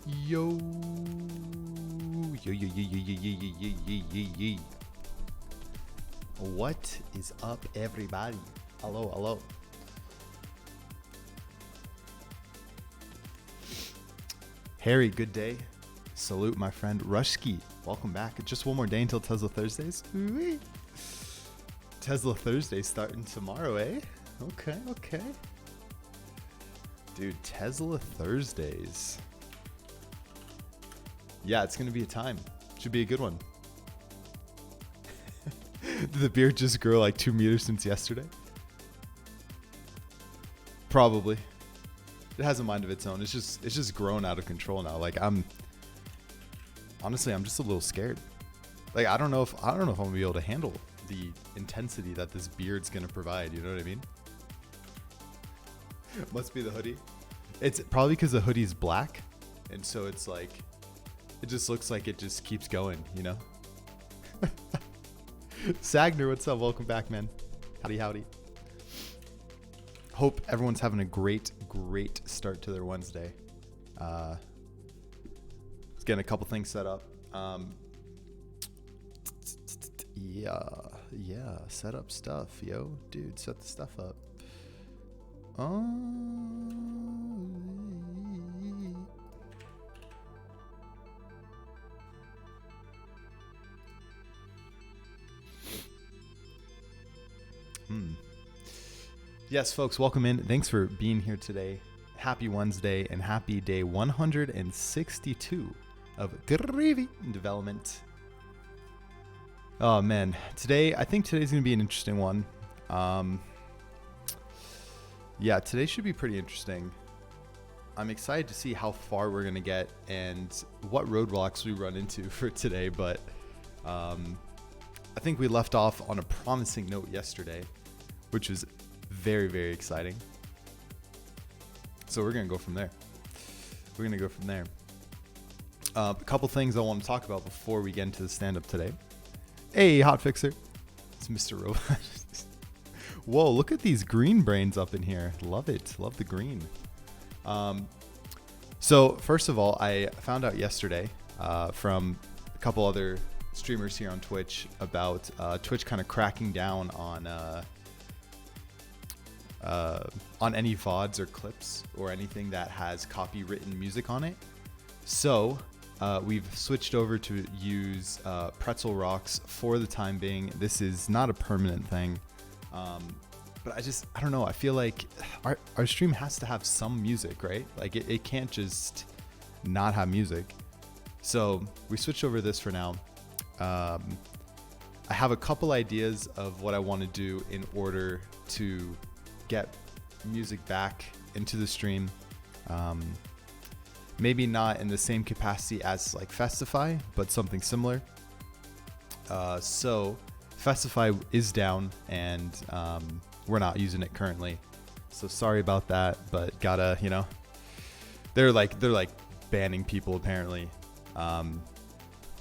Yo. Yo, yo, yo, yo, yo, yo, yo, yo, yo, yo, yo. What is up, everybody? Hello, hello. Harry, good day. Salute, my friend. Rushki, welcome back. Just one more day until Tesla Thursdays. Ooh-wee. Tesla Thursday starting tomorrow, eh? Okay, okay. Dude, Tesla Thursdays. Yeah, it's going to be a time. Should be a good one. Did the beard just grow like 2 meters since yesterday? Probably. It has a mind of its own. It's just grown out of control now. Like honestly, I'm just a little scared. Like I don't know if I'm gonna be able to handle the intensity that this beard's gonna provide. You know what I mean? Must be the hoodie. It's probably because the hoodie's black, and so it's like it just looks like it just keeps going. You know? Sagner, what's up? Welcome back, man. Howdy, howdy. Hope everyone's having a great start to their Wednesday. Let's get a couple things set up. Yeah, set up stuff, yo, dude, set the stuff up. Yes, folks, welcome in. Thanks for being here today. Happy Wednesday and happy day 162 of Grüvee development. Oh man, I think today's gonna be an interesting one. Yeah, today should be pretty interesting. I'm excited to see how far we're gonna get and what roadblocks we run into for today. But I think we left off on a promising note yesterday, which was very exciting. So we're gonna go from there. A couple things I want to talk about before we get into the stand-up today. Hey, Hot Fixer. It's Mr. Robot. Whoa, look at these green brains up in here. Love it. Love the green. So first of all, I found out yesterday from a couple other streamers here on Twitch about Twitch kind of cracking down on any VODs or clips or anything that has copywritten music on it. So we've switched over to use Pretzel Rocks for the time being. This is not a permanent thing. But I don't know. I feel like our stream has to have some music, right? Like it can't just not have music. So we switched over to this for now. I have a couple ideas of what I want to do in order to get music back into the stream. Maybe not in the same capacity as like Festify, but something similar. So Festify is down and we're not using it currently. So sorry about that, but gotta, they're like banning people apparently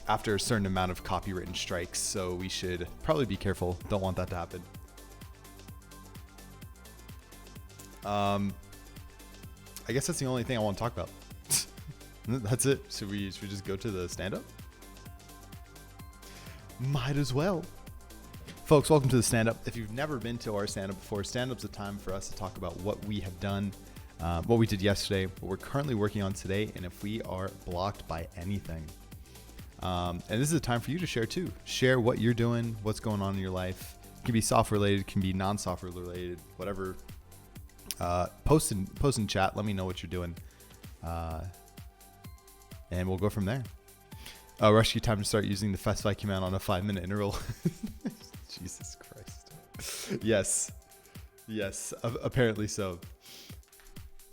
after a certain amount of copywritten strikes. So we should probably be careful. Don't want that to happen. I guess that's the only thing I want to talk about. That's it. Should we just go to the stand-up? Might as well. Folks, welcome to the stand-up. If you've never been to our stand-up before, stand-up's a time for us to talk about what we have done, what we did yesterday, what we're currently working on today, and if we are blocked by anything. And this is a time for you to share too. Share what you're doing, what's going on in your life. It can be software related, it can be non-software related, whatever. Post in chat. Let me know what you're doing, and we'll go from there. Rescue time to start using the Festify command on a 5-minute interval. Jesus Christ. Yes. Apparently so.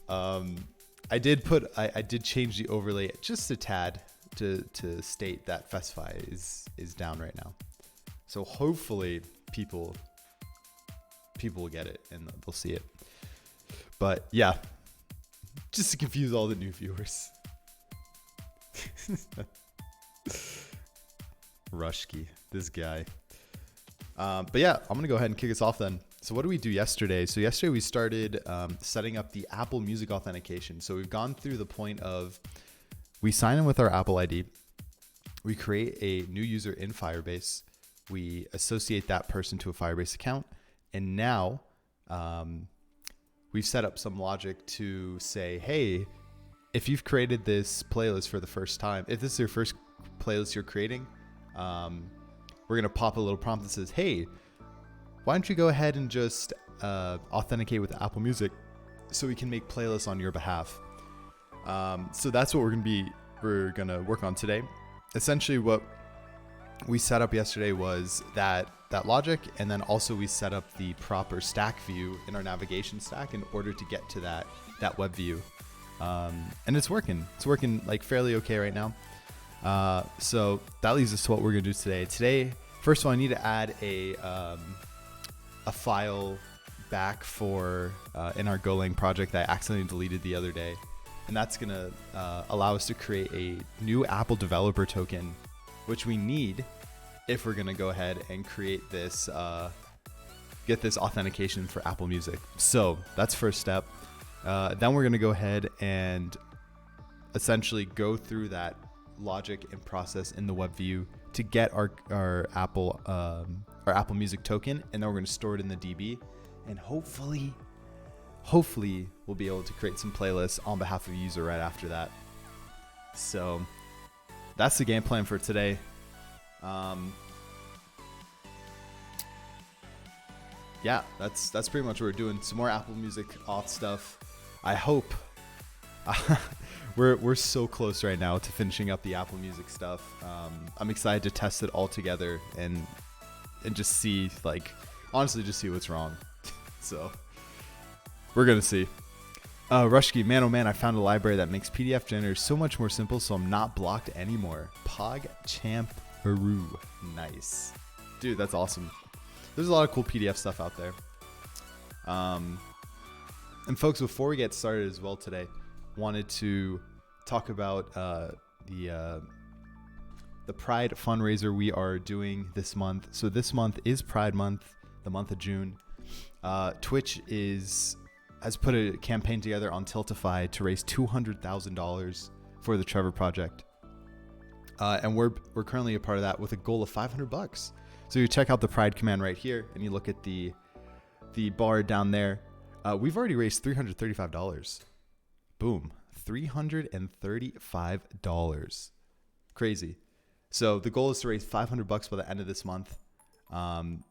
I did change the overlay just a tad to state that Festify is down right now. So hopefully people will get it and they'll see it. But yeah, just to confuse all the new viewers. Rushki, this guy. But yeah, I'm going to go ahead and kick us off then. So what did we do yesterday? So yesterday we started setting up the Apple Music authentication. So we've gone through the point of we sign in with our Apple ID. We create a new user in Firebase. We associate that person to a Firebase account. And now we've set up some logic to say, hey, if you've created this playlist for the first time, if this is your first playlist you're creating, we're going to pop a little prompt that says, hey, why don't you go ahead and just authenticate with Apple Music so we can make playlists on your behalf. So that's what we're going to work on today. Essentially what we set up yesterday was that logic, and then also we set up the proper stack view in our navigation stack in order to get to that web view. And it's working. It's working like fairly okay right now. So that leads us to what we're going to do today. Today, first of all, I need to add a file back for in our Golang project that I accidentally deleted the other day. And that's going to allow us to create a new Apple developer token, which we need if we're going to go ahead and create this, get this authentication for Apple Music. So that's first step. Then we're going to go ahead and essentially go through that logic and process in the web view to get our Apple Music token, and then we're going to store it in the DB, and hopefully we'll be able to create some playlists on behalf of a user right after that. So that's the game plan for today. Yeah, that's pretty much what we're doing. Some more Apple Music auth stuff. I hope we're so close right now to finishing up the Apple Music stuff. I'm excited to test it all together and just see, like, honestly, just see what's wrong. So we're gonna see. Rushki, man, oh man, I found a library that makes PDF generators so much more simple, so I'm not blocked anymore. PogChamperoo, nice, dude. That's awesome. There's a lot of cool PDF stuff out there. And folks, before we get started as well today, wanted to talk about the Pride fundraiser we are doing this month. So this month is Pride Month, the month of June. Twitch has put a campaign together on Tiltify to raise $200,000 for the Trevor Project, and we're currently a part of that with a goal of $500. So you check out the Pride command right here, and you look at the bar down there. We've already raised $335. Boom, $335. Crazy. So the goal is to raise $500 by the end of this month. I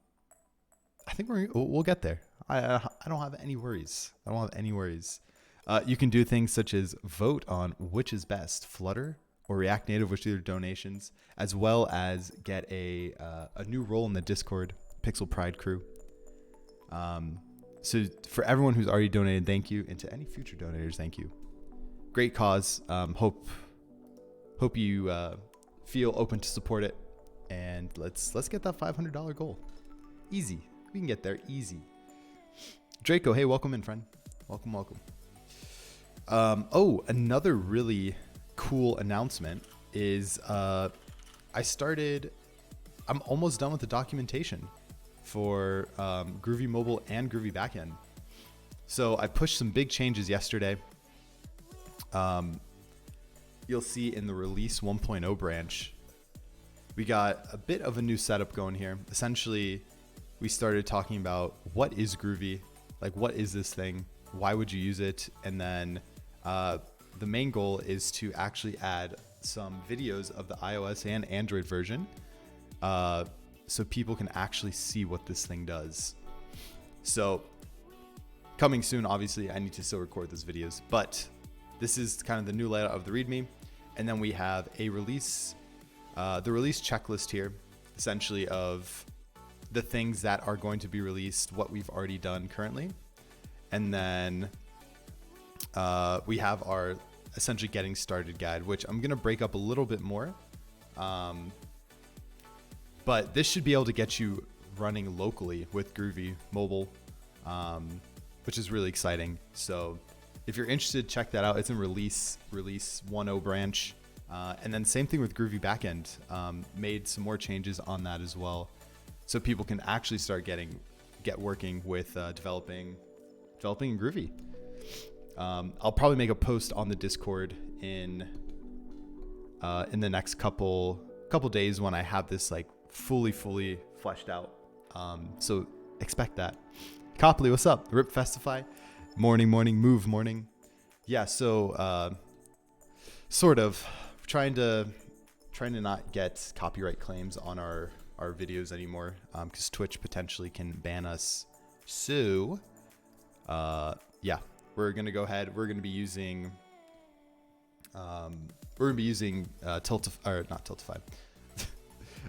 think we'll get there. I don't have any worries. You can do things such as vote on which is best, Flutter or React Native, which are their donations, as well as get a new role in the Discord Pixel Pride crew. So for everyone who's already donated, thank you, and to any future donators, thank you. Great cause. Hope you feel open to support it, and let's get that $500 goal. Easy. We can get there easy. Draco, hey, welcome in, friend. Welcome. Another really cool announcement is I'm almost done with the documentation for Grüvee Mobile and Grüvee Backend. So I pushed some big changes yesterday. You'll see in the release 1.0 branch, we got a bit of a new setup going here. Essentially, we started talking about what is Grüvee, like what is this thing, why would you use it, and then the main goal is to actually add some videos of the iOS and Android version, so people can actually see what this thing does. So coming soon, obviously, I need to still record those videos, but this is kind of the new layout of the README, and then we have a release, the release checklist here, essentially of the things that are going to be released, what we've already done currently. And then we have our essentially getting started guide, which I'm going to break up a little bit more. But this should be able to get you running locally with Grüvee Mobile, which is really exciting. So if you're interested, check that out. It's in release 1.0 branch. And then same thing with Grüvee Backend. Made some more changes on that as well, so people can actually start get working with developing in Grüvee. I'll probably make a post on the Discord in in the next couple days when I have this like fully fleshed out. So expect that. Copley, what's up? Rip Festify, morning, move morning. Yeah, so sort of trying to not get copyright claims on our videos anymore, because Twitch potentially can ban us. So yeah, we're gonna go ahead. We're gonna be using Tiltify.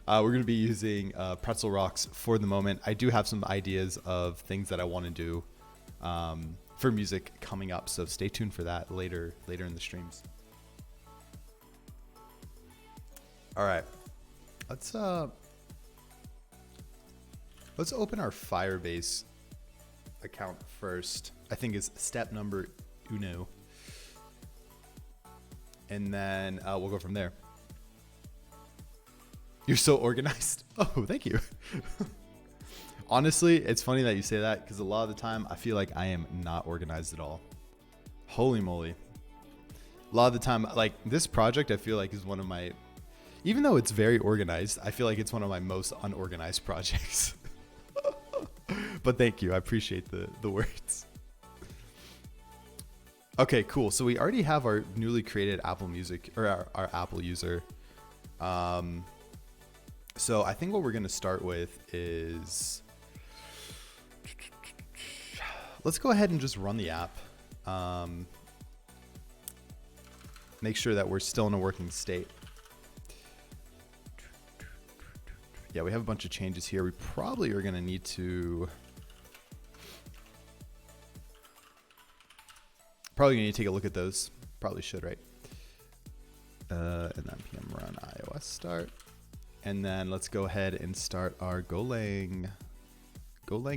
We're gonna be using Pretzel Rocks for the moment. I do have some ideas of things that I want to do for music coming up, so stay tuned for that later in the streams. All right, let's open our Firebase account first. I think is step number uno, and then we'll go from there. You're so organized. Oh, thank you. Honestly, it's funny that you say that, because a lot of the time I feel like I am not organized at all. Holy moly. A lot of the time, like this project, I feel like is one of my, even though it's very organized, I feel like it's one of my most unorganized projects. But thank you. I appreciate the words. Okay, cool. So we already have our newly created Apple Music, or our Apple user. So I think what we're going to start with is, let's go ahead and just run the app. Make sure that we're still in a working state. Yeah, we have a bunch of changes here. We probably are going to need to take a look at those. Probably should, right? And then PM run iOS start. And then let's go ahead and start our Golang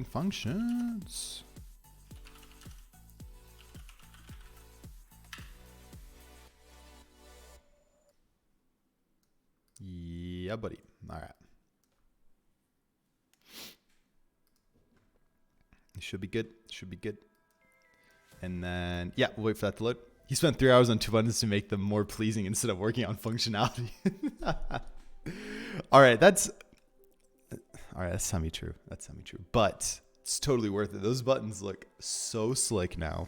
functions. Yeah, buddy. All right. It should be good. Should be good. And then, yeah, we'll wait for that to load. He spent 3 hours on 2 buttons to make them more pleasing instead of working on functionality. All right, that's semi-true. That's semi-true. But it's totally worth it. Those buttons look so slick now.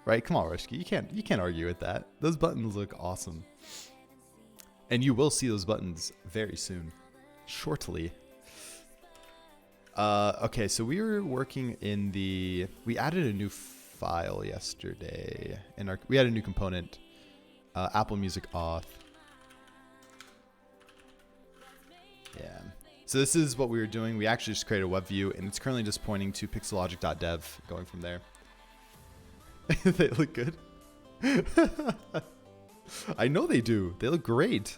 Right? Come on, Rushki. You can't argue with that. Those buttons look awesome. And you will see those buttons very soon. Shortly. Okay, so we were working in we added a new file yesterday. We had a new component, Apple Music Auth. Yeah. So this is what we were doing. We actually just created a web view, and it's currently just pointing to pixellogic.dev, going from there. They look good. I know they do. They look great.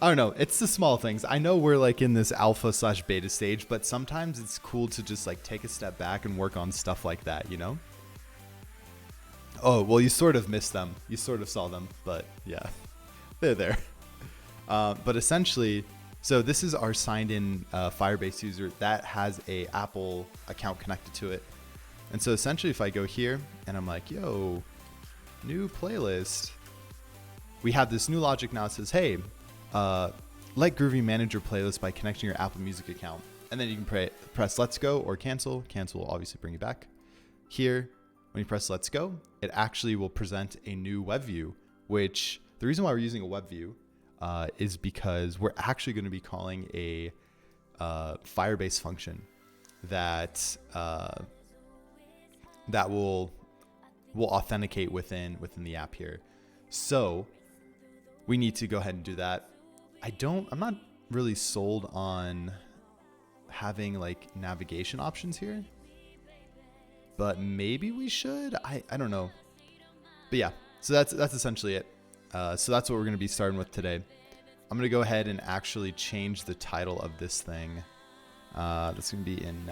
I don't know. It's the small things. I know we're like in this alpha/beta stage, but sometimes it's cool to just like take a step back and work on stuff like that, you know? Oh, well, you sort of missed them. You sort of saw them, but yeah, they're there. But essentially, so this is our signed in Firebase user that has a Apple account connected to it. And so essentially if I go here and I'm like, yo, new playlist, we have this new logic now that says, hey, let Grüvee manage your playlist by connecting your Apple Music account. And then you can press let's go or cancel. Cancel will obviously bring you back. Here, when you press let's go, it actually will present a new web view, which the reason why we're using a web view is because we're actually going to be calling a Firebase function that will authenticate within the app here. So we need to go ahead and do that. I'm not really sold on having like navigation options here, but maybe we should. I don't know. But yeah, so that's essentially it. So that's what we're going to be starting with today. I'm going to go ahead and actually change the title of this thing. That's going to be in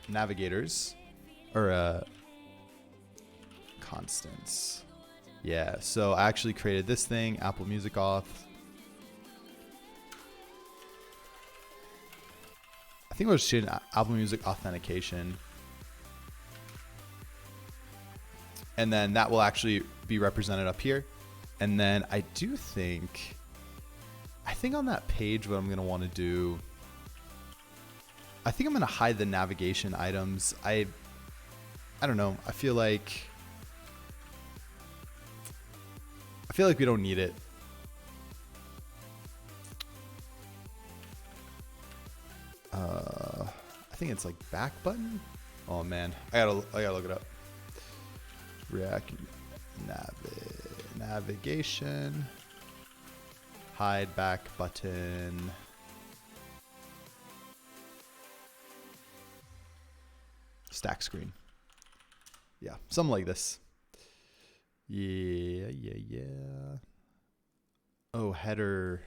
navigators or constants. Yeah, so I actually created this thing, Apple Music Auth. I think we'll just change Apple Music Authentication. And then that will actually be represented up here. And then I think on that page, what I'm going to want to do, I think I'm going to hide the navigation items. I don't know. I feel like we don't need it. I think it's like back button. Oh man, I gotta look it up. React navigation, hide back button. Stack screen. Yeah, something like this. Yeah. Oh, header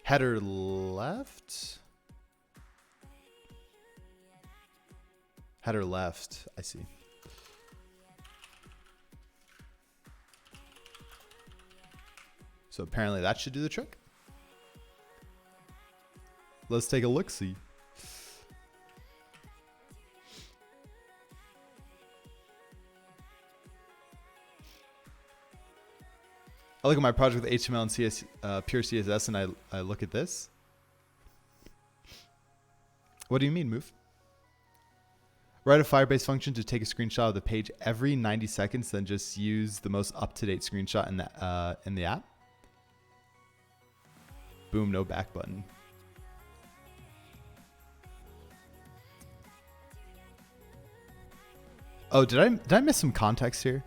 left. Header left. I see. So apparently that should do the trick. Let's take a look-see. I look at my project with HTML and CS, pure CSS, and I look at this. What do you mean, Move? Write a Firebase function to take a screenshot of the page every 90 seconds, then just use the most up-to-date screenshot in the app. Boom, no back button. Oh, did I miss some context here?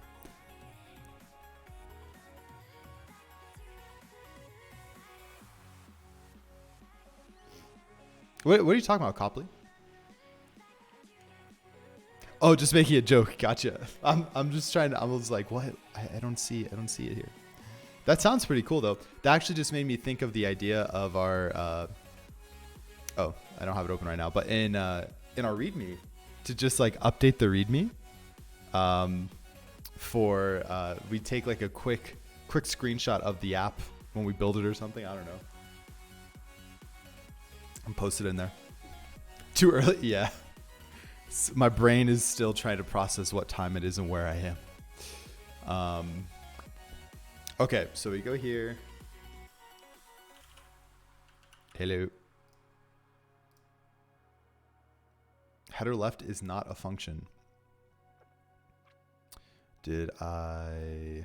What are you talking about, Copley? Oh, just making a joke. Gotcha. I'm just trying to. I was like, what? I don't see it here. That sounds pretty cool though. That actually just made me think of the idea of our. Oh, I don't have it open right now, but in our README, to just like update the README. We take like a quick screenshot of the app when we build it or something. I don't know. And post it in there. Too early? Yeah. My brain is still trying to process what time it is and where I am. Okay, so we go here. Hello. Header left is not a function. Did I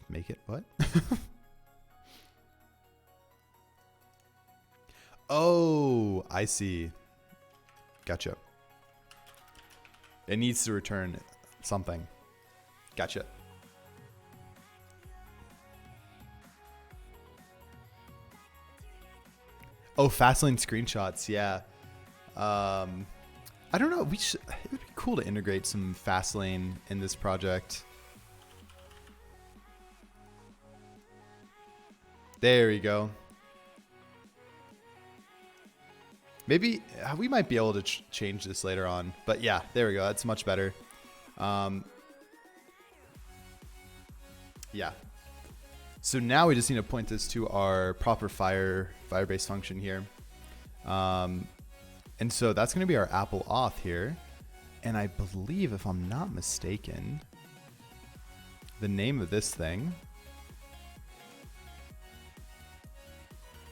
make it? What? Oh, I see. Gotcha. It needs to return something. Gotcha. Oh, Fastlane screenshots. Yeah. I don't know. It would be cool to integrate some Fastlane in this project. There we go. Maybe we might be able to change this later on, but yeah, there we go. That's much better. Yeah. So now we just need to point this to our proper Firebase function here. And so that's going to be our Apple auth here. And I believe, if I'm not mistaken, the name of this thing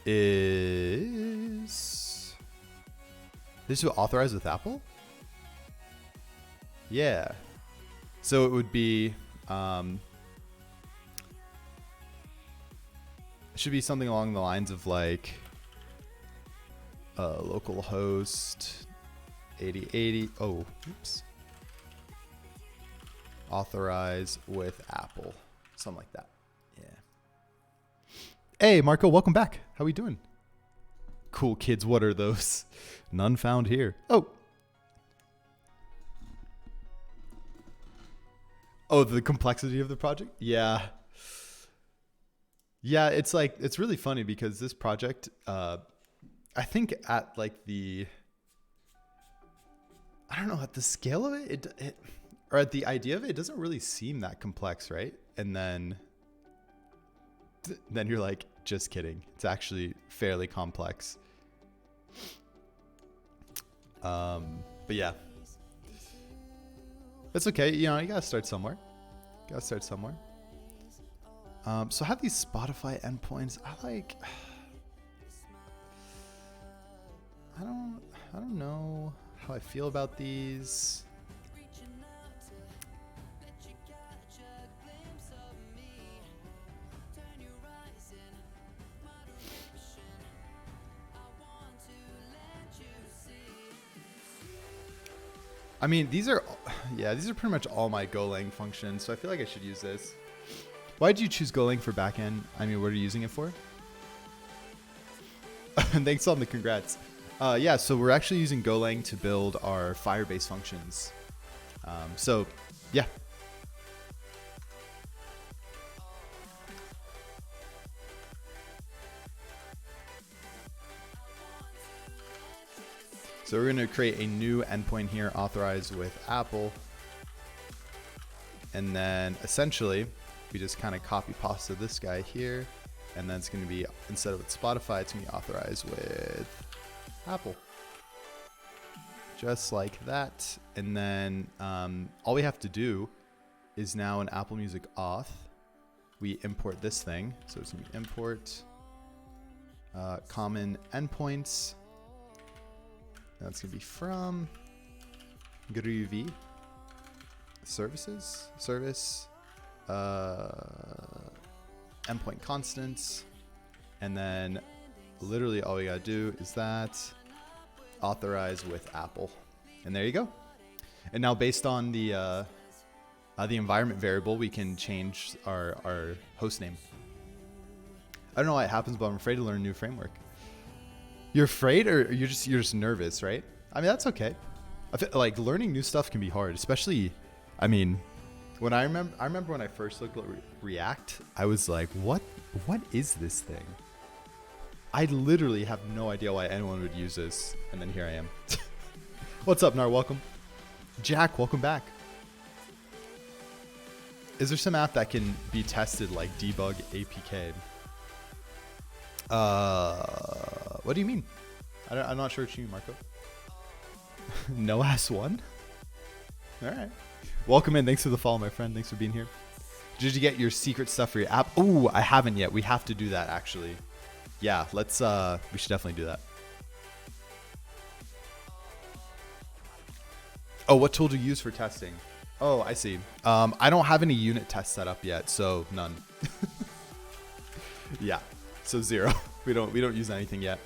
is... This is authorized with Apple? Yeah. So it would be, it should be something along the lines of like localhost 8080. Oh, oops. Authorize with Apple. Something like that. Yeah. Hey, Marco, welcome back. How are we doing? Cool kids, what are those? None found here. Oh, the complexity of the project? Yeah. Yeah, it's like, it's really funny because this project, I think at like I don't know, at the scale of it, or at the idea of it, it doesn't really seem that complex, right? And then you're like, just kidding. It's actually fairly complex. But yeah, it's okay. You know, you gotta start somewhere. So I have these Spotify endpoints. I don't know how I feel about these. I mean, these are pretty much all my Golang functions, so I feel like I should use this. Why did you choose Golang for backend? I mean, what are you using it for? Thanks on the congrats. Yeah, so we're actually using Golang to build our Firebase functions. So, yeah. So we're going to create a new endpoint here, authorized with Apple. And then essentially, we just kind of copy pasta this guy here. And then it's going to be, instead of with Spotify, it's going to be authorized with Apple. Just like that. And then all we have to do is now in Apple Music auth, we import this thing. So it's going to be import common endpoints. That's going to be from Grüvee service, endpoint constants. And then literally all we got to do is that authorize with Apple. And there you go. And now based on the environment variable, we can change our host name. I don't know why it happens, but I'm afraid to learn a new framework. You're afraid, or you're just nervous, right? I mean, that's okay. I feel like learning new stuff can be hard, especially, I mean, when I remember when I first looked at React, I was like, what is this thing? I literally have no idea why anyone would use this, and then here I am. What's up, Nar? Welcome. Jack, welcome back. Is there some app that can be tested like debug APK? What do you mean? I'm not sure what you mean, Marco. No ass one? All right. Welcome in. Thanks for the follow, my friend. Thanks for being here. Did you get your secret stuff for your app? Oh, I haven't yet. We have to do that, actually. Yeah, let's, we should definitely do that. Oh, what tool do you use for testing? Oh, I see. I don't have any unit tests set up yet, so none. Yeah, so 0. We don't use anything yet.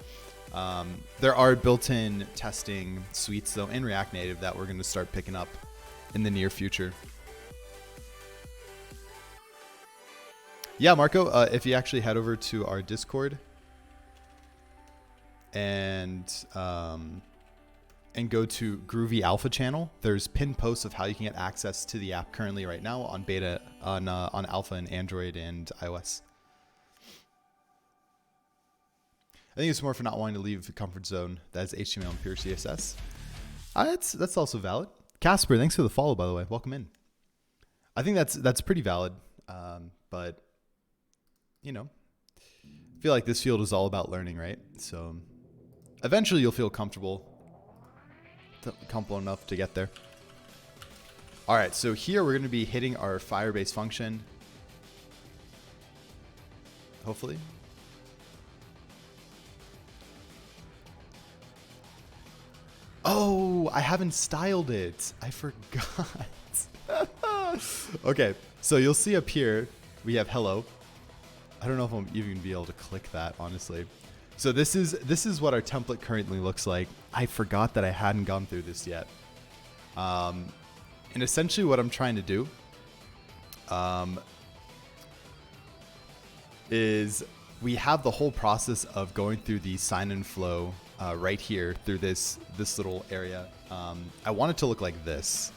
There are built-in testing suites though in React Native that we're going to start picking up in the near future. Yeah, Marco, if you actually head over to our Discord and go to Grüvee Alpha channel, there's pinned posts of how you can get access to the app currently right now on beta on Alpha and Android and iOS. I think it's more for not wanting to leave the comfort zone. That is HTML and pure CSS. That's also valid. Casper, thanks for the follow, by the way. Welcome in. I think that's pretty valid. But you know, I feel like this field is all about learning, right? So eventually you'll feel comfortable enough to get there. All right, so here we're going to be hitting our Firebase function. Hopefully. Oh, I haven't styled it. I forgot. Okay, so you'll see up here, we have hello. I don't know if I'm even gonna be able to click that, honestly. So this is what our template currently looks like. I forgot that I hadn't gone through this yet. And essentially what I'm trying to do is we have the whole process of going through the sign-in flow right here through this little area. I want it to look like this.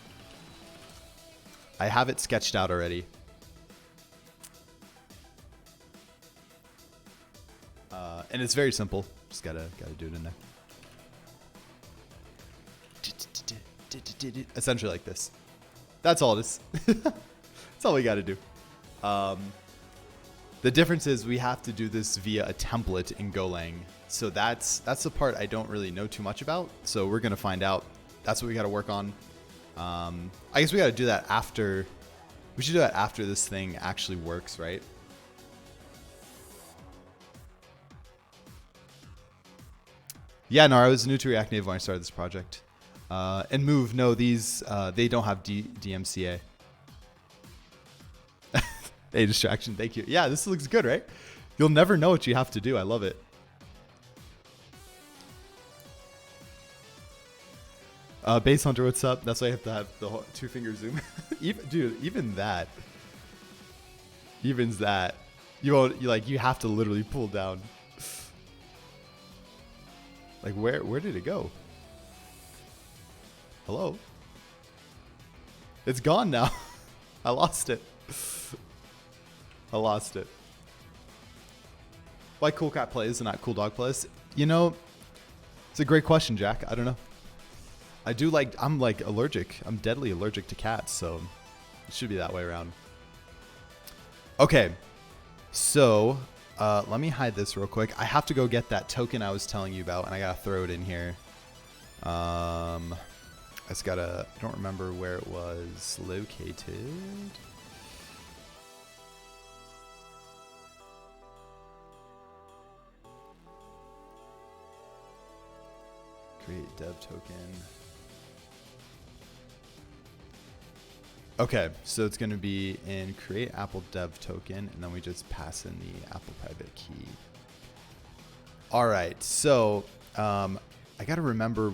I have it sketched out already. And it's very simple. Just gotta do it in there. Essentially like this. That's all it is. That's all we gotta do. The difference is we have to do this via a template in Golang. So that's the part I don't really know too much about. So we're going to find out. That's what we got to work on. I guess we got to do that after. We should do that after this thing actually works, right? Yeah, no, I was new to React Native when I started this project. And Move, no, these, they don't have DMCA. A distraction, thank you. Yeah, this looks good, right? You'll never know what you have to do. I love it. Base Hunter, what's up? That's why I have to have the whole 2-finger zoom. even that. Evens that. You have to literally pull down. Like where did it go? Hello? It's gone now. I lost it. I lost it. Why Cool Cat plays and not Cool Dog plays? You know, it's a great question, Jack. I don't know. I'm like allergic. I'm deadly allergic to cats, so it should be that way around. Okay. So, let me hide this real quick. I have to go get that token I was telling you about, and I gotta throw it in here. I don't remember where it was located. Create dev token. Okay, so it's going to be in create Apple dev token, and then we just pass in the Apple private key. All right, so I got to remember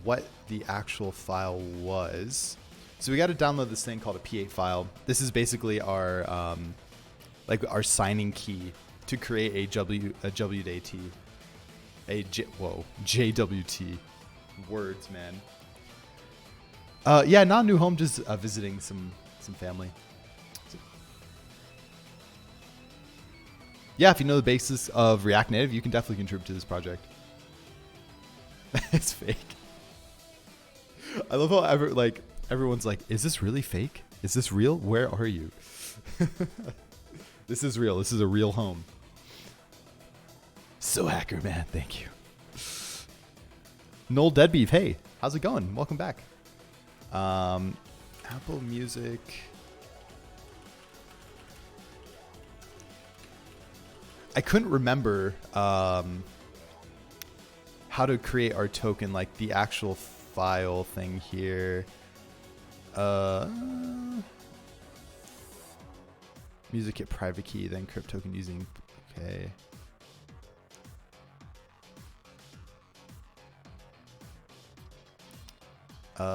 what the actual file was. So we got to download this thing called a P8 file. This is basically our our signing key to create a JWT. JWT. Words, man. Yeah, not a new home, just visiting some family. Yeah, if you know the basis of React Native, you can definitely contribute to this project. It's fake. I love how everyone's like, is this really fake? Is this real? Where are you? This is real. This is a real home. So hacker, man. Thank you. Noel Deadbeef, hey, how's it going? Welcome back. Apple Music. I couldn't remember how to create our token, like the actual file thing here. Music kit private key, then crypt token using. Okay.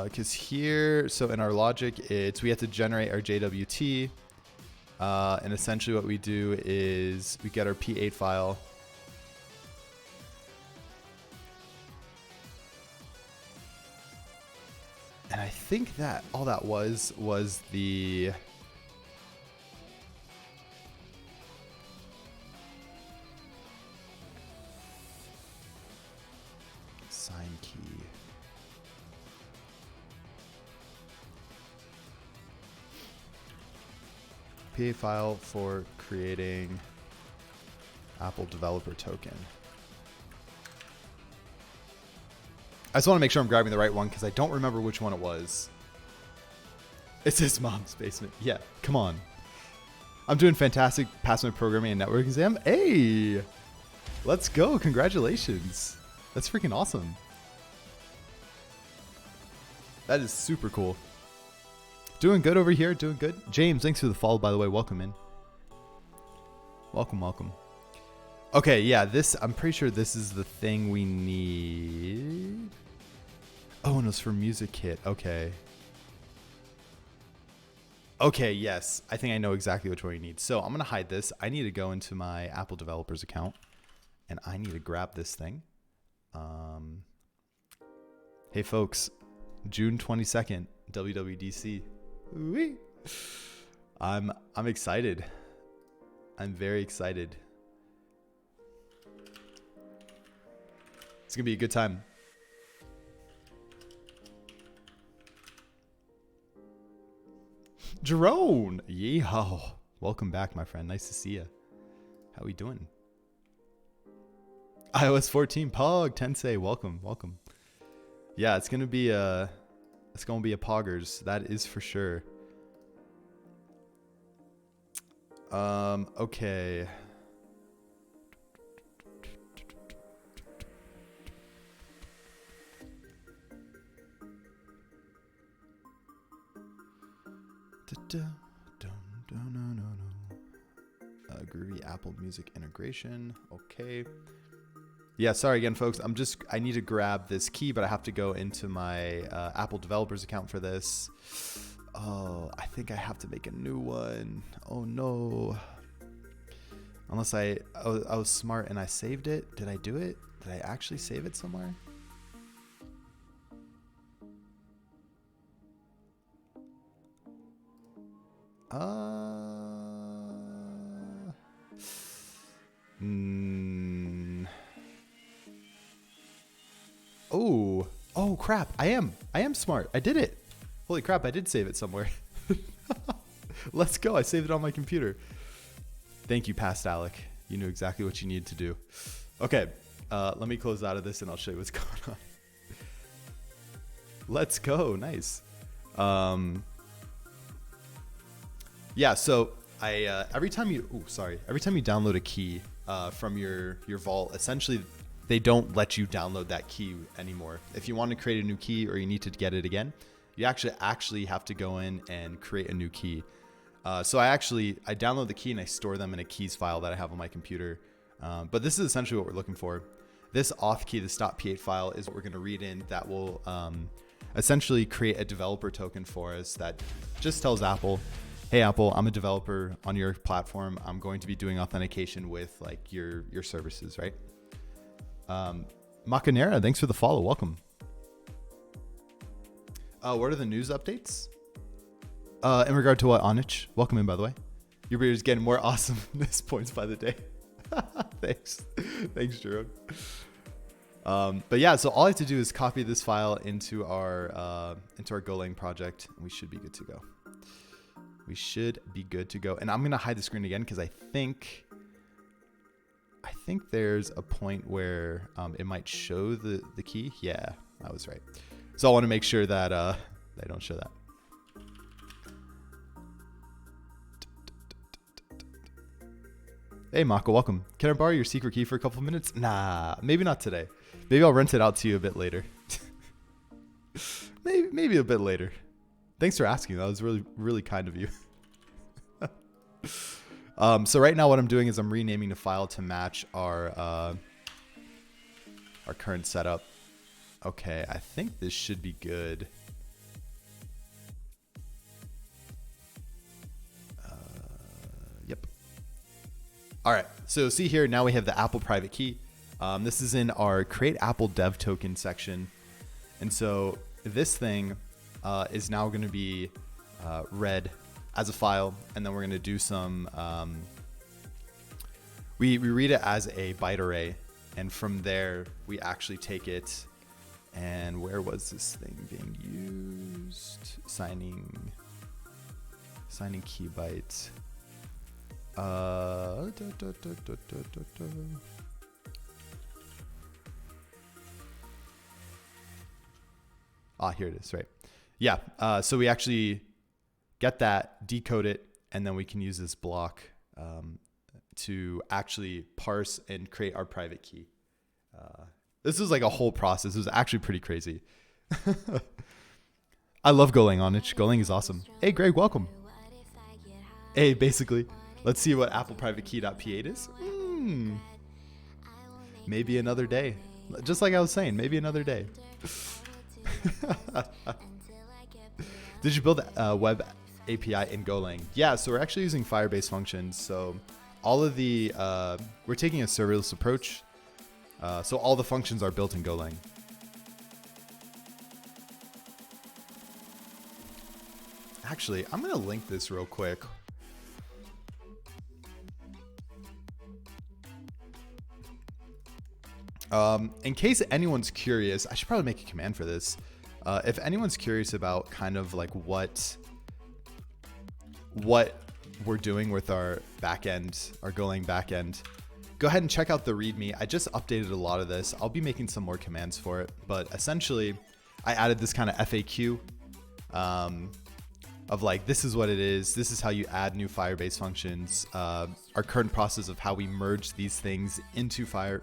Because here, so in our logic, we have to generate our JWT. And essentially what we do is we get our P8 file. And I think that all that was the sign key. P8 file for creating Apple developer token. I just want to make sure I'm grabbing the right one because I don't remember which one it was. It's his mom's basement. Yeah, come on. I'm doing fantastic passing my programming and network exam. Hey, let's go. Congratulations. That's freaking awesome. That is super cool. Doing good over here. Doing good. James, thanks for the follow, by the way. Welcome in. Welcome, welcome. Okay, yeah, I'm pretty sure this is the thing we need. Oh, and it's for music kit. Okay. Okay, yes. I think I know exactly which one you need. So I'm going to hide this. I need to go into my Apple developers account, and I need to grab this thing. Hey, folks. June 22nd, WWDC. Wee. I'm excited. I'm very excited. It's gonna be a good time. Jerome, yeehaw! Welcome back, my friend. Nice to see you. How we doing? iOS 14 Pog Tensei, welcome. Yeah, it's gonna be a poggers. That is for sure. Okay. Grüvee Apple Music integration. Okay. Yeah, sorry again, folks. I need to grab this key, but I have to go into my Apple developers account for this. Oh, I think I have to make a new one. Oh no. Unless I was smart and I saved it. Did I do it? Did I actually save it somewhere? Oh crap. I am smart. I did it. Holy crap. I did save it somewhere. Let's go. I saved it on my computer. Thank you, past Alec. You knew exactly what you needed to do. Okay. Let me close out of this and I'll show you what's going on. Let's go. Nice. Yeah, so every time you download a key from your vault, essentially they don't let you download that key anymore. If you want to create a new key or you need to get it again, you actually have to go in and create a new key. So I download the key and I store them in a keys file that I have on my computer. But this is essentially what we're looking for. This auth key, this .p8 file, is what we're going to read in that will essentially create a developer token for us that just tells Apple, hey Apple, I'm a developer on your platform. I'm going to be doing authentication with like your services, right? Macanera, thanks for the follow. Welcome. What are the news updates? In regard to what, Onich? Welcome in, by the way. Your beard is getting more awesomeness points by the day. Thanks, Jerome. But yeah, so all I have to do is copy this file into our Golang project, and we should be good to go. And I'm gonna hide the screen again because I think there's a point where it might show the key. Yeah, I was right. So I want to make sure that they don't show that. Hey Mako, welcome. Can I borrow your secret key for a couple of minutes? Nah, maybe not today. Maybe I'll rent it out to you a bit later. maybe a bit later. Thanks for asking. That was really, really kind of you. So right now what I'm doing is I'm renaming the file to match our current setup. Okay, I think this should be good. Yep. All right, so see here, now we have the Apple private key. This is in our create Apple dev token section. And so this thing is now going to be read as a file, and then we're going to do some, we read it as a byte array, and from there we actually take it, and where was this thing being used? Signing key byte. Here it is, right? Yeah, so we actually get that, decode it, and then we can use this block to actually parse and create our private key. This is like a whole process. It was actually pretty crazy. I love Golang on it. Golang is awesome. Hey, Greg, welcome. Hey, basically, let's see what Apple private key.p8 is. Maybe another day. Just like I was saying, maybe another day. Did you build a web API in Golang? Yeah, so we're actually using Firebase functions. So all of the, we're taking a serverless approach. So all the functions are built in Golang. Actually, I'm going to link this real quick. In case anyone's curious, I should probably make a command for this. If anyone's curious about kind of like what we're doing with our backend, our Golang backend, go ahead and check out the README. I just updated a lot of this. I'll be making some more commands for it, but essentially I added this kind of FAQ of like, this is what it is. This is how you add new Firebase functions. Our current process of how we merge these things into our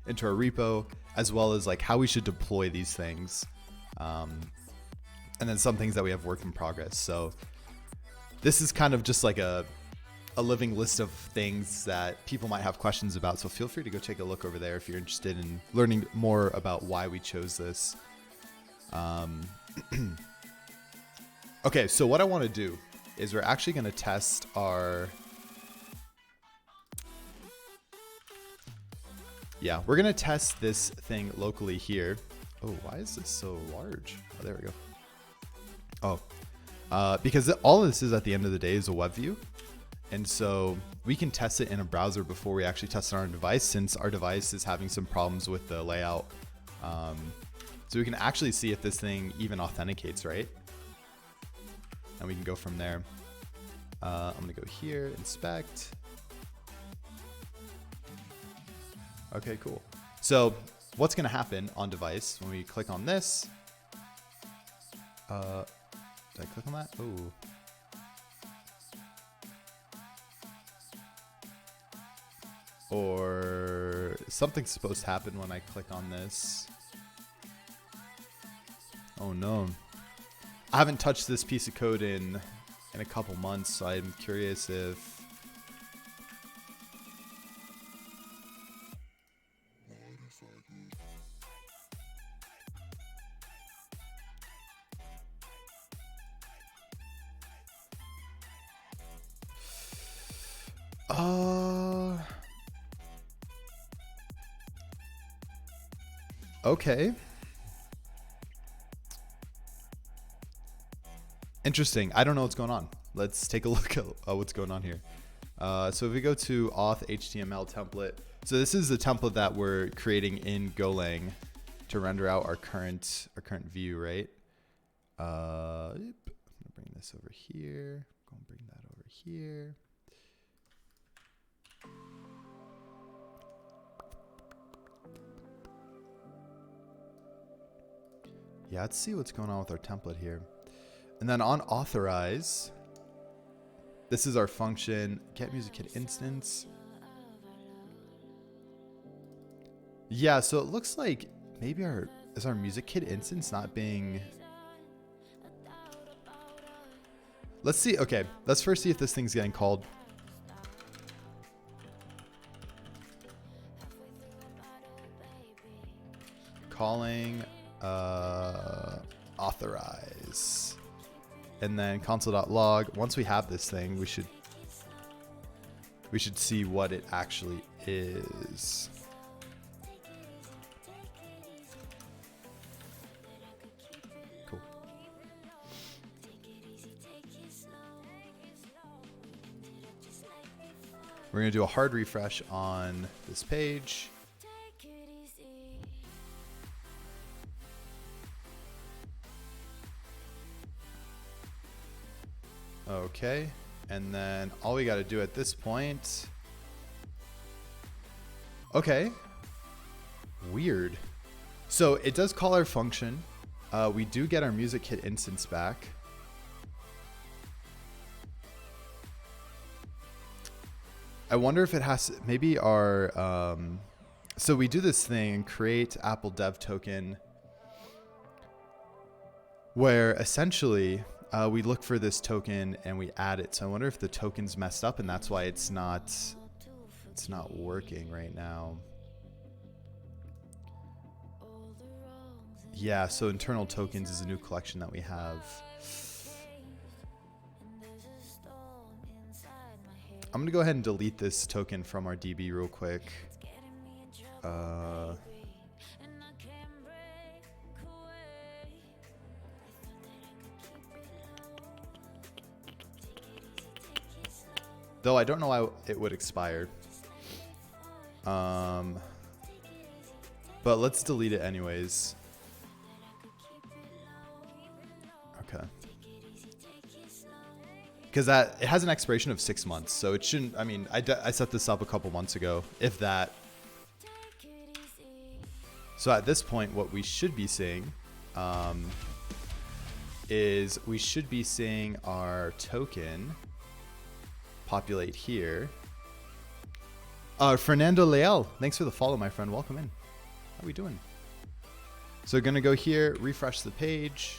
repo, as well as like how we should deploy these things. And then some things that we have work in progress. So this is kind of just like a living list of things that people might have questions about. So feel free to go take a look over there if you're interested in learning more about why we chose this. Okay, so what I want to do is we're actually going to test our... Yeah, we're going to test this thing locally here. Oh, why is this so large? Oh, there we go. Oh, because all this is at the end of the day is a web view. And so we can test it in a browser before we actually test it on our device, since our device is having some problems with the layout. So we can actually see if this thing even authenticates, right? And we can go from there. I'm gonna go here, inspect. Okay, cool. So what's gonna happen on device when we click on this? Did I click on that? Oh. Or something's supposed to happen when I click on this. Oh no. I haven't touched this piece of code in a couple months, so I'm curious if... Okay. Interesting. I don't know what's going on. Let's take a look at what's going on here. So if we go to auth HTML template, so this is the template that we're creating in Golang to render out our current view, right? I'm gonna bring this over here. Go and bring that over here. Yeah, let's see what's going on with our template here. And then on authorize, this is our function, get music kit instance. Yeah, so it looks like maybe our music kit instance not being... Let's see. Okay, let's first see if this thing's getting called. Calling authorize. And then console.log. Once we have this thing, we should see what it actually is. Cool. We're going to do a hard refresh on this page. Okay, and then all we got to do at this point... Okay, weird. So it does call our function. We do get our music kit instance back. I wonder if it has, maybe our... so we do this thing, create Apple dev token, where essentially... we look for this token and we add it. So I wonder if the token's messed up and that's why it's not working right now. Yeah, so internal tokens is a new collection that we have. I'm gonna go ahead and delete this token from our DB real quick. Though I don't know why it would expire. But let's delete it anyways. Okay. because that it has an expiration of 6 months, so it shouldn't. I mean, I set this up a couple months ago, if that. So at this point, what we should be seeing is we should be seeing our token populate here. Fernando Leal, thanks for the follow, my friend. Welcome in. How we doing? So we're gonna go here, refresh the page,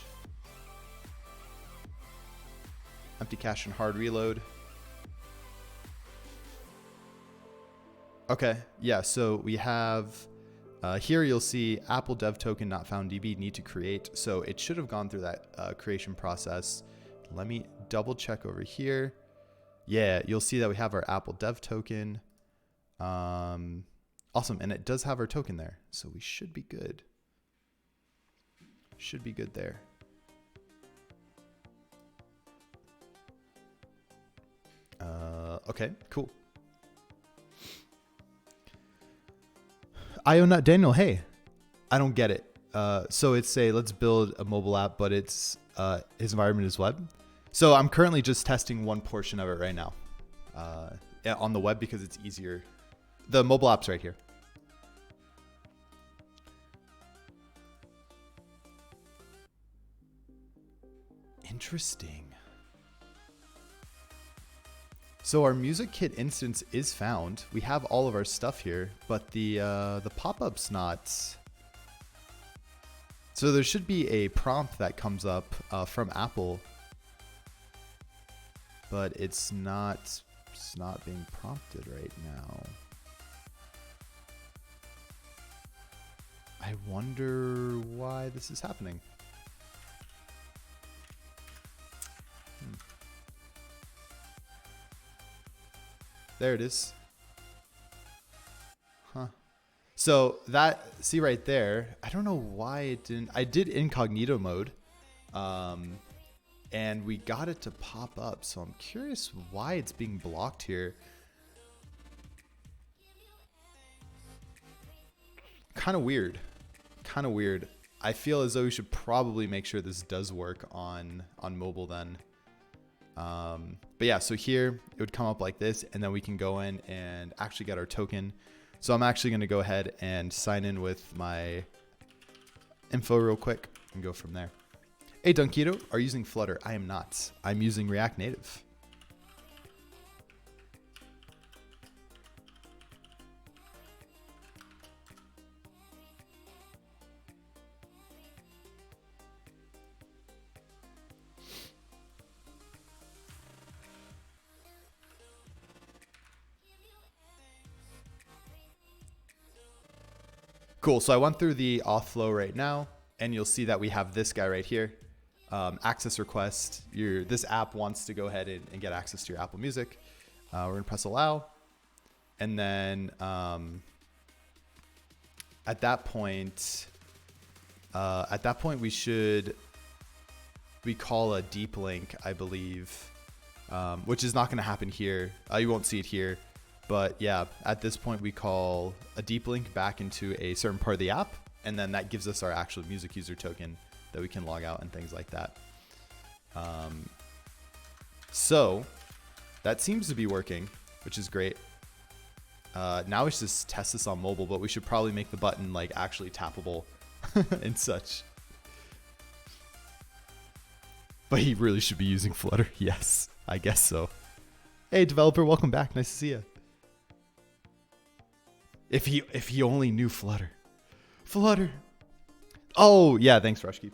empty cache and hard reload. Okay, yeah. So we have here you'll see Apple Dev Token not found DB, need to create. So it should have gone through that creation process. Let me double check over here. Yeah, you'll see that we have our Apple Dev Token. Awesome, and it does have our token there, so we should be good. Should be good there. Okay, cool. Ionut Daniel, hey, I don't get it. So it's let's build a mobile app, but it's his environment is web. So I'm currently just testing one portion of it right now on the web because it's easier. The mobile app's right here. Interesting. So our music kit instance is found. We have all of our stuff here, but the pop-up's not. So there should be a prompt that comes up from Apple, but it's not being prompted right now. I wonder why this is happening. There it is. Huh. So that, see right there, I don't know why it didn't. I did incognito mode, and we got it to pop up. So I'm curious why it's being blocked here. Kind of weird. Kind of weird. I feel as though we should probably make sure this does work on mobile then. But yeah, so here it would come up like this, and then we can go in and actually get our token. So I'm actually going to go ahead and sign in with my info real quick and go from there. Hey, Dunkito, are you using Flutter? I am not. I'm using React Native. Cool, so I went through the auth flow right now, and you'll see that we have this guy right here. Access request. This app wants to go ahead and get access to your Apple Music. We're gonna press allow. And then at that point we call a deep link, I believe, which is not gonna happen here. You won't see it here. But yeah, at this point we call a deep link back into a certain part of the app, and then that gives us our actual music user token that we can log out and things like that. So that seems to be working, which is great. Now we should just test this on mobile, but we should probably make the button like actually tappable and such. But he really should be using Flutter. Yes, I guess so. Hey developer, welcome back. Nice to see you. If he only knew Flutter. Flutter. Oh, yeah, thanks, Rushkeep.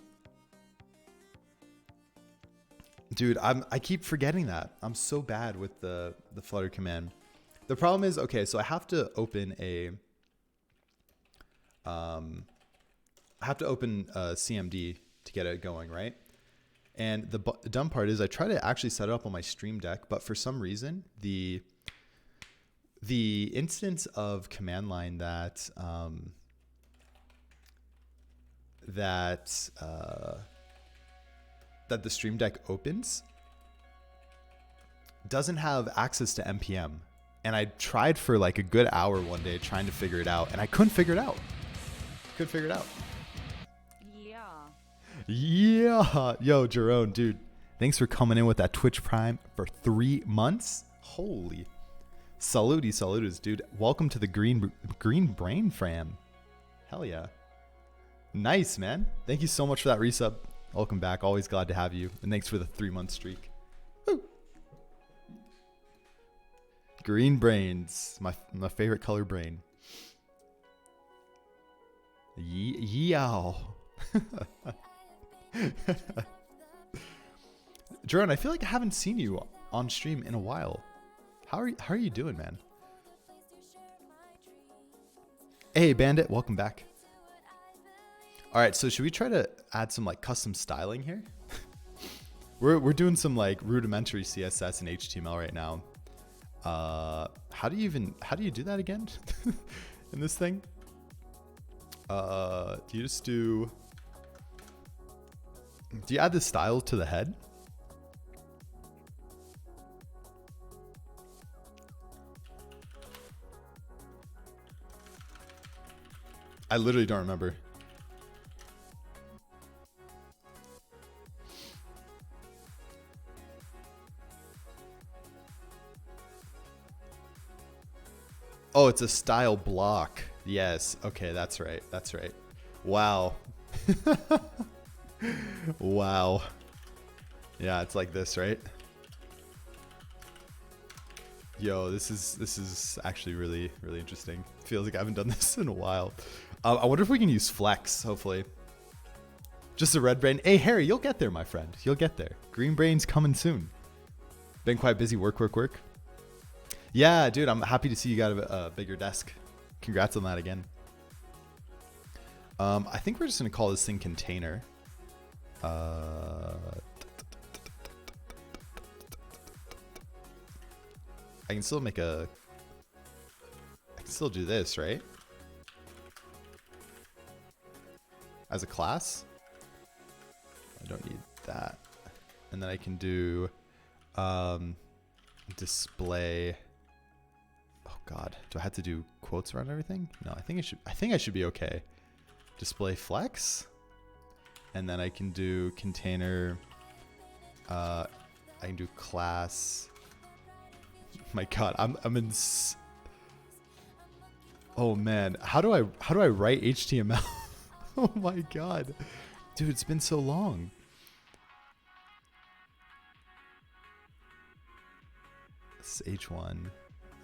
Dude, I keep forgetting that. I'm so bad with the Flutter command. The problem is, okay, so I have to open a CMD to get it going, right? And the dumb part is I try to actually set it up on my Stream Deck, but for some reason, the instance of command line that the Stream Deck opens doesn't have access to npm, and I tried for like a good hour one day trying to figure it out, and I couldn't figure it out. Yeah. Yo, Jerome, dude, Thanks for coming in with that Twitch Prime for 3 months. Holy. Saludos, dude. Welcome to the Green Brain Fram. Hell yeah. Nice, man. Thank you so much for that resub. Welcome back. Always glad to have you. And thanks for the 3-month streak. Woo. Green brains. My favorite color brain. Yeow. Jerome, I feel like I haven't seen you on stream in a while. How are you doing, man? Hey, Bandit, welcome back. All right, so should we try to add some like custom styling here? we're doing some like rudimentary CSS and HTML right now. How do you do that again in this thing? Do you add the style to the head? I literally don't remember. Oh, it's a style block. Yes. Okay, that's right. That's right. Wow. Wow. Yeah, it's like this, right? Yo, this is actually really interesting. Feels like I haven't done this in a while. I wonder if we can use flex, hopefully. Just a red brain. Hey, Harry, you'll get there, my friend. You'll get there. Green brain's coming soon. Been quite busy. Work. Yeah, dude, I'm happy to see you got a bigger desk. Congrats on that again. I think we're just going to call this thing container. I can still do this, right? As a class. I don't need that. And then I can do display. Oh God, do I have to do quotes around everything? No, I think I should be okay. Display flex. And then I can do container. I can do class. My God, I'm in. Oh man, how do I write HTML? Oh my God, dude, it's been so long. This is H1 and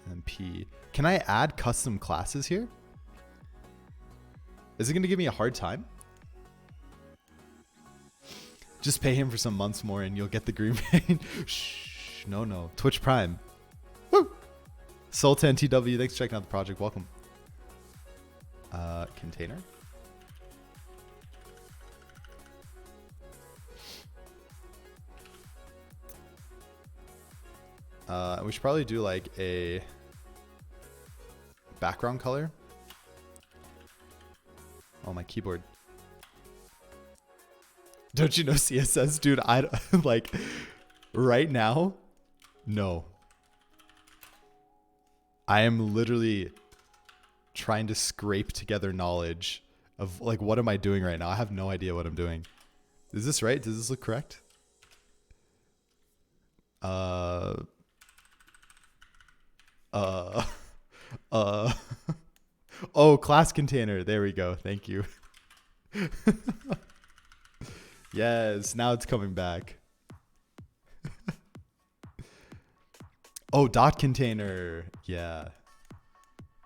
then P. Can I add custom classes here? Is it going to give me a hard time? Just pay him for some months more and you'll get the green brain. Shh, no. Twitch Prime. Woo! Sultan TW, thanks for checking out the project. Welcome. Container. We should probably do like a background color. Oh, my keyboard. Don't you know CSS, dude? I like right now. No. I am literally trying to scrape together knowledge of like, what am I doing right now? I have no idea what I'm doing. Is this right? Does this look correct? Oh, class container. There we go. Thank you. Yes, now it's coming back. Oh, dot container. Yeah.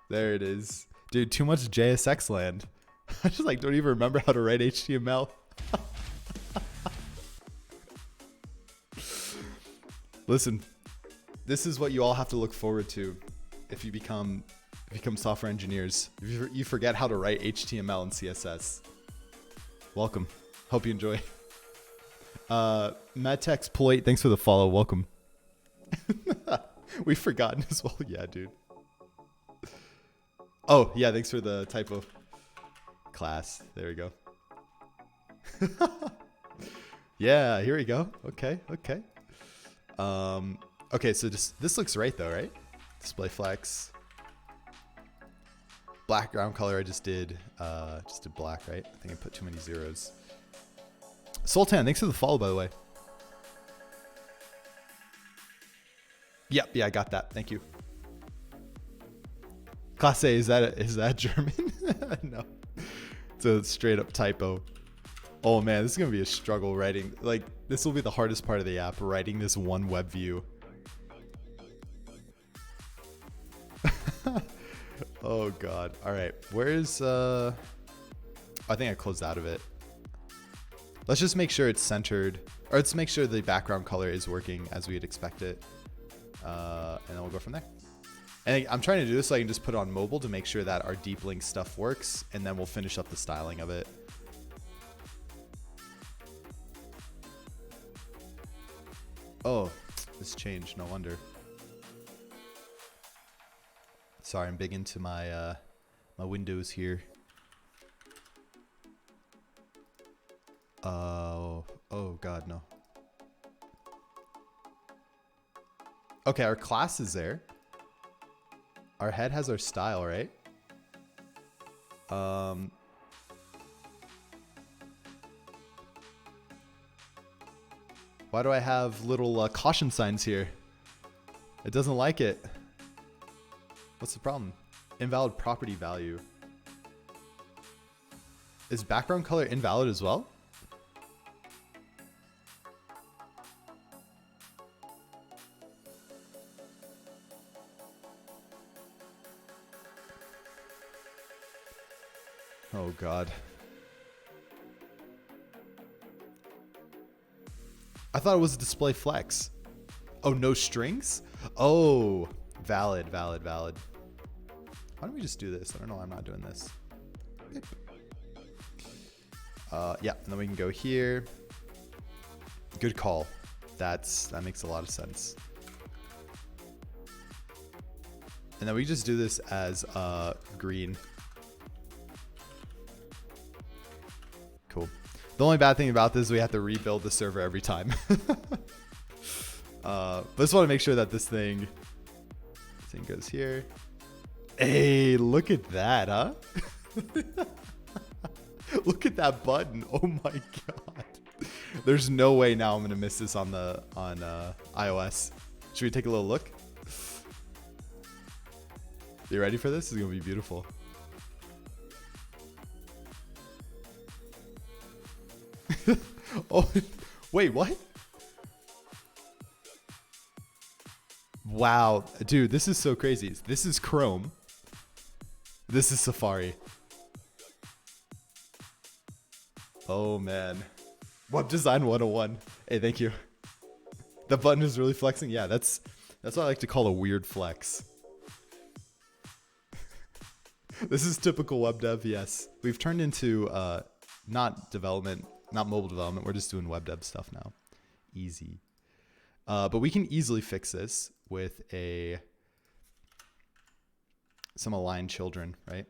There it is. Dude, too much JSX land. I just like don't even remember how to write HTML. Listen, this is what you all have to look forward to if you become software engineers. If you forget how to write HTML and CSS. Welcome. Hope you enjoy. Madtex Polite, thanks for the follow. Welcome. We've forgotten as well. Yeah, dude. Oh, yeah, thanks for the typo. Class. There we go. Yeah, here we go. Okay. Okay, so this looks right though, right? Display flex. Background color I just did black, right? I think I put too many zeros. Sultan, thanks for the follow, by the way. Yep, yeah, I got that. Thank you. Class A, is that German? No. It's a straight up typo. Oh man, this is gonna be a struggle writing. Like, this will be the hardest part of the app, writing this one web view. Oh god. Alright, where's I think I closed out of it. Let's just make sure it's centered, or let's make sure the background color is working as we'd expect it. And then we'll go from there. And I'm trying to do this so I can just put it on mobile to make sure that our deep link stuff works, and then we'll finish up the styling of it. Oh, this changed, no wonder. Sorry, I'm big into my my windows here. Oh god, no. Okay, our class is there. Our head has our style, right? Why do I have little caution signs here? It doesn't like it. What's the problem? Invalid property value. Is background color invalid as well? Oh god. I thought it was a display flex. Oh, no strings? Oh, valid. Why don't we just do this? I don't know why I'm not doing this. Yeah, and then we can go here. Good call. That makes a lot of sense. And then we just do this as green. Cool. The only bad thing about this is we have to rebuild the server every time. But I just want to make sure that this thing goes here. Hey, look at that, huh? Look at that button. Oh my god. There's no way now I'm gonna miss this on iOS. Should we take a little look? You ready for this? This is gonna be beautiful. Oh, wait, what? Wow, dude, this is so crazy. This is Chrome. This is Safari. Oh man. Web design 101. Hey, thank you. The button is really flexing. Yeah, that's what I like to call a weird flex. This is typical web dev, yes. We've turned into not mobile development. We're just doing web dev stuff now. Easy. But we can easily fix this with some aligned children, right?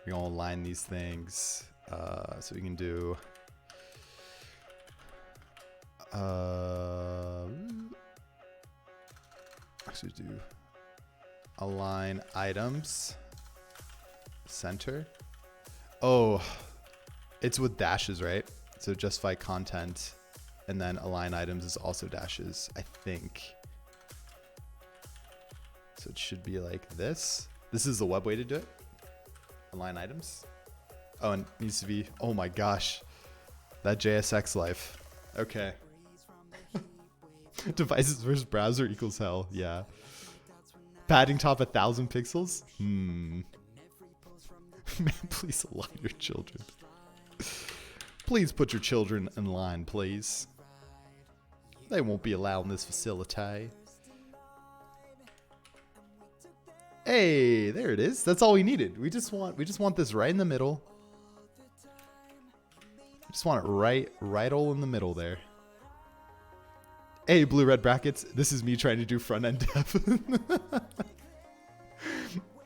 We're gonna align these things. So we can do actually do align items center. Oh, it's with dashes, right? So justify content and then align items is also dashes, I think. So it should be like this. This is the web way to do it. Align items. Oh, and it needs to be, oh my gosh, that JSX life. Okay. Devices versus browser equals hell. Yeah. Padding top 1,000 pixels? Man, please align your children. Please put your children in line, please. They won't be allowed in this facility. Hey, there it is. That's all we needed. We just want this right in the middle. Just want it right all in the middle there. Hey, blue red brackets. This is me trying to do front end dev.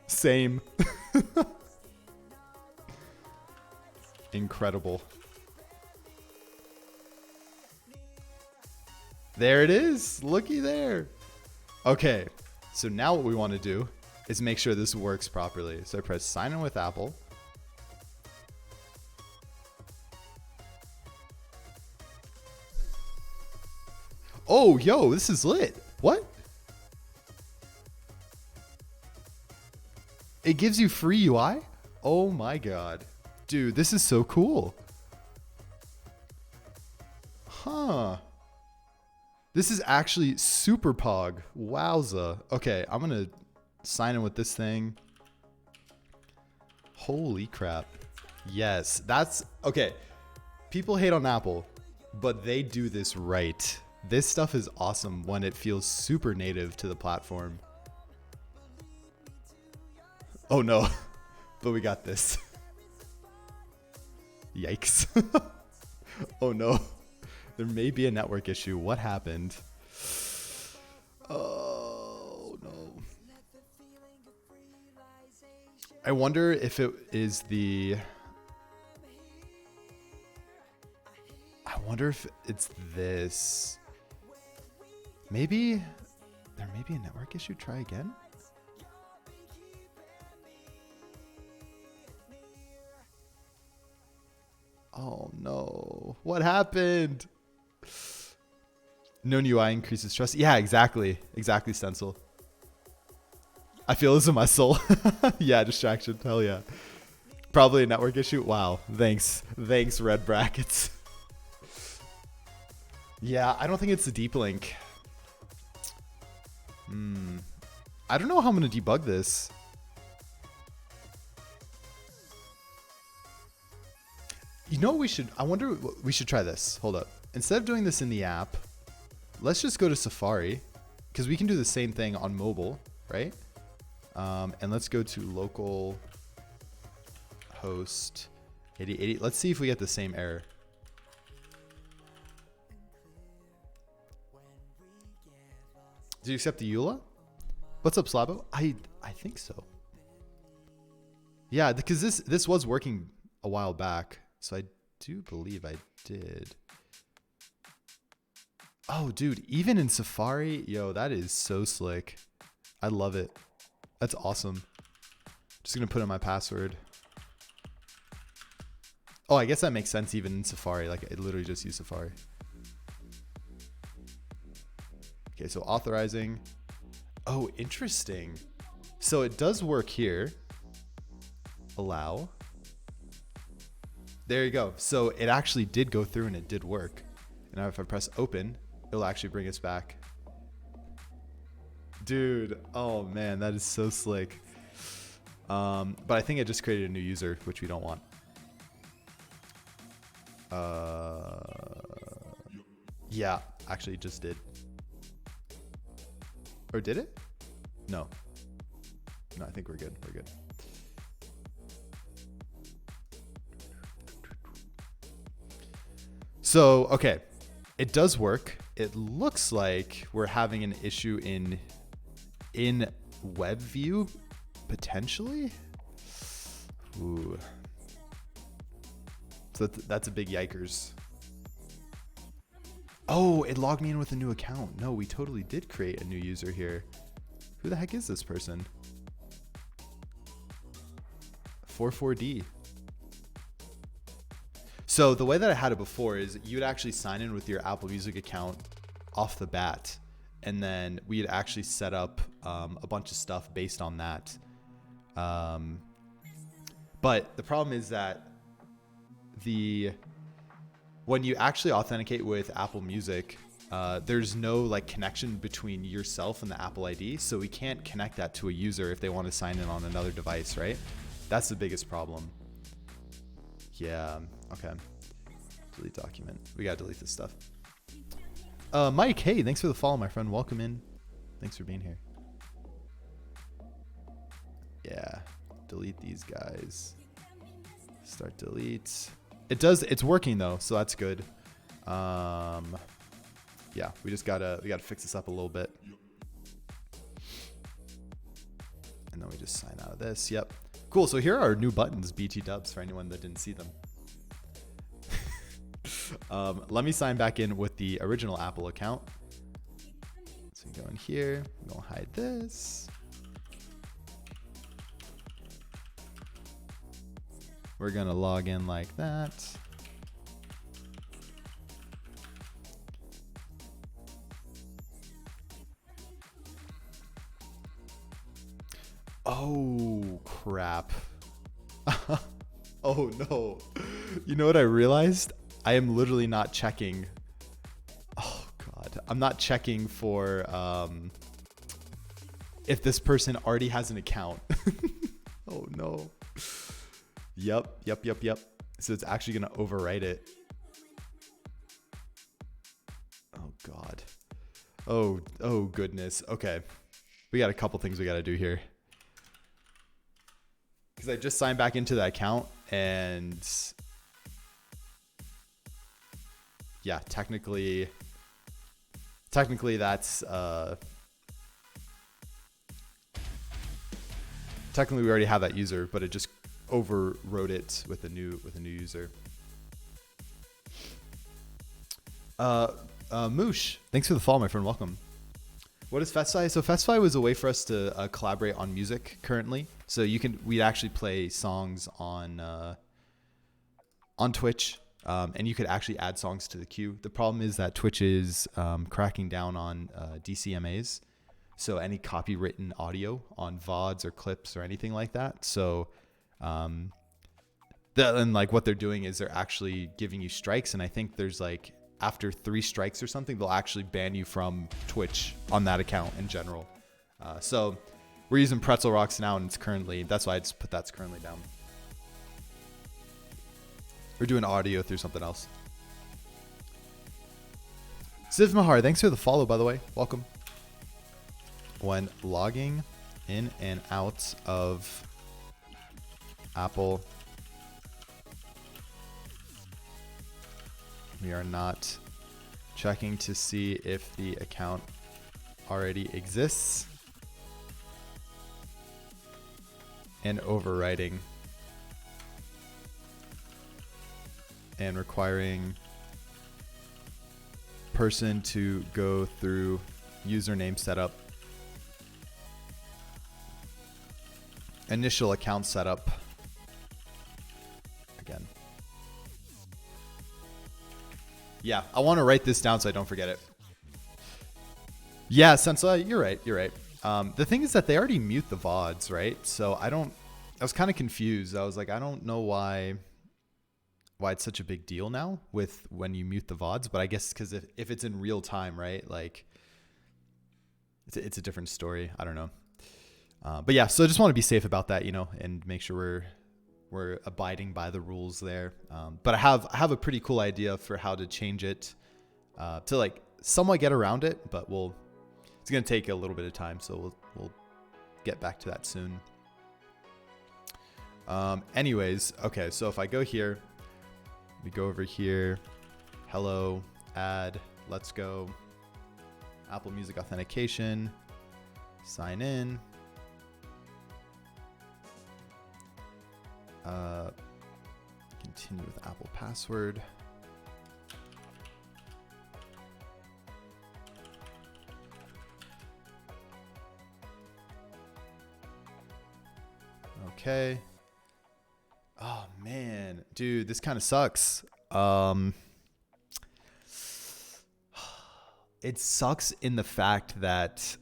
Same. Incredible. There it is. Looky there. Okay. So now what we want to do is make sure this works properly. So I press sign in with Apple. Oh, yo, this is lit. What? It gives you free UI? Oh my God. Dude, this is so cool. Huh. This is actually super pog. Wowza. Okay, I'm gonna sign in with this thing. Holy crap. Yes, that's okay. People hate on Apple, but they do this right. This stuff is awesome when it feels super native to the platform. Oh no, but we got this. Yikes. Oh no, there may be a network issue. What happened? Oh no. I wonder if it is the... I wonder if it's this. Maybe there may be a network issue. Try again. Oh no. What happened? No new UI increases trust. Yeah, exactly. Exactly, Stencil. I feel this in my soul. Yeah, distraction. Hell yeah. Probably a network issue. Wow. Thanks. Thanks, red brackets. Yeah, I don't think it's a deep link. I don't know how I'm going to debug this. You know what we should... I wonder... We should try this. Hold up. Instead of doing this in the app, let's just go to Safari, because we can do the same thing on mobile, right? And let's go to local host 8080. Let's see if we get the same error. Did you accept the EULA? What's up, Slabo? I think so. Yeah, because this was working a while back, so I do believe I did. Oh, dude, even in Safari, yo, that is so slick. I love it. That's awesome. Just gonna put in my password. Oh, I guess that makes sense even in Safari. Like, I literally just use Safari. Okay, so authorizing. Oh, interesting. So it does work here. Allow. There you go. So it actually did go through and it did work. And now if I press open, it'll actually bring us back. Dude, oh man, that is so slick. But I think I just created a new user, which we don't want. Yeah, actually just did. Or did it? No. No, I think we're good. We're good. So, okay. It does work. It looks like we're having an issue in web view, potentially. Ooh. So that's a big yikers. Oh, it logged me in with a new account. No, we totally did create a new user here. Who the heck is this person? 44D. So the way that I had it before is you'd actually sign in with your Apple Music account off the bat. And then we'd actually set up a bunch of stuff based on that. But the problem is that when you actually authenticate with Apple Music, there's no like connection between yourself and the Apple ID. So we can't connect that to a user if they want to sign in on another device, right? That's the biggest problem. Yeah, okay. Delete document. We gotta delete this stuff. Mike, hey, thanks for the follow, my friend. Welcome in. Thanks for being here. Yeah, delete these guys. Start delete. It's working though, so that's good. Yeah, we gotta fix this up a little bit. And then we just sign out of this. Yep. Cool, so here are our new buttons, BT dubs, for anyone that didn't see them. Let me sign back in with the original Apple account. So we go in here, we're gonna hide this. We're gonna log in like that. Oh, crap. Oh, no. You know what I realized? I am literally not checking. Oh, God. I'm not checking for if this person already has an account. Oh, no. Yep. So it's actually going to overwrite it. Oh, God. Oh, goodness. Okay. We got a couple things we got to do here. Because I just signed back into the account and yeah, technically that's technically we already have that user, but it just overwrote it with a new user. Moosh, thanks for the follow, my friend. Welcome. What is Festify? So Festify was a way for us to collaborate on music currently. So we'd actually play songs on Twitch, and you could actually add songs to the queue. The problem is that Twitch is cracking down on DCMAs, so any copywritten audio on VODs or clips or anything like that. So, and like what they're doing is they're actually giving you strikes, and I think there's like after 3 strikes or something, they'll actually ban you from Twitch on that account in general. So we're using Pretzel Rocks now, and that's why I just put that's currently down. We're doing audio through something else. Siv Mahar, thanks for the follow, by the way. Welcome. When logging in and out of Apple, we are not checking to see if the account already exists and overwriting and requiring person to go through username setup, initial account setup again. Yeah, I want to write this down so I don't forget it. Yeah, Sensa, you're right. The thing is that they already mute the VODs, right? So I was kind of confused. I was like, I don't know why it's such a big deal now with when you mute the VODs, but I guess because if it's in real time, right? Like it's a different story. I don't know. But yeah, so I just want to be safe about that, and make sure we're abiding by the rules there. But I have a pretty cool idea for how to change it to like somewhat get around it, but it's going to take a little bit of time. So we'll get back to that soon. Anyways, okay. So if I go here, we go over here, hello, add, let's go, Apple Music Authentication, sign in. Continue with Apple password. Okay. Oh man, dude, this kind of sucks. It sucks in the fact that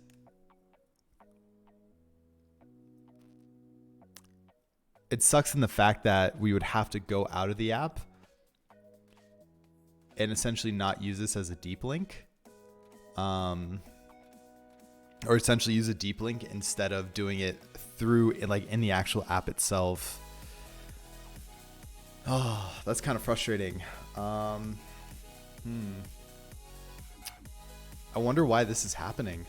we would have to go out of the app and essentially not use this as a deep link. Or essentially use a deep link instead of doing it through in the actual app itself. Oh, that's kind of frustrating. I wonder why this is happening.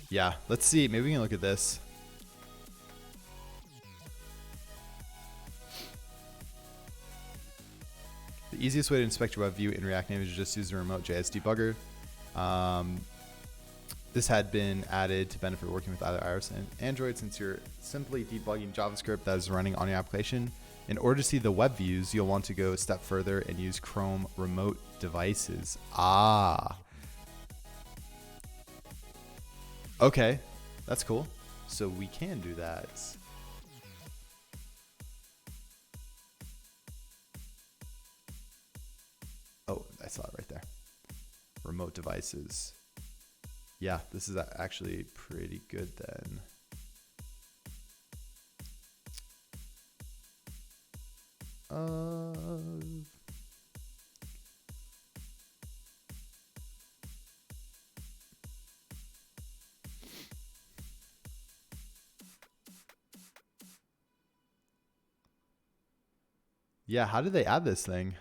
Yeah, let's see. Maybe we can look at this. The easiest way to inspect your web view in React Native is just use the remote JS debugger. This had been added to benefit working with either iOS and Android, since you're simply debugging JavaScript that is running on your application. In order to see the web views, you'll want to go a step further and use Chrome remote devices. Okay, that's cool. So we can do that. Oh, I saw it right there. Remote devices. Yeah, this is actually pretty good then. Yeah, how did they add this thing?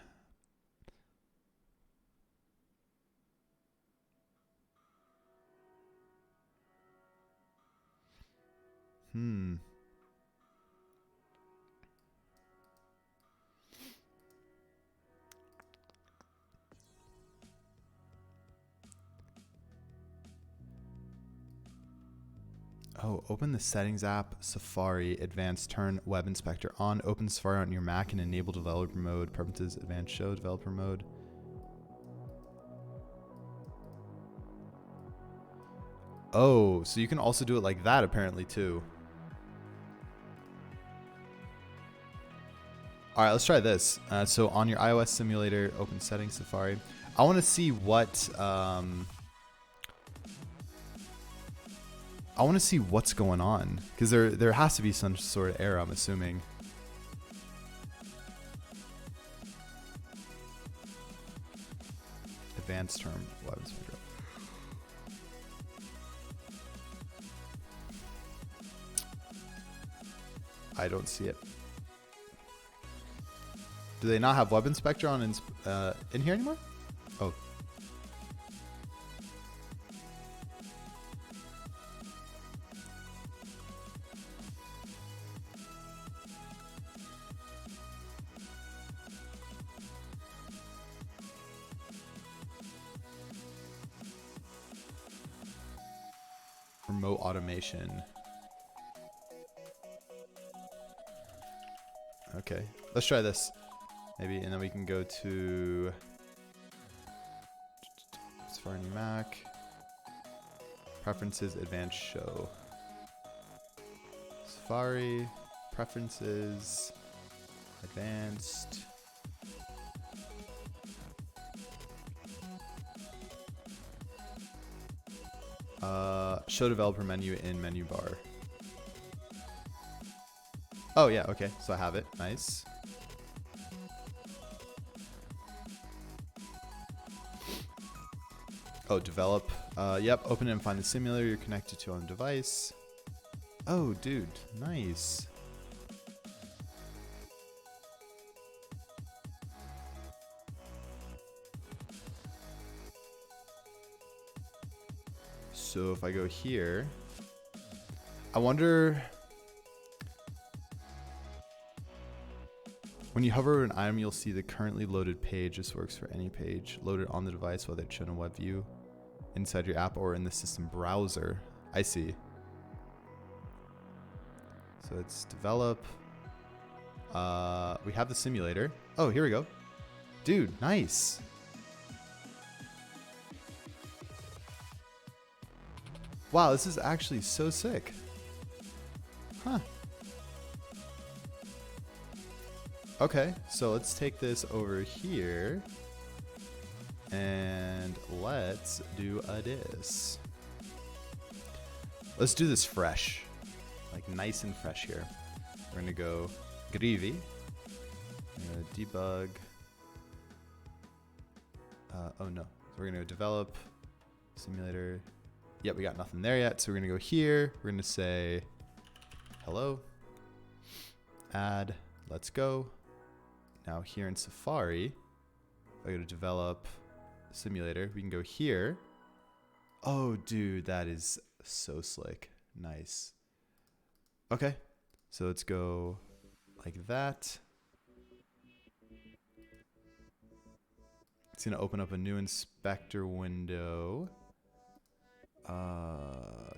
Oh, open the Settings app, Safari, Advanced, turn Web Inspector on, open Safari on your Mac and enable developer mode, preferences, Advanced, show developer mode. Oh, so you can also do it like that apparently too. All right, let's try this. So on your iOS simulator, open Settings, Safari. I want to see what what's going on, because there has to be some sort of error, I'm assuming. Advanced term web inspector. I don't see it. Do they not have web inspector on in here anymore? Oh. Remote automation. Okay, let's try this. Maybe, and then we can go to Safari on your Mac. Preferences, Advanced, show. Safari, Preferences, Advanced. Show developer menu in menu bar. Oh yeah, okay, so I have it. Nice. Oh, develop. Yep, open it and find the simulator you're connected to on the device. Oh, dude, nice. So if I go here, I wonder, when you hover over an item, you'll see the currently loaded page. This works for any page loaded on the device, whether it's shown in web view, inside your app, or in the system browser. I see. So it's develop. We have the simulator. Oh, here we go. Dude, nice. Wow, this is actually so sick. Huh. Okay, so let's take this over here and let's do this. Let's do this fresh, like nice and fresh here. We're gonna go Grüvee, debug. Oh no, so we're gonna go develop, simulator. Yep, we got nothing there yet. So we're gonna go here. We're gonna say hello, add, let's go. Now here in Safari, if I go to develop simulator, we can go here. Oh, dude, that is so slick. Nice. Okay, so let's go like that. It's gonna open up a new inspector window.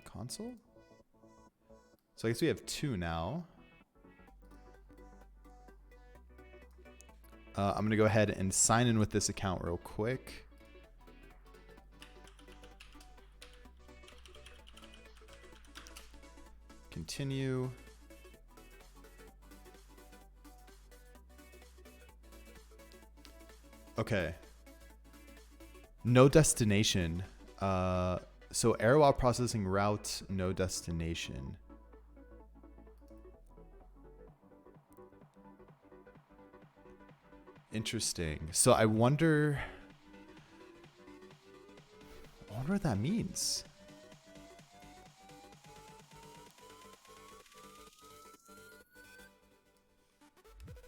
Console? So I guess we have two now. I'm going to go ahead and sign in with this account real quick. Continue. Okay. No destination. So error while processing route, no destination. Interesting. So I wonder what that means.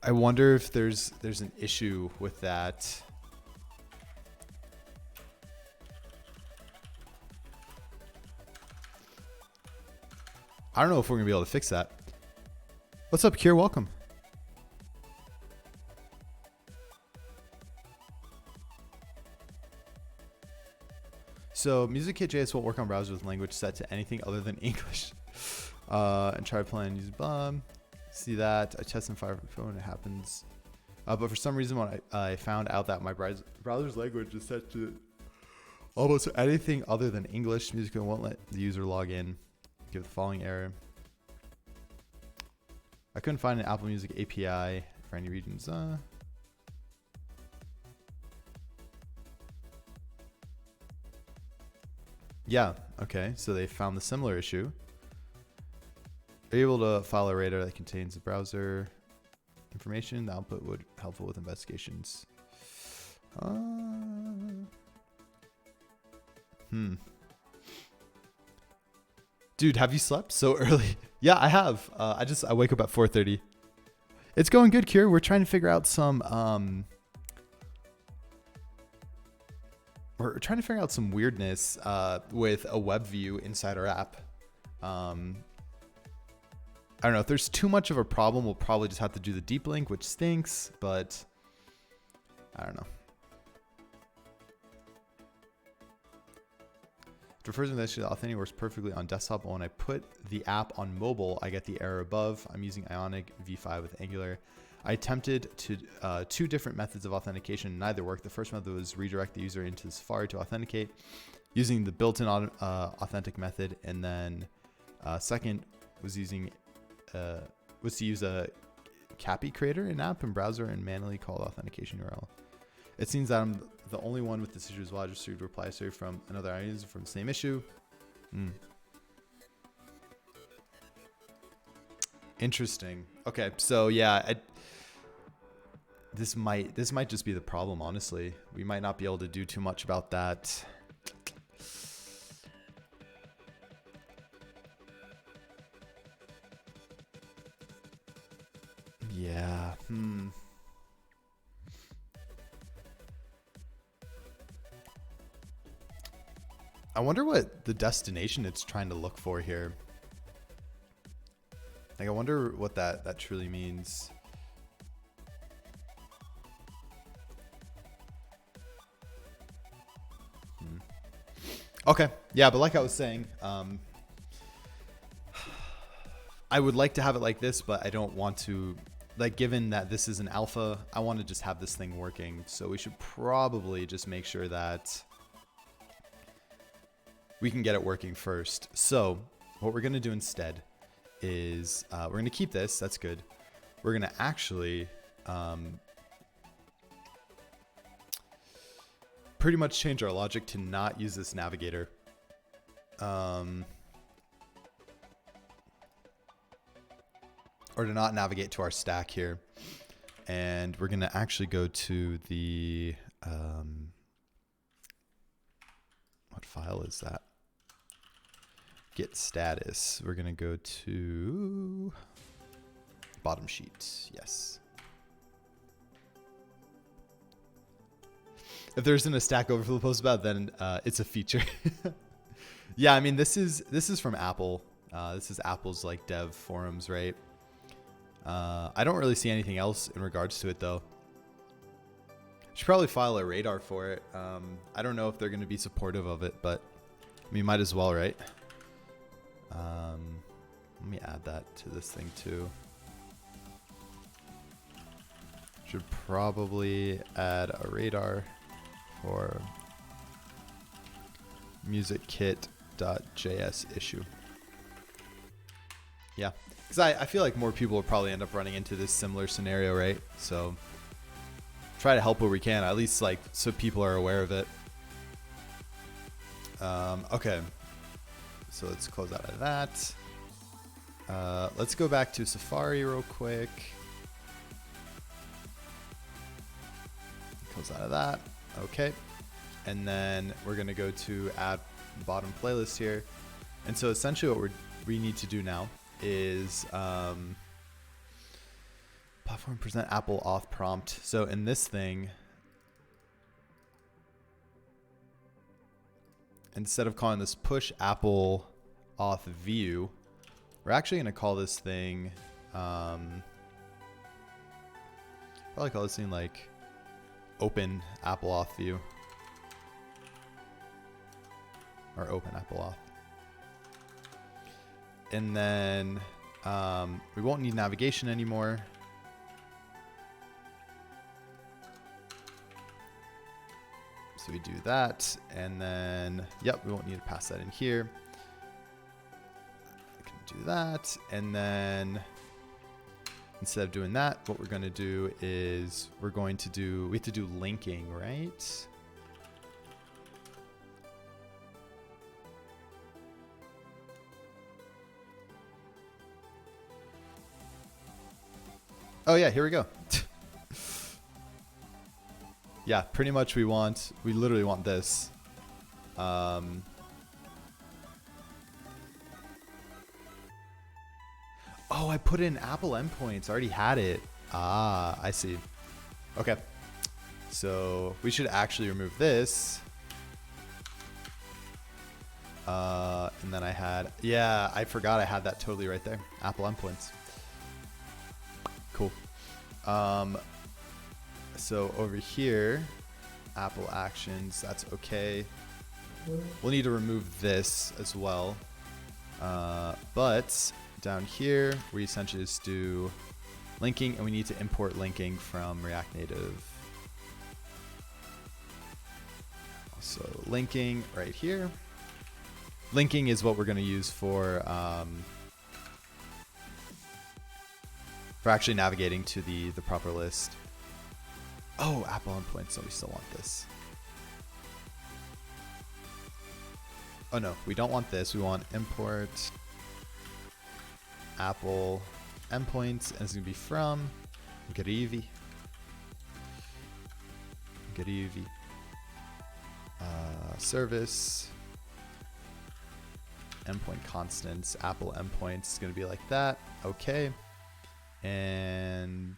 I wonder if there's an issue with that. I don't know if we're gonna be able to fix that. What's up, Kier? Welcome. So Music.js won't work on browsers with language set to anything other than English. And try playing use bum. See that I test in Firebase phone, it happens. But for some reason, when I found out that my browser's language is set to almost anything other than English, Music won't let the user log in. Give the following error. I couldn't find an Apple Music API for any regions. Yeah, okay, so they found the similar issue. Are you able to file a radar that contains the browser information? The output would be helpful with investigations. Dude, have you slept so early? Yeah, I have. I wake up at 4:30. It's going good, Kier. We're trying to figure out some weirdness with a web view inside our app. I don't know if there's too much of a problem. We'll probably just have to do the deep link, which stinks, but I don't know. It refers to this. Authentication works perfectly on desktop, but when I put the app on mobile, I get the error above. I'm using Ionic V5 with Angular. I attempted two different methods of authentication. Neither worked. The first method was redirect the user into Safari to authenticate using the built-in authentic method, and then second was to use a CAPI creator in app and browser and manually call the authentication URL. It seems that I'm the only one with this issue as well. I just received a reply from another user from the same issue. Interesting. Okay, so yeah, this might just be the problem. Honestly, we might not be able to do too much about that. Yeah. I wonder what the destination it's trying to look for here. Like, I wonder what that truly means. Okay. Yeah, but like I was saying, I would like to have it like this, but I don't want to, like, given that this is an alpha, I want to just have this thing working. So we should probably just make sure that we can get it working first. So what we're going to do instead is we're going to keep this. That's good. We're going to actually pretty much change our logic to not use this navigator. Or to not navigate to our stack here. And we're going to actually go to the, what file is that? Git status. We're going to go to bottom sheet. Yes. If there isn't a Stack Overflow post about it, then it's a feature. Yeah, I mean, this is from Apple. This is Apple's like dev forums, right? I don't really see anything else in regards to it though. Should probably file a radar for it. I don't know if they're going to be supportive of it, but I mean, might as well, right? Let me add that to this thing too. Should probably add a radar for musickit.js issue. Yeah, because I feel like more people will probably end up running into this similar scenario, right? So try to help where we can, at least like so people are aware of it. Okay, so let's close out of that. Let's go back to Safari real quick. Close out of that. Okay, and then we're gonna go to add bottom playlist here. And so essentially what we need to do now is platform present Apple auth prompt. So in this thing, instead of calling this push Apple auth view, we're actually going to call this thing, probably call this thing like open Apple auth view, or open Apple auth. And then we won't need navigation anymore. So we do that, and then, yep, we won't need to pass that in here. We can do that, and then instead of doing that, what we're going to do is we have to do linking, right? Oh yeah, here we go. Yeah, pretty much we literally want this. Oh, I put in Apple endpoints. I already had it. Ah, I see. Okay. So we should actually remove this. And then I forgot I had that totally right there. Apple endpoints. Cool. So over here, Apple actions, that's okay. We'll need to remove this as well. But down here, we essentially just do linking, and we need to import linking from React Native. So linking right here. Linking is what we're going to use for actually navigating to the proper list. Oh, Apple endpoints, so we still want this. Oh no, we don't want this. We want import Apple endpoints, and it's going to be from Grüvee. Service. Endpoint constants, Apple endpoints is going to be like that. Okay. And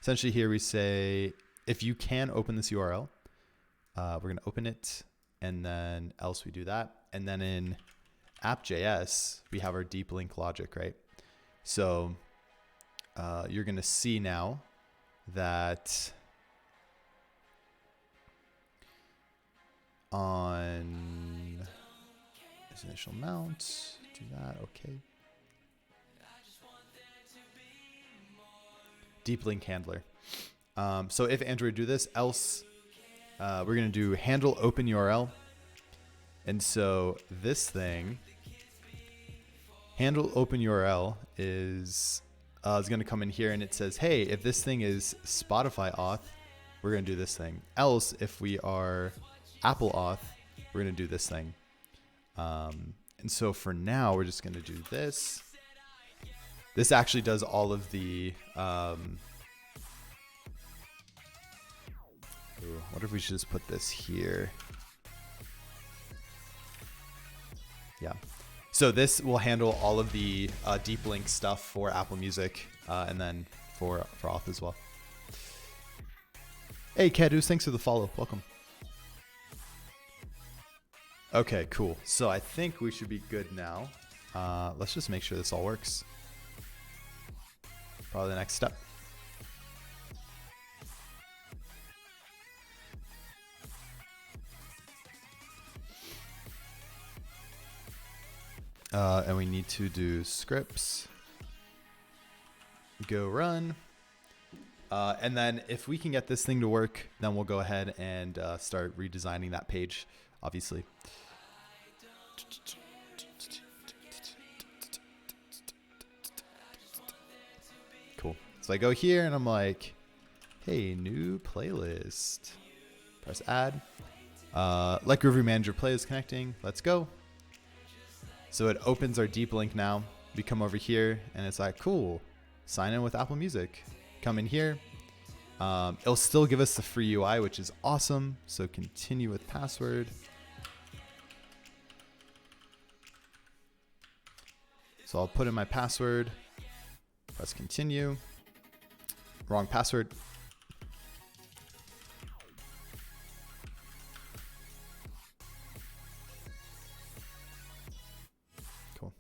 essentially here we say, if you can open this URL, we're going to open it, and then else we do that. And then in app.js, we have our deep link logic, right? So you're going to see now that on initial mount, do that, okay. Deep link handler. So if Android do this, else we're going to do handle open URL. And so this thing, handle open URL is going to come in here, and it says, hey, if this thing is Spotify auth, we're going to do this thing. Else, if we are Apple auth, we're going to do this thing. And so for now, we're just going to do this. This actually does all of the... what if we should just put this here? Yeah. So this will handle all of the deep link stuff for Apple Music, and then for auth as well. Hey, Cadus, thanks for the follow. Welcome. Okay, cool. So I think we should be good now. Let's just make sure this all works. Probably the next step. And we need to do scripts, go run. And then if we can get this thing to work, then we'll go ahead and start redesigning that page, obviously. So I go here and I'm like, hey, new playlist. Press add. Let Grüvee Manager play is connecting. Let's go. So it opens our deep link now. We come over here and it's like, cool. Sign in with Apple Music. Come in here. It'll still give us the free UI, which is awesome. So continue with password. So I'll put in my password. Press continue. Wrong password. Cool.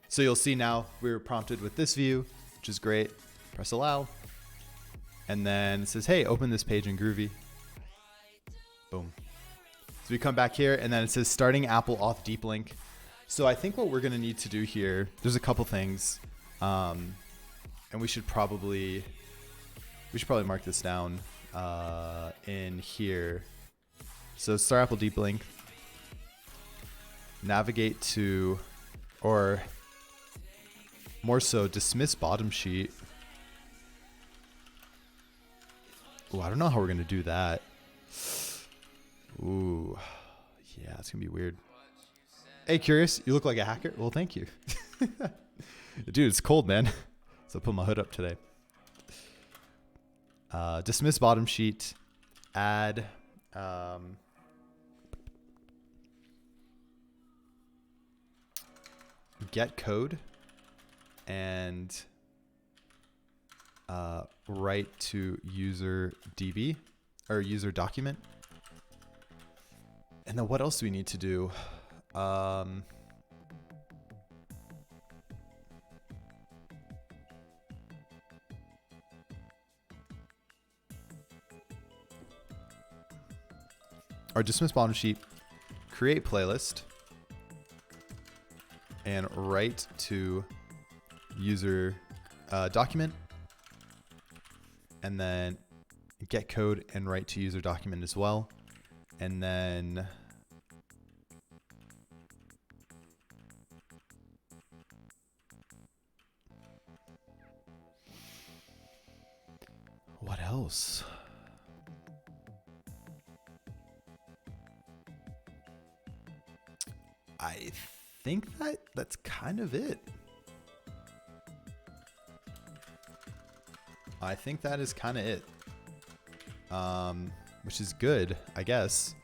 So you'll see now we were prompted with this view, which is great. Press allow. And then it says, hey, open this page in Grüvee. Boom. So we come back here and then it says starting Apple auth deep link. So I think what we're going to need to do here, there's a couple things. And we should probably mark this down in here. So start Apple deep link. Navigate to, or more so, dismiss bottom sheet. Oh, I don't know how we're going to do that. Ooh, yeah, it's going to be weird. Hey, Curious, you look like a hacker. Well, thank you. Dude, it's cold, man. So I put my hood up today. Dismiss bottom sheet. Add. Get code. And write to user DB or user document. And then what else do we need to do? Our dismiss bottom sheet, create playlist, and write to user document, and then get code and write to user document as well. And then what else? I think that's kind of it. I think that is kind of it. Which is good, I guess.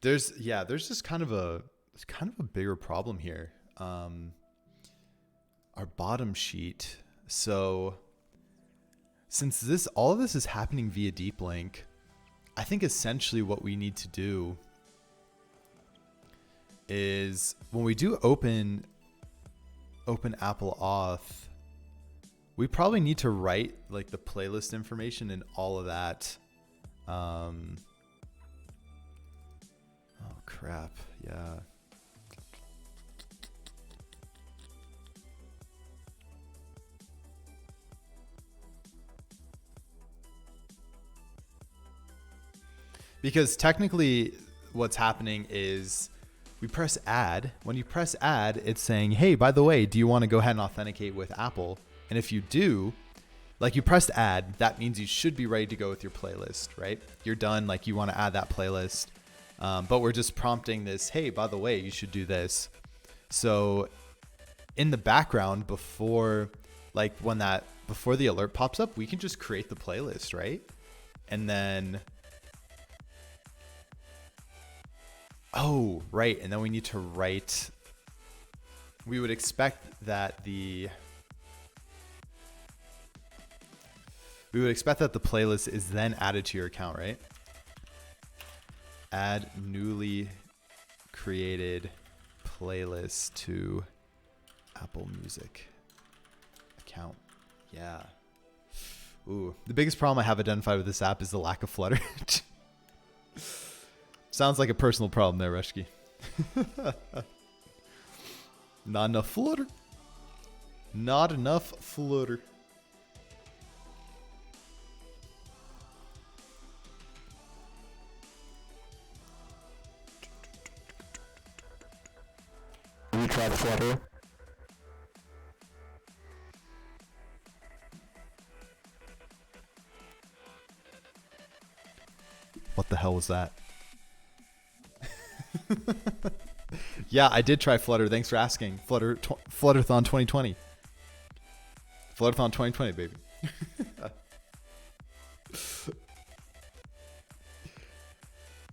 There's just kind of a bigger problem here. Our bottom sheet. So since all of this is happening via deep link, I think essentially what we need to do is when we do open Apple Auth, we probably need to write like the playlist information and all of that. Oh crap. Yeah. Because technically what's happening is we press add. When you press add, it's saying, hey, by the way, do you want to go ahead and authenticate with Apple? And if you do, like you pressed add, that means you should be ready to go with your playlist, right? You're done, like you want to add that playlist. But we're just prompting this, hey, by the way, you should do this. So in the background, before the alert pops up, we can just create the playlist, right? And then, oh, right. And then we need to write, we would expect that the playlist is then added to your account, right? Add newly created playlist to Apple Music account. Yeah. Ooh, the biggest problem I have identified with this app is the lack of Flutter. Sounds like a personal problem there, Rushki. Not enough Flutter. Not enough Flutter. you tried Flutter? What the hell was that? Yeah, I did try Flutter. Thanks for asking. Flutterthon 2020. Flutterthon 2020, baby.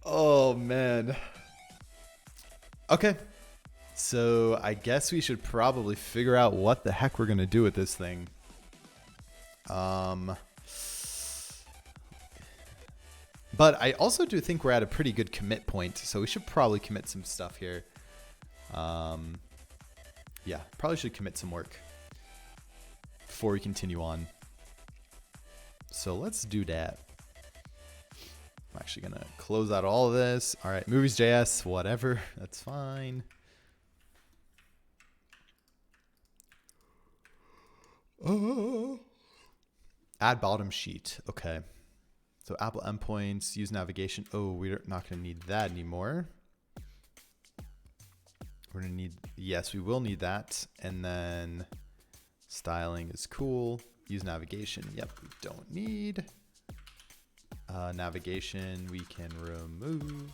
Oh, man. Okay. So I guess we should probably figure out what the heck we're going to do with this thing. But I also do think we're at a pretty good commit point, so we should probably commit some stuff here. Yeah, probably should commit some work before we continue on. So let's do that. I'm actually going to close out all of this. All right, movies.js, whatever. That's fine. Add bottom sheet. Okay. So Apple endpoints, use navigation. Oh, we're not going to need that anymore. We're going to need, yes, we will need that. And then styling is cool. Use navigation. Yep, we don't need. Navigation, we can remove.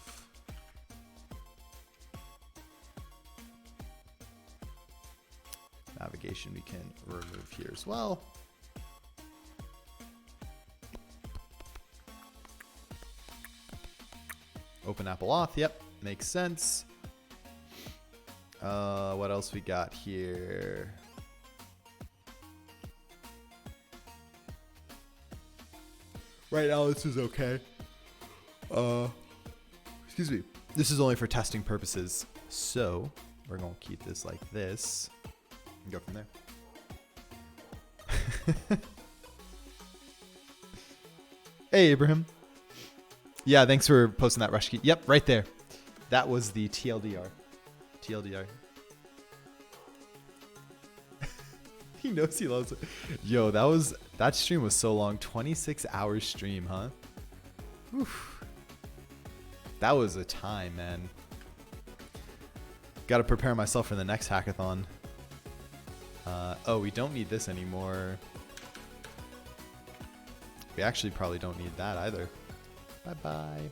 Navigation, we can remove here as well. Open Apple Auth. Yep, makes sense. What else we got here? Right now, this is okay. Excuse me. This is only for testing purposes. So we're going to keep this like this and go from there. Hey, Abraham. Yeah, thanks for posting that rush key. Yep, right there. That was the TLDR. TLDR. He knows he loves it. Yo, that stream was so long. 26 hour stream, huh? Oof. That was a time, man. Got to prepare myself for the next hackathon. Oh, we don't need this anymore. We actually probably don't need that either. Bye-bye.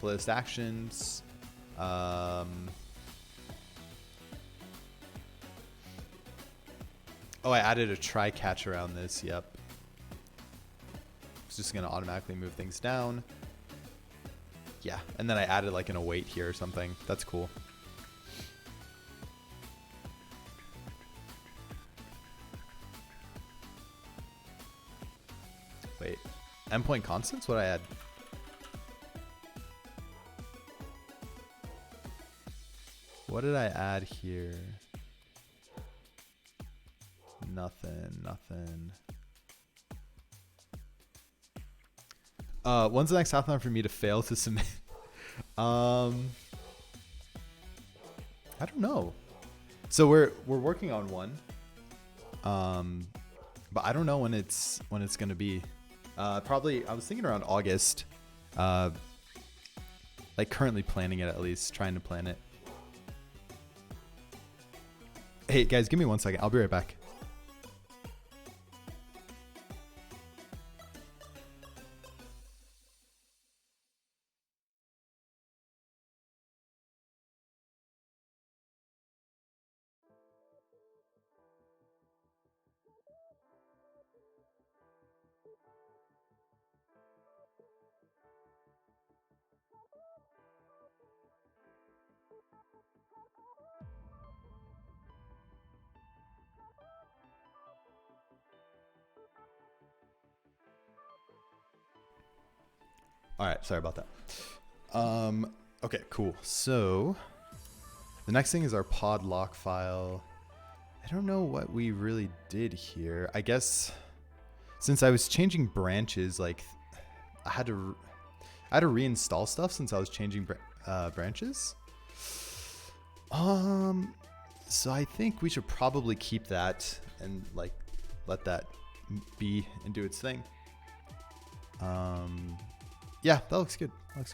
List actions. Oh, I added a try catch around this. Yep. It's just going to automatically move things down. Yeah. And then I added like an await here or something. That's cool. Wait. Endpoint constants? What did I add? What did I add here? Nothing. When's the next hackathon for me to fail to submit? I don't know. So we're working on one. But I don't know when it's gonna be. Probably I was thinking around August. Like currently planning it, at least trying to plan it. Hey guys, give me 1 second. I'll be right back. All right, sorry about that. Okay, cool. So the next thing is our pod lock file. I don't know what we really did here. I guess since I was changing branches, like I had to reinstall stuff since I was changing branches. So I think we should probably keep that and like let that be and do its thing. Yeah, that looks good. Let's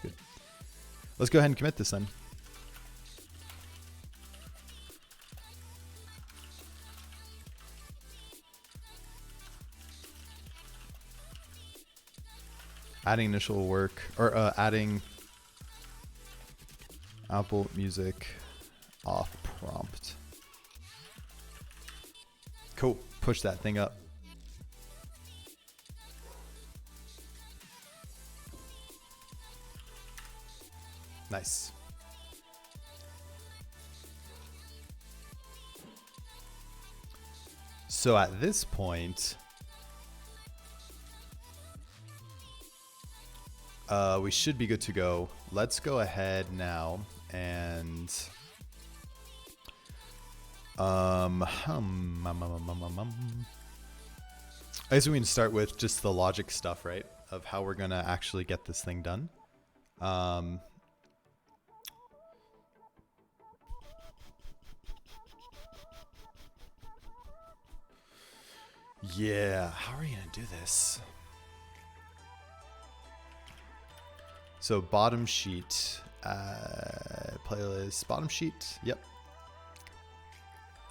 go ahead and commit this then. Adding initial work, or adding Apple Music off prompt. Cool. Push that thing up. Nice. So at this point, we should be good to go. Let's go ahead now and I guess we can start with just the logic stuff, right? Of how we're gonna actually get this thing done. Yeah, how are we gonna do this? So bottom sheet, playlist, bottom sheet. Yep.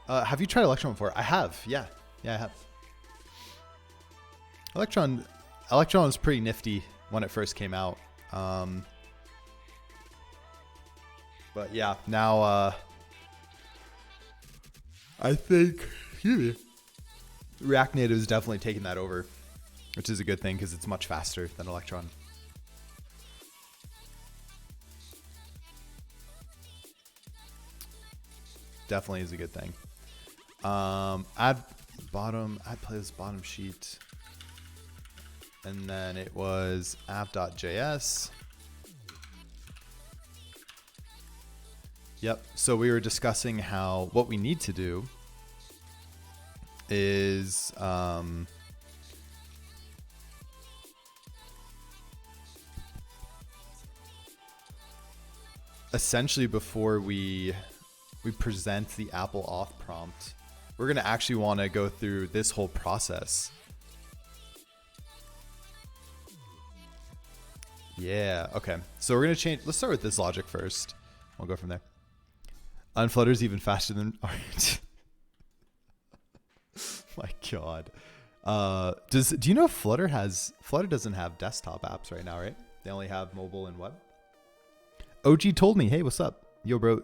Have you tried Electron before? I have. Yeah, I have. Electron was pretty nifty when it first came out. But yeah, now I think React Native is definitely taking that over, which is a good thing because it's much faster than Electron. Definitely is a good thing. Add playlist bottom sheet. And then it was app.js. Yep. So we were discussing how what we need to do is essentially before we present the Apple auth prompt, we're going to actually want to go through this whole process. Yeah. Okay. So we're going to change. Let's start with this logic first. We'll go from there. Unflutter's even faster than Art. My God. Do you know Flutter doesn't have desktop apps right now, right? They only have mobile and web. OG told me, hey, what's up? Yo, bro.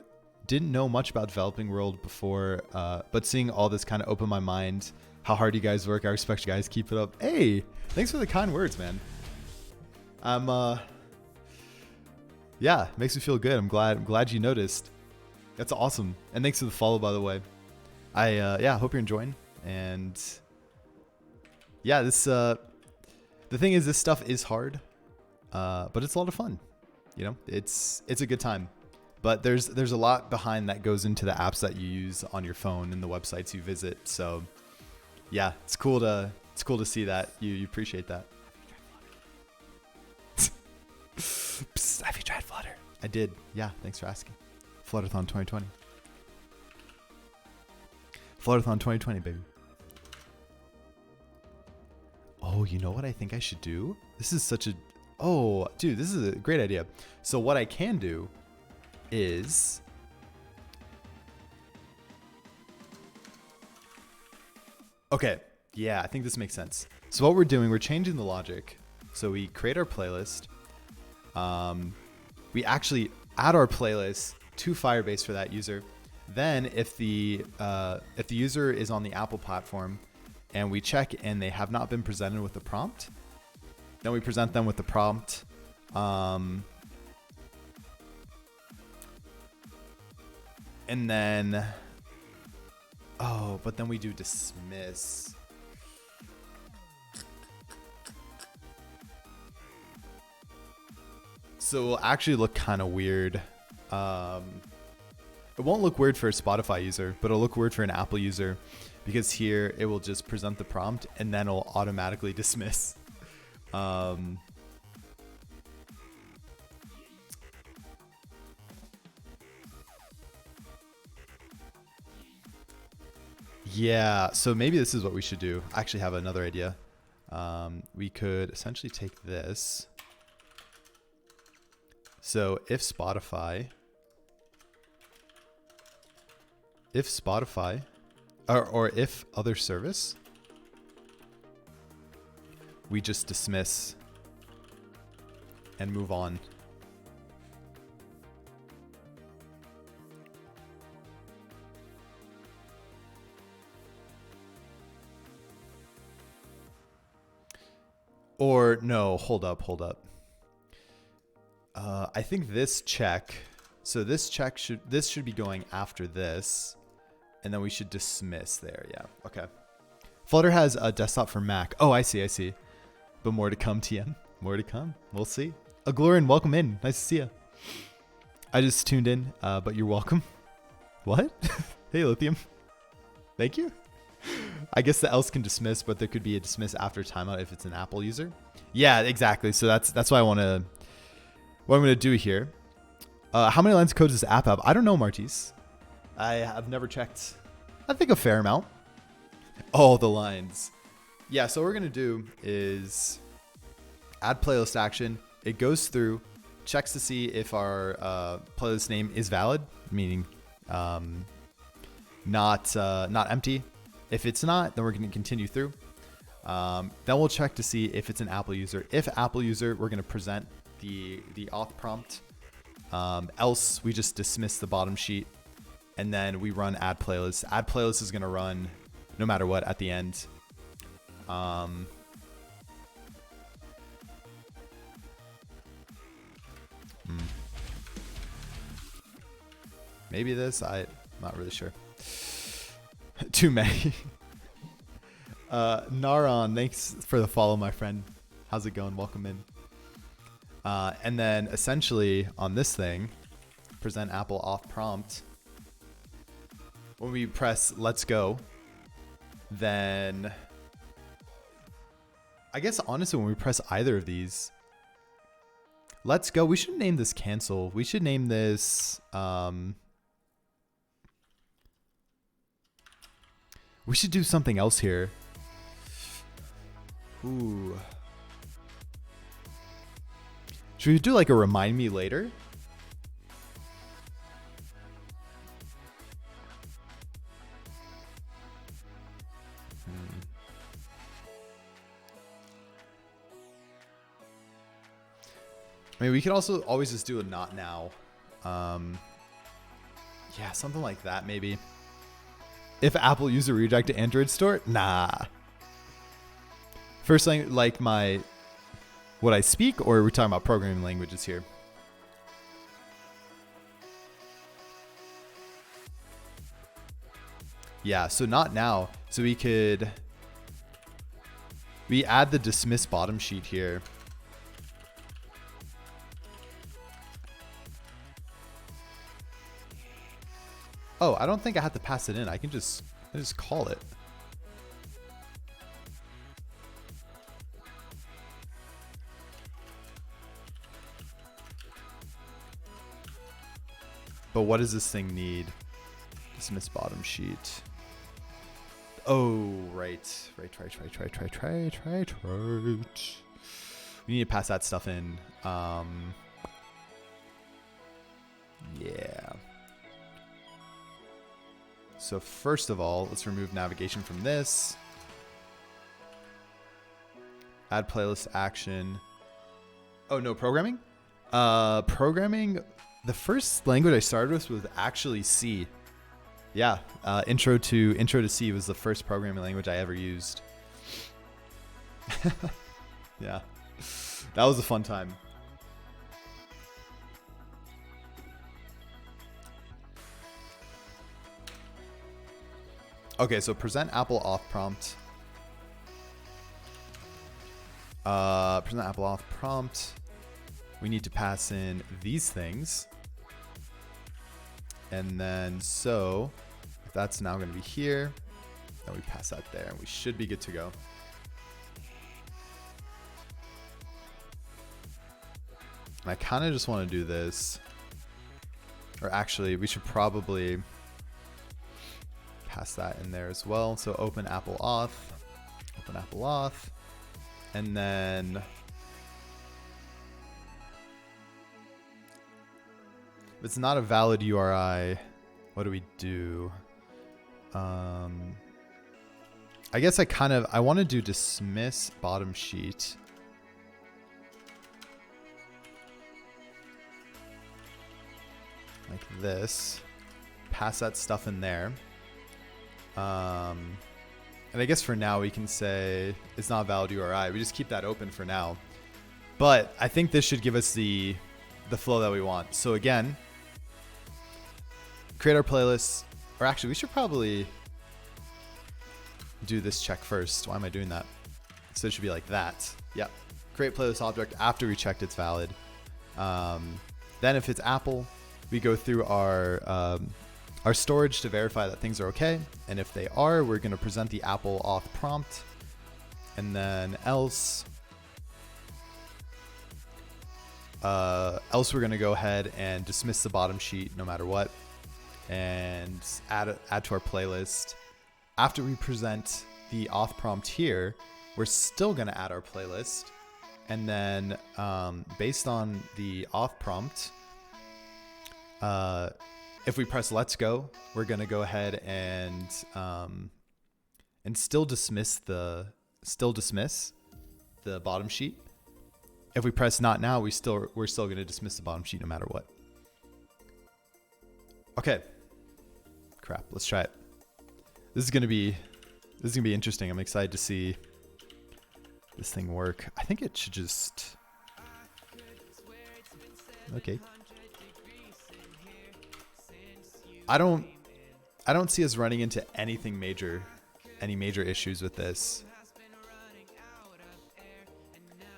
Didn't know much about developing world before, but seeing all this kind of opened my mind. How hard you guys work. I respect you guys. Keep it up. Hey, thanks for the kind words, man. Yeah, makes me feel good. I'm glad you noticed. That's awesome. And thanks for the follow, by the way. I hope you're enjoying. And yeah, the thing is, this stuff is hard, but it's a lot of fun. You know, it's a good time. But there's a lot behind that goes into the apps that you use on your phone and the websites you visit. So yeah, it's cool to see that you appreciate that. Psst, have you tried Flutter? I did. Yeah, thanks for asking. Flutterthon 2020. Flutterthon 2020, baby. Oh, you know what I think I should do? This is such a... Oh, dude, this is a great idea. So what I can do is... Okay, yeah, I think this makes sense. So what we're doing, we're changing the logic. So we create our playlist. We actually add our playlist to Firebase for that user. Then if the user is on the Apple platform and we check and they have not been presented with the prompt, then we present them with the prompt. And then, oh, but then we do dismiss. So it will actually look kind of weird. It won't look weird for a Spotify user, but it'll look weird for an Apple user because here it will just present the prompt and then it'll automatically dismiss. Yeah, so maybe this is what we should do. I actually have another idea. We could essentially take this. So if Spotify, or if other service, we just dismiss and move on. Or no, hold up. I think this check, so this should be going after this, and then we should dismiss there. Yeah, okay. Flutter has a desktop for Mac. Oh, I see. But more to come, TM. More to come. We'll see. Aglorian, welcome in. Nice to see you. I just tuned in, but you're welcome. What? Hey, Lithium. Thank you. I guess the else can dismiss, but there could be a dismiss after timeout if it's an Apple user. Yeah, exactly. So that's why what I'm going to do here. How many lines of code does the app have? I don't know, Martis. I have never checked. I think a fair amount. Oh, the lines. Yeah, so what we're going to do is add playlist action. It goes through, checks to see if our playlist name is valid, meaning not empty. If it's not, then we're going to continue through. Then we'll check to see if it's an Apple user. If Apple user, we're going to present the auth prompt. Else, we just dismiss the bottom sheet, and then we run add playlist. Add playlist is going to run no matter what at the end. Maybe this, I'm not really sure. Too many. Naron, thanks for the follow, my friend. How's it going? Welcome in. And then essentially on this thing, present Apple auth prompt. When we press let's go, then I guess honestly when we press either of these, let's go, we should name this cancel. We should name this we should do something else here. Ooh. Should we do like a remind me later? I mean, we could also always just do a not now. Yeah, something like that maybe. If Apple user reject to Android store? Nah. First thing, like what I speak, or are we talking about programming languages here? Yeah, so not now. So we add the dismiss bottom sheet here. Oh, I don't think I have to pass it in. I just call it. But what does this thing need? Dismiss bottom sheet. Oh, right. We need to pass that stuff in. Yeah. So first of all, let's remove navigation from this. Add playlist action. Oh, no programming? Programming, the first language I started with was actually C. Yeah, Intro to C was the first programming language I ever used. Yeah, that was a fun time. Okay, so present Apple auth prompt. Present Apple auth prompt. We need to pass in these things. And then so that's now going to be here. Then we pass that there and we should be good to go. And I kind of just want to do this. Or actually, we should probably pass that in there as well. So open Apple auth, and then if it's not a valid URI, what do we do? I guess I want to do dismiss bottom sheet. like this. Pass that stuff in there. And I guess for now we can say it's not valid URI. We just keep that open for now. But I think this should give us the flow that we want. So again, create our playlist. Or actually, we should probably do this check first. Why am I doing that? So it should be like that. Yep. Create playlist object after we checked it's valid. Then if it's Apple, we go through our storage to verify that things are okay. And if they are, we're going to present the Apple auth prompt. And then else we're going to go ahead and dismiss the bottom sheet no matter what. And add to our playlist. After we present the auth prompt here, we're still going to add our playlist. And then based on the auth prompt, if we press let's go, we're going to go ahead and still dismiss the bottom sheet. If we press not now, we're still going to dismiss the bottom sheet no matter what. Okay. Crap. Let's try it. This is going to be interesting. I'm excited to see this thing work. I think it should just, okay. I don't see us running into any major issues with this.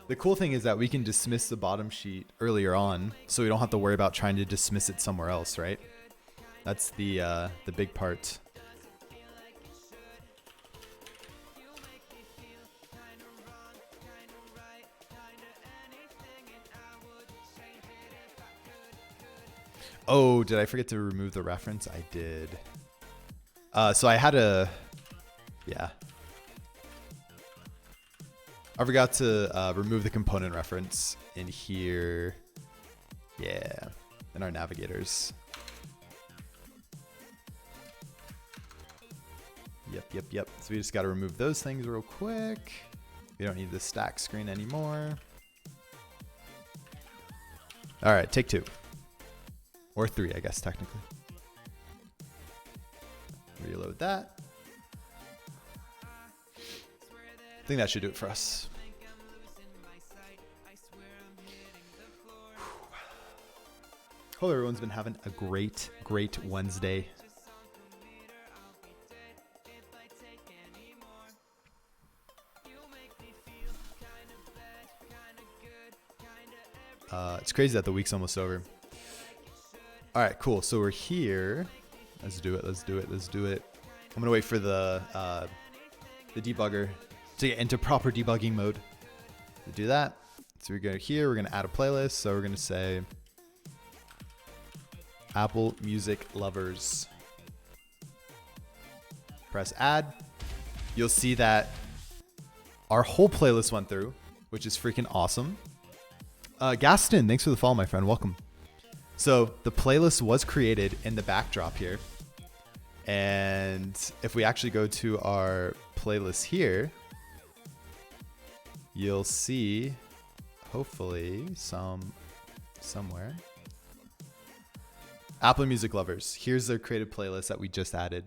The cool thing is that we can dismiss the bottom sheet earlier on, so we don't have to worry about trying to dismiss it somewhere else, right? That's the big part. Oh, did I forget to remove the reference? I did. So I had yeah. I forgot to remove the component reference in here. Yeah, in our navigators. Yep. So we just got to remove those things real quick. We don't need the stack screen anymore. All right, take two. Or three, I guess, technically. Reload that. I think that should do it for us. Hope everyone's been having a great Wednesday. It's crazy that the week's almost over. All right, cool. So we're here. Let's do it. I'm gonna wait for the debugger to get into proper debugging mode to do that. So we're going here. We're gonna add a playlist. So we're gonna say Apple Music Lovers. Press add. You'll see that our whole playlist went through, which is freaking awesome. Gaston, thanks for the follow, my friend. Welcome. So the playlist was created in the backdrop here. And if we actually go to our playlist here, you'll see, hopefully, somewhere. Apple Music Lovers. Here's their created playlist that we just added.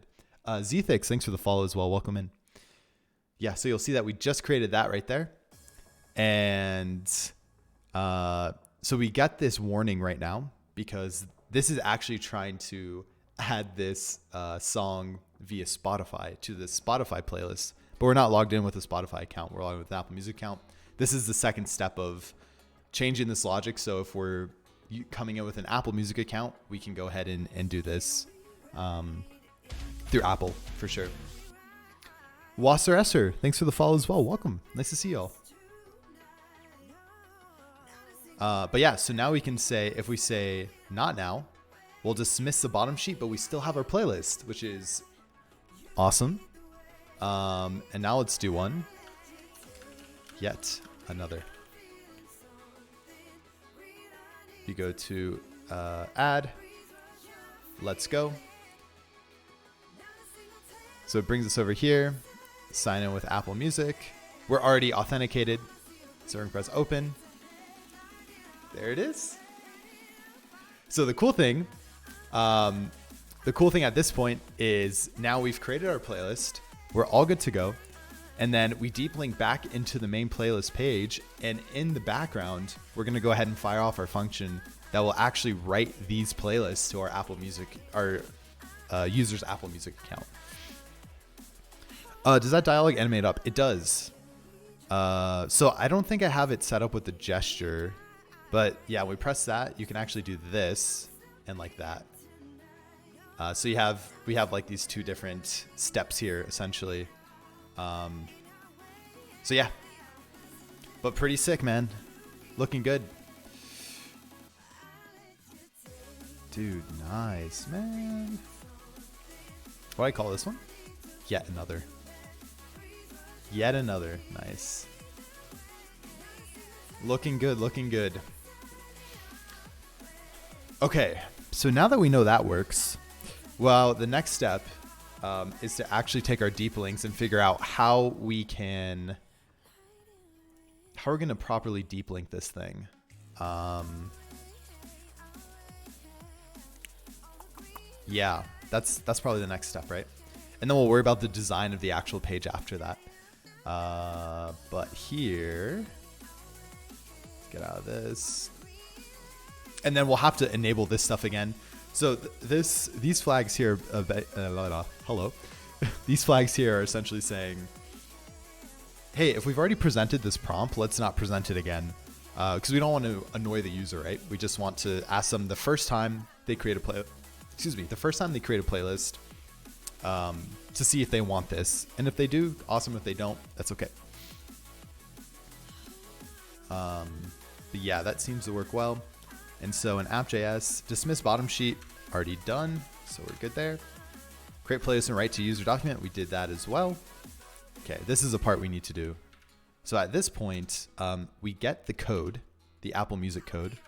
Zthix, thanks for the follow as well. Welcome in. Yeah, so you'll see that we just created that right there. And so we got this warning right now because this is actually trying to add this song via Spotify to the Spotify playlist, but we're not logged in with a Spotify account. We're logged in with an Apple Music account. This is the second step of changing this logic. So if we're coming in with an Apple Music account, we can go ahead and do this through Apple for sure. Wasser Esser, thanks for the follow as well. Welcome. Nice to see y'all. But yeah, so now we can say, if we say not now, we'll dismiss the bottom sheet, but we still have our playlist, which is awesome. And now let's do one. Yet another. You go to add. Let's go. So it brings us over here. Sign in with Apple Music. We're already authenticated. So we're going to press open. There it is. So the cool thing The cool thing at this point is now we've created our playlist. We're all good to go. And then we deep link back into the main playlist page. And in the background, we're going to go ahead and fire off our function that will actually write these playlists to our Apple Music, our user's Apple Music account. Does that dialog animate up? It does. So I don't think I have it set up with the gesture, but yeah, we press that. You can actually do this and like that. So we have like these two different steps here essentially. So yeah, but pretty sick, man. Looking good. Dude, nice, man. What do I call this one? Yet another. Yet another. Nice. Looking good, looking good. Okay, so now that we know that works, well, the next step is to actually take our deep links and figure out how we're going to properly deep link this thing. Yeah, that's probably the next step, right? And then we'll worry about the design of the actual page after that. But here, let's get out of this. And then we'll have to enable this stuff again. So these flags here, hello. These flags here are essentially saying, hey, if we've already presented this prompt, let's not present it again. Because we don't want to annoy the user, right? We just want to ask them the first time they create a playlist, to see if they want this. And if they do, awesome. If they don't, that's okay. But yeah, that seems to work well. And so in app.js, dismiss bottom sheet, already done. So we're good there. Create playlist and write to user document. We did that as well. Okay, this is a part we need to do. So at this point, we get the code, the Apple Music code.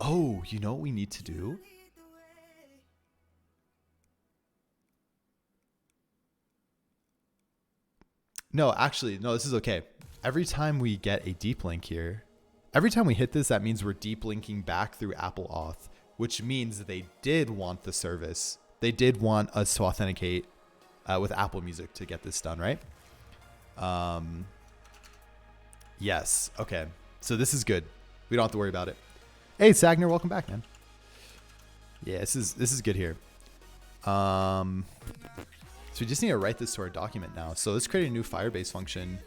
Oh, you know what we need to do? No, actually, no, this is okay. Every time we get a deep link here, every time we hit this, that means we're deep linking back through Apple Auth, which means they did want the service. They did want us to authenticate with Apple Music to get this done, right? Yes. Okay. So this is good. We don't have to worry about it. Hey, Sagner, welcome back, man. Yeah, this is good here. So we just need to write this to our document now. So let's create a new Firebase function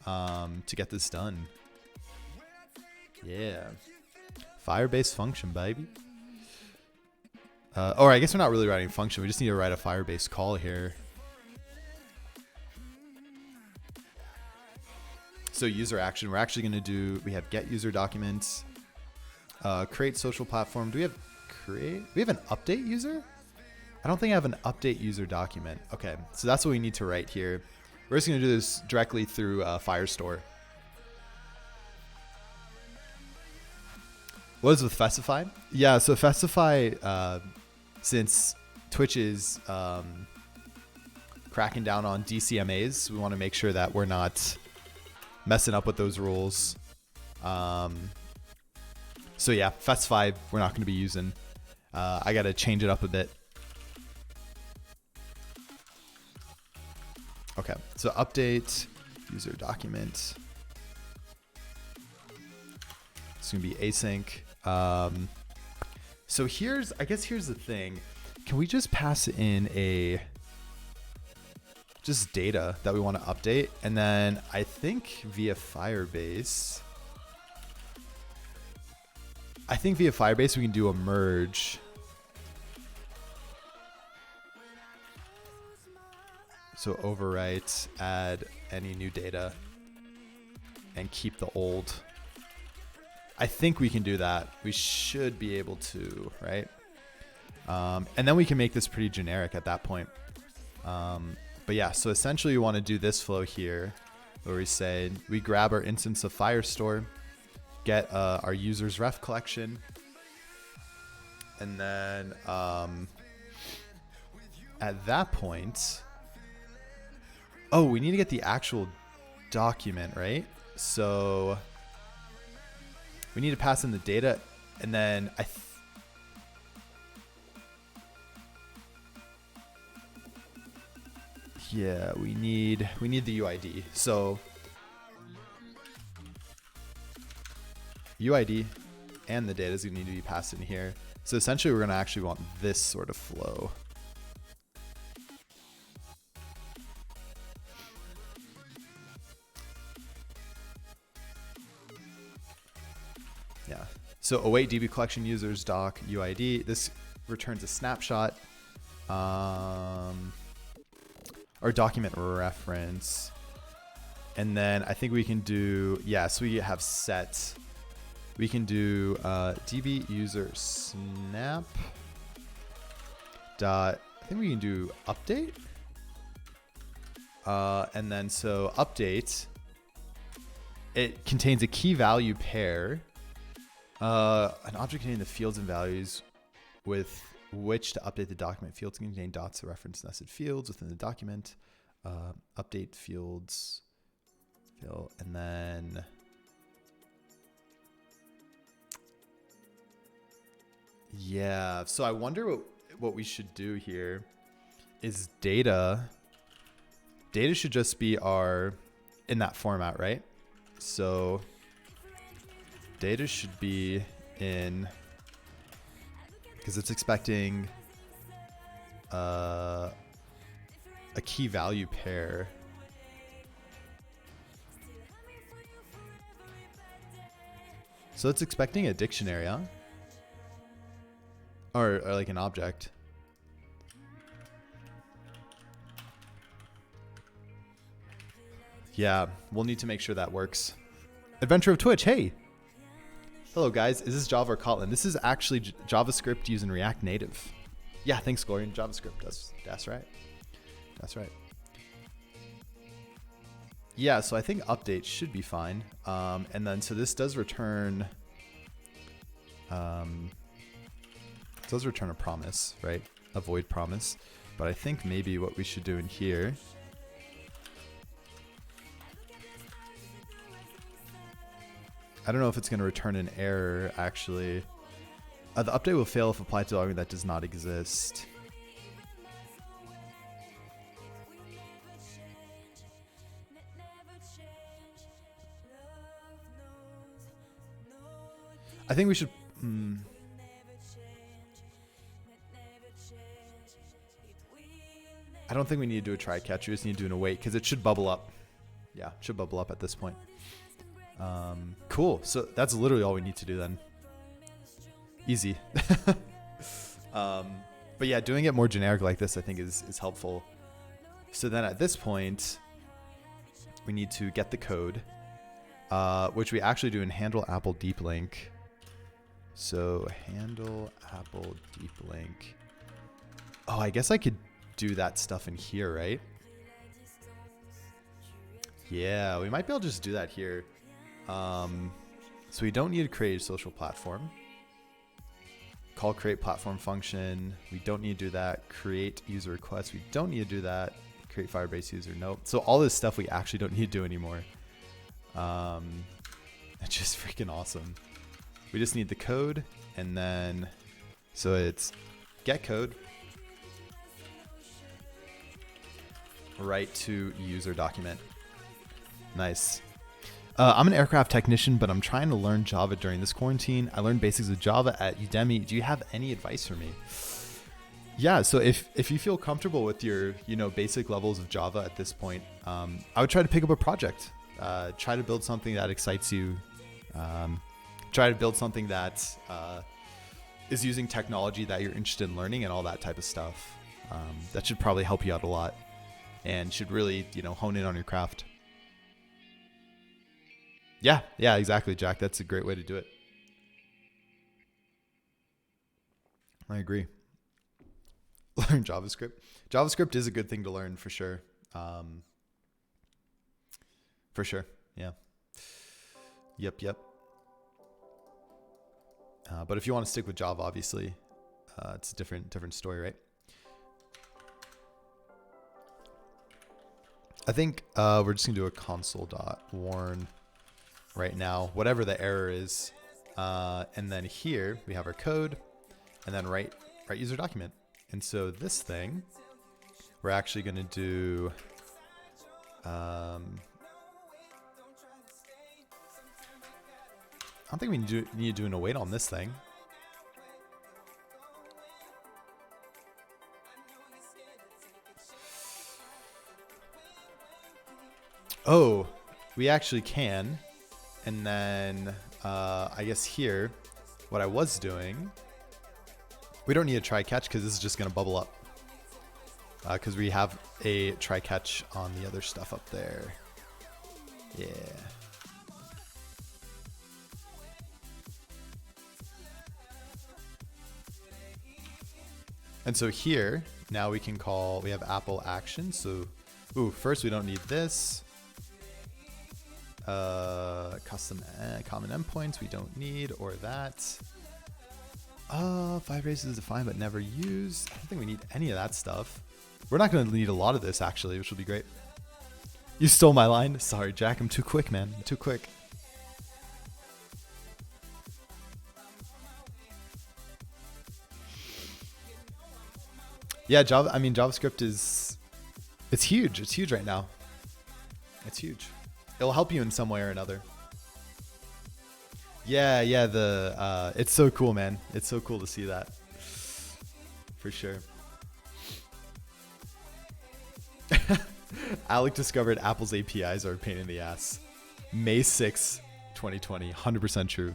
to get this done. Yeah. Firebase function, baby. Or I guess we're not really writing a function. We just need to write a Firebase call here. So user action, we're actually going to do, we have get user documents, create social platform. Do we have an update user? I don't think I have an update user document. Okay, so that's what we need to write here. We're just going to do this directly through Firestore. What is with Festify? Yeah, so Festify, since Twitch is cracking down on DCMAs, we want to make sure that we're not messing up with those rules. So yeah, Festify we're not going to be using. I got to change it up a bit. Okay, so update user document. It's gonna be async. So I guess here's the thing. Can we just pass in just data that we want to update? And then I think via Firebase, we can do a merge. So overwrite, add any new data, and keep the old. I think we can do that. We should be able to, right? And then we can make this pretty generic at that point. But yeah, so essentially we want to do this flow here where we say, we grab our instance of Firestore, get our user's ref collection, and then at that point, oh, we need to get the actual document, right? So we need to pass in the data, and then Yeah, we need the UID. So UID and the data is going to need to be passed in here. So essentially we're going to actually want this sort of flow. Yeah. So await DB collection users doc UID. This returns a snapshot or document reference. And then I think we can do, yeah, so we have set. We can do DB user snap dot, I think we can do update. And then so update, it contains a key value pair, an object containing the fields and values with which to update the document. Fields contain dots to reference nested fields within the document. Update fields, fill, and then yeah. So I wonder what we should do here is data. Data should just be our in that format, right? So data should be in, because it's expecting a key value pair. So it's expecting a dictionary, huh? Or like an object. Yeah, we'll need to make sure that works. Adventure of Twitch, hey! Hello guys, is this Java or Kotlin? This is actually JavaScript using React Native. Yeah, thanks Glorian, JavaScript, that's right. That's right. Yeah, so I think update should be fine. And then, so this does return, a promise, right? A void promise. But I think maybe what we should do in here, I don't know if it's going to return an error, actually. The update will fail if applied to logging that does not exist. I think we should... I don't think we need to do a try catch. We just need to do an await because it should bubble up. Yeah, it should bubble up at this point. Cool. So that's literally all we need to do then. Easy. But yeah, doing it more generic like this, I think is helpful. So then at this point, we need to get the code, which we actually do in handle apple deep link. So handle apple deep link. Oh, I guess I could do that stuff in here, right? Yeah, we might be able to just do that here. So we don't need to create a social platform. Call create platform function. We don't need to do that. Create user request. We don't need to do that. Create Firebase user. Nope. So all this stuff we actually don't need to do anymore. It's just freaking awesome. We just need the code, and then so it's get code, write to user document. Nice. I'm an aircraft technician, but I'm trying to learn Java during this quarantine. I learned basics of Java at Udemy. Do you have any advice for me? Yeah, so if you feel comfortable with your basic levels of Java at this point, I would try to pick up a project. Try to build something that excites you. Try to build something that is using technology that you're interested in learning and all that type of stuff. That should probably help you out a lot and should really hone in on your craft. Yeah, exactly, Jack. That's a great way to do it. I agree. Learn JavaScript. JavaScript is a good thing to learn for sure. For sure. Yeah. Yep. But if you want to stick with Java, obviously, it's a different story, right? I think we're just gonna do a console.warn right now, whatever the error is, and then here we have our code, and then write user document. And so this thing we're actually going to do I don't think we need to do an await on this thing. Oh, we actually can. And then I guess here, what I was doing, we don't need a try catch because this is just going to bubble up. Because we have a try catch on the other stuff up there. Yeah. And so here, now we can call, we have Apple Action. So, first we don't need this. Custom common endpoints we don't need, or that. Firebase is defined but never used. I don't think we need any of that stuff. We're not going to need a lot of this actually, which will be great. You stole my line. Sorry, Jack. I'm too quick, man. I'm too quick. Yeah, JavaScript is, it's huge. It's huge right now. It's huge. It'll help you in some way or another. Yeah, it's so cool, man. It's so cool to see that. For sure. Alec discovered Apple's APIs are a pain in the ass. May 6, 2020. 100% true.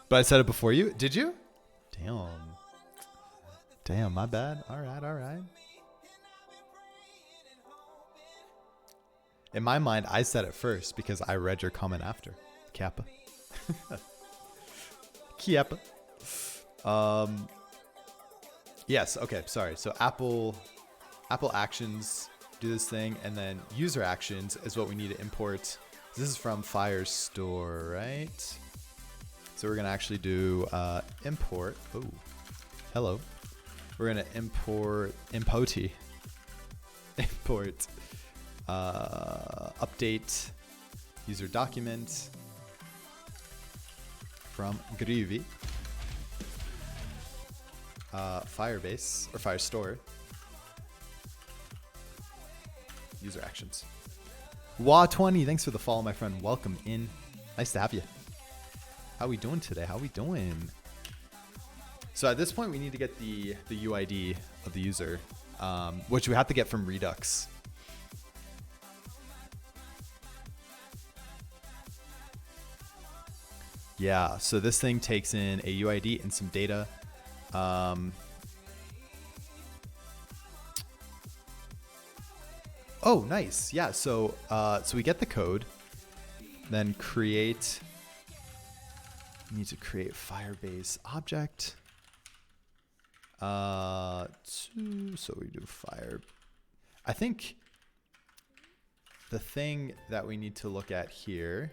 But I said it before you. Did you? Damn, my bad. All right. In my mind, I said it first because I read your comment after. Kappa. Kappa. Yes, okay, sorry. So Apple Actions do this thing, and then user actions is what we need to import. This is from Firestore, right? So we're gonna actually do import. Oh, hello. We're gonna import update user document from Grüvee, Firebase or Firestore, user actions. Wa20, thanks for the follow, my friend. Welcome in. Nice to have you. How we doing today? How we doing? So at this point, we need to get the UID of the user, which we have to get from Redux. Yeah, so this thing takes in a UID and some data. Oh, nice. Yeah, so we get the code, then create. We need to create Firebase object. So we do fire. I think the thing that we need to look at here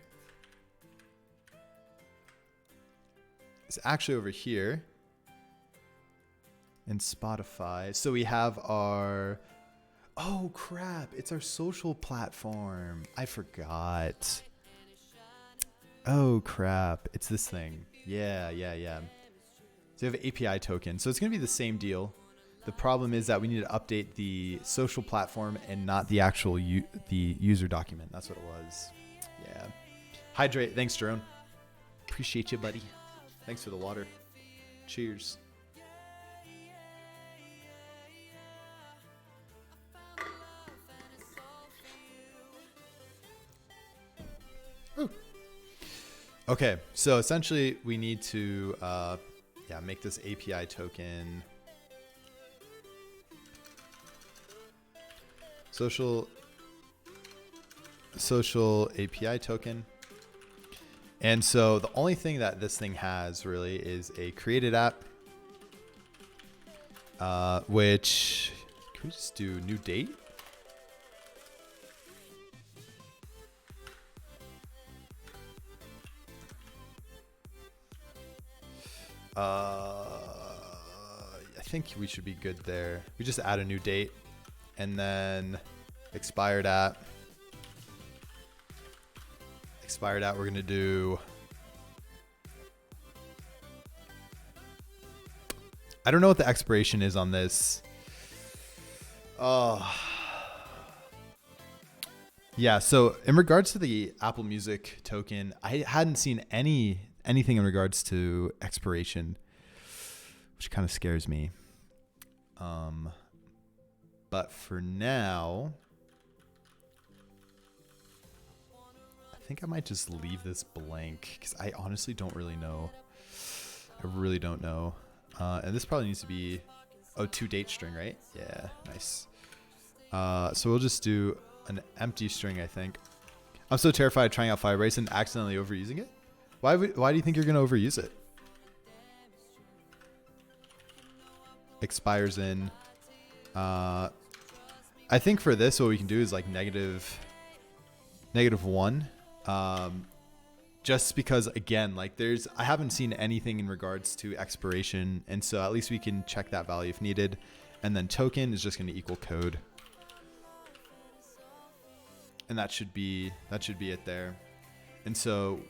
is actually over here in Spotify. So we have our, oh crap, it's our social platform. I forgot. Oh crap, it's this thing. Yeah. So we have an API token. So it's going to be the same deal. The problem is that we need to update the social platform and not the actual the user document. That's what it was. Yeah. Hydrate. Thanks, Jerome. Appreciate you, buddy. Thanks for the water. Cheers. Ooh. Okay, so essentially we need to make this API token social API token. And so the only thing that this thing has really is a created app, which, can we just do new date? I think we should be good there. We just add a new date and then expired at. We're going to do. I don't know what the expiration is on this. Oh. Yeah, so in regards to the Apple Music token, I hadn't seen anything in regards to expiration, which kind of scares me. But for now, I think I might just leave this blank because I honestly don't really know. I really don't know. And this probably needs to be, to date string, right? Yeah, nice. So we'll just do an empty string, I think. I'm so terrified of trying out Firebase and accidentally overusing it. Why do you think you're going to overuse it? Expires in. I think for this, what we can do is like -1. Just because, again, like I haven't seen anything in regards to expiration. And so at least we can check that value if needed. And then token is just going to equal code. And that should be it there. And so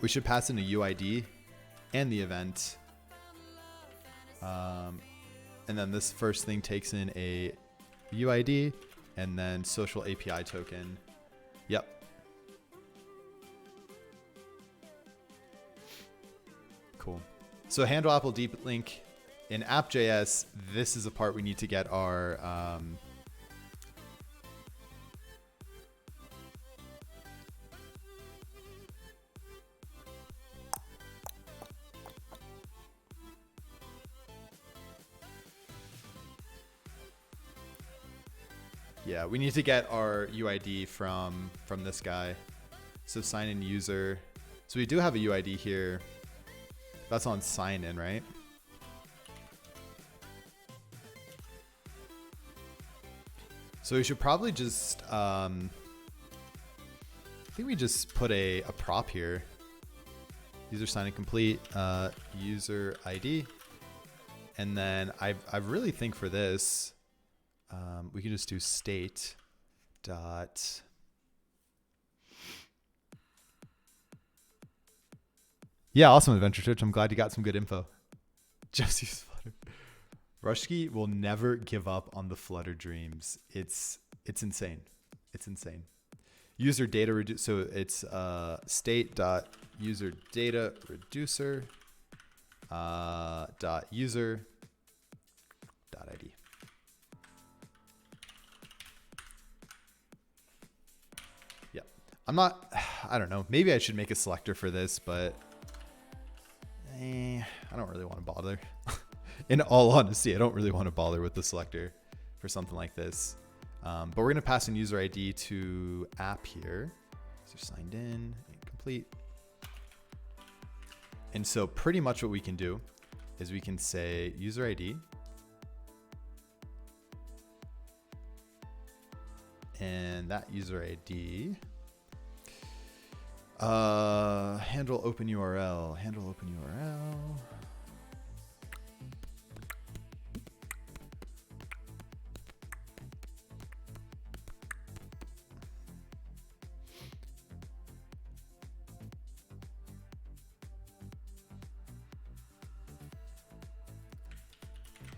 we should pass in a UID and the event. And then this first thing takes in a UID and then social API token. Yep. Cool. So handle Apple Deep Link. In app.js, this is the part we need to get our we need to get our UID from this guy. So sign in user. So we do have a UID here. That's on sign in, right? So we should probably just, I think we just put a prop here. User sign in complete, user ID. And then I really think for this, we can just do state dot. Yeah, awesome, Adventure Twitch. I'm glad you got some good info. Jesse's Flutter. Rushki will never give up on the Flutter dreams. It's insane. It's insane. User data reduce. So it's state dot user data reducer dot user dot ID. Yeah, I don't know. Maybe I should make a selector for this, but I don't really want to bother. In all honesty, I don't really want to bother with the selector for something like this. But we're going to pass in user ID to app here. So signed in and complete. And so pretty much what we can do is we can say user ID. And that user ID. Handle open URL. Handle open URL.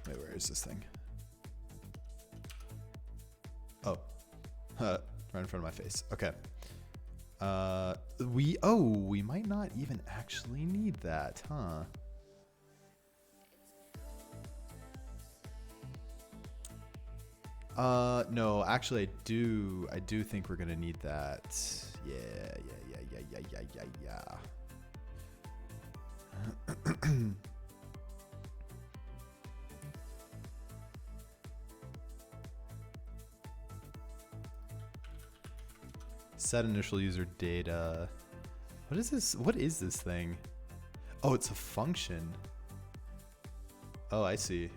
Wait, where is this thing? Oh, right in front of my face. Okay. We might not even actually need that, huh? No, actually I do think we're gonna need that. Yeah. Set initial user data. What is this? What is this thing? Oh, it's a function. Oh, I see.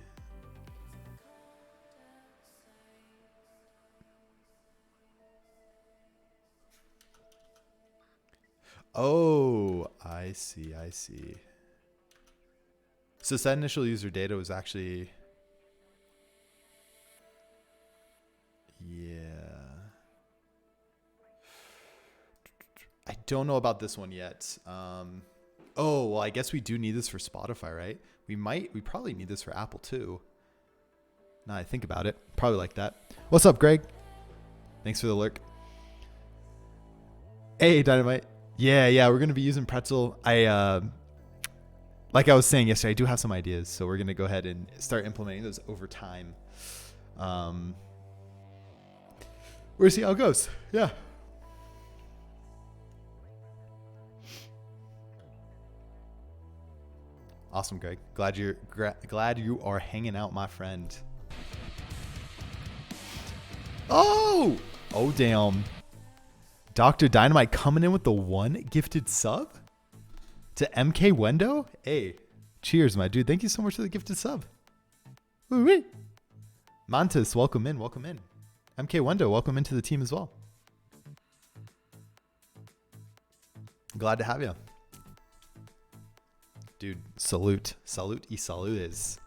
Oh, I see. So set initial user data was actually, yeah. I don't know about this one yet. Oh, well, I guess we do need this for Spotify, right? We probably need this for Apple too. Now I think about it, probably like that. What's up, Greg? Thanks for the lurk. Hey, Dynamite. Yeah, we're gonna be using Pretzel. Like I was saying yesterday, I do have some ideas, so we're gonna go ahead and start implementing those over time. We'll see how it goes. Yeah. Awesome, Greg. Glad you are hanging out, my friend. Oh, damn. Dr. Dynamite coming in with the 1 gifted sub to MK Wendo. Hey, cheers, my dude. Thank you so much for the gifted sub. Woo-wee. Mantis, welcome in. MK Wendo, welcome into the team as well. Glad to have you. Dude, salute y salutes.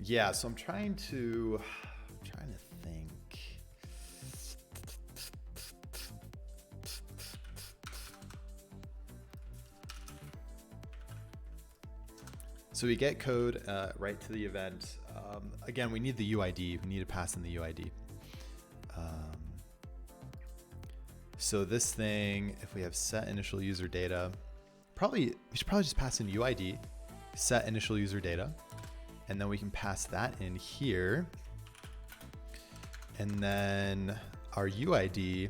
Yeah, so I'm trying to think. So we get code right to the event. Again, we need the UID. We need to pass in the UID. So this thing, if we have set initial user data, we should probably just pass in UID, set initial user data, and then we can pass that in here. And then our UID,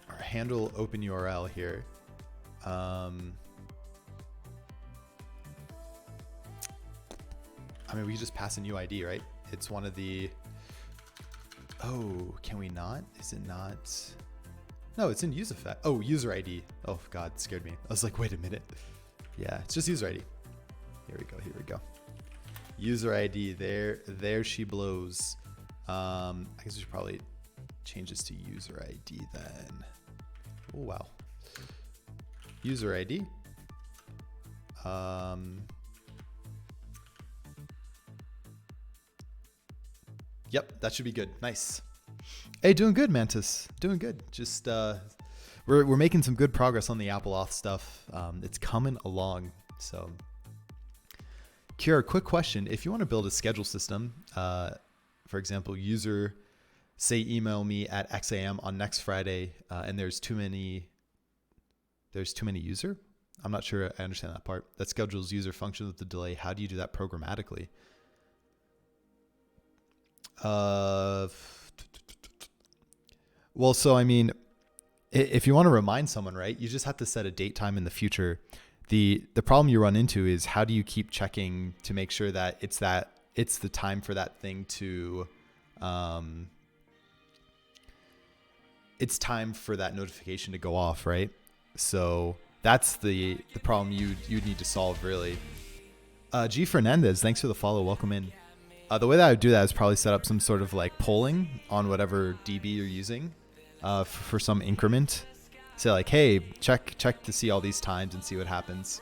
our handle open URL here. I mean, we just pass in UID, right? It's one of the, oh, can we not? Is it not? No, it's in user effect. Oh, user ID. Oh God, scared me. I was like, wait a minute. Yeah, it's just user ID. Here we go. User ID, there she blows. I guess we should probably change this to user ID then. Oh, wow. User ID. Yep, that should be good. Nice. Hey, doing good, Mantis. Doing good. Just we're making some good progress on the Apple Auth stuff. It's coming along. So, Kira, quick question: if you want to build a schedule system, for example, user say email me at X a.m. on next Friday, and there's too many user. I'm not sure I understand that part. That schedules user function with the delay. How do you do that programmatically? Well, so I mean, if you want to remind someone, right, you just have to set a date time in the future. The problem you run into is how do you keep checking to make sure that it's the time for that thing to, it's time for that notification to go off, right? So that's the problem you need to solve, really. G Fernandez, thanks for the follow. Welcome in. The way that I would do that is probably set up some sort of like polling on whatever DB you're using for some increment. Say like, hey, check to see all these times and see what happens.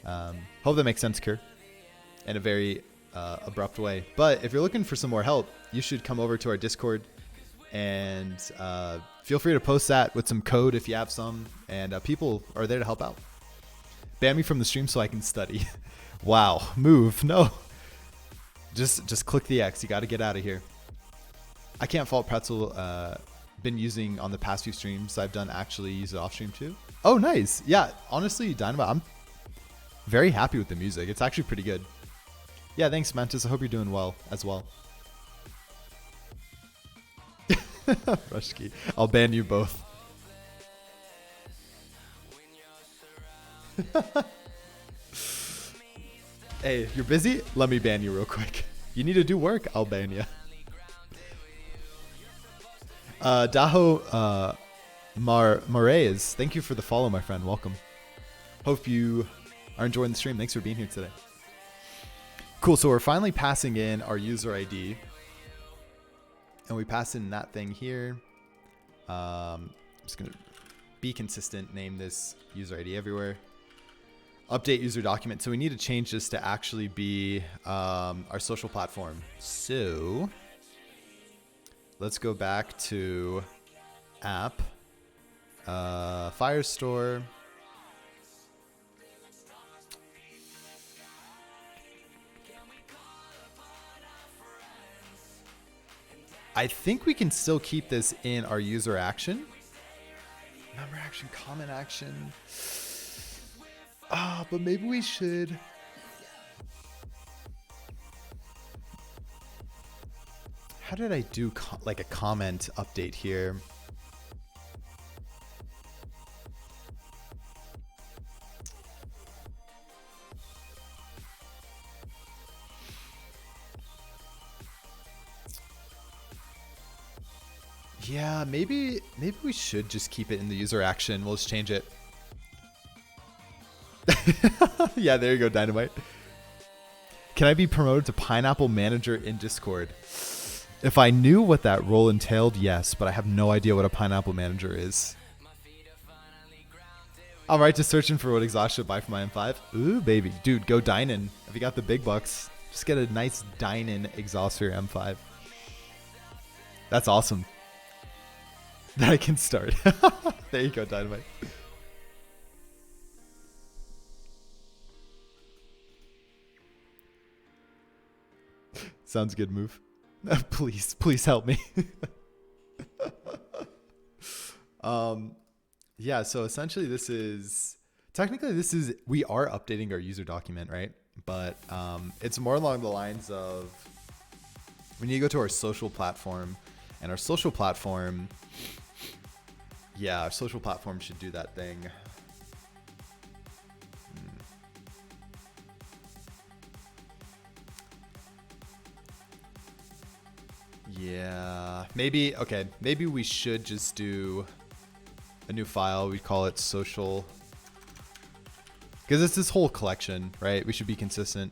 Hope that makes sense, Kerr, in a very abrupt way. But if you're looking for some more help, you should come over to our Discord and feel free to post that with some code if you have some, and people are there to help out. Ban me from the stream so I can study. Wow, move, no. Just click the X. You got to get out of here. I can't fault Pretzel. Been using on the past few streams I've done actually use it off stream too. Oh, nice. Yeah, honestly, Dynamite, I'm very happy with the music. It's actually pretty good. Yeah, thanks, Mantis. I hope you're doing well as well. Rushkey. I'll ban you both. Hey, you're busy? Let me ban you real quick. You need to do work? I'll ban you. Daho Moraes, thank you for the follow, my friend. Welcome. Hope you are enjoying the stream. Thanks for being here today. Cool, so we're finally passing in our user ID. And we pass in that thing here. I'm just going to be consistent, name this user ID everywhere. update user document. So we need to change this to actually be our social platform. So let's go back to app, Firestore. I think we can still keep this in our user action. Member action, comment action. But maybe we should. How did I do like a comment update here? Yeah, maybe we should just keep it in the user action. We'll just change it. Yeah, there you go, Dynamite. Can I be promoted to Pineapple Manager in Discord? If I knew what that role entailed, yes, but I have no idea what a Pineapple Manager is. I'm right to searching for what exhaust should buy for my M5. Ooh, baby. Dude, go dine-in. If you got the big bucks, just get a nice dine-in exhaust for your M5. That's awesome. That I can start. There you go, Dynamite. Sounds good move. Please help me. Yeah, so essentially we are updating our user document, right? But it's more along the lines of we need to go to our social platform, and our social platform, yeah, our social platform should do that thing. Yeah, maybe we should just do a new file. We call it social, because it's this whole collection, right? We should be consistent.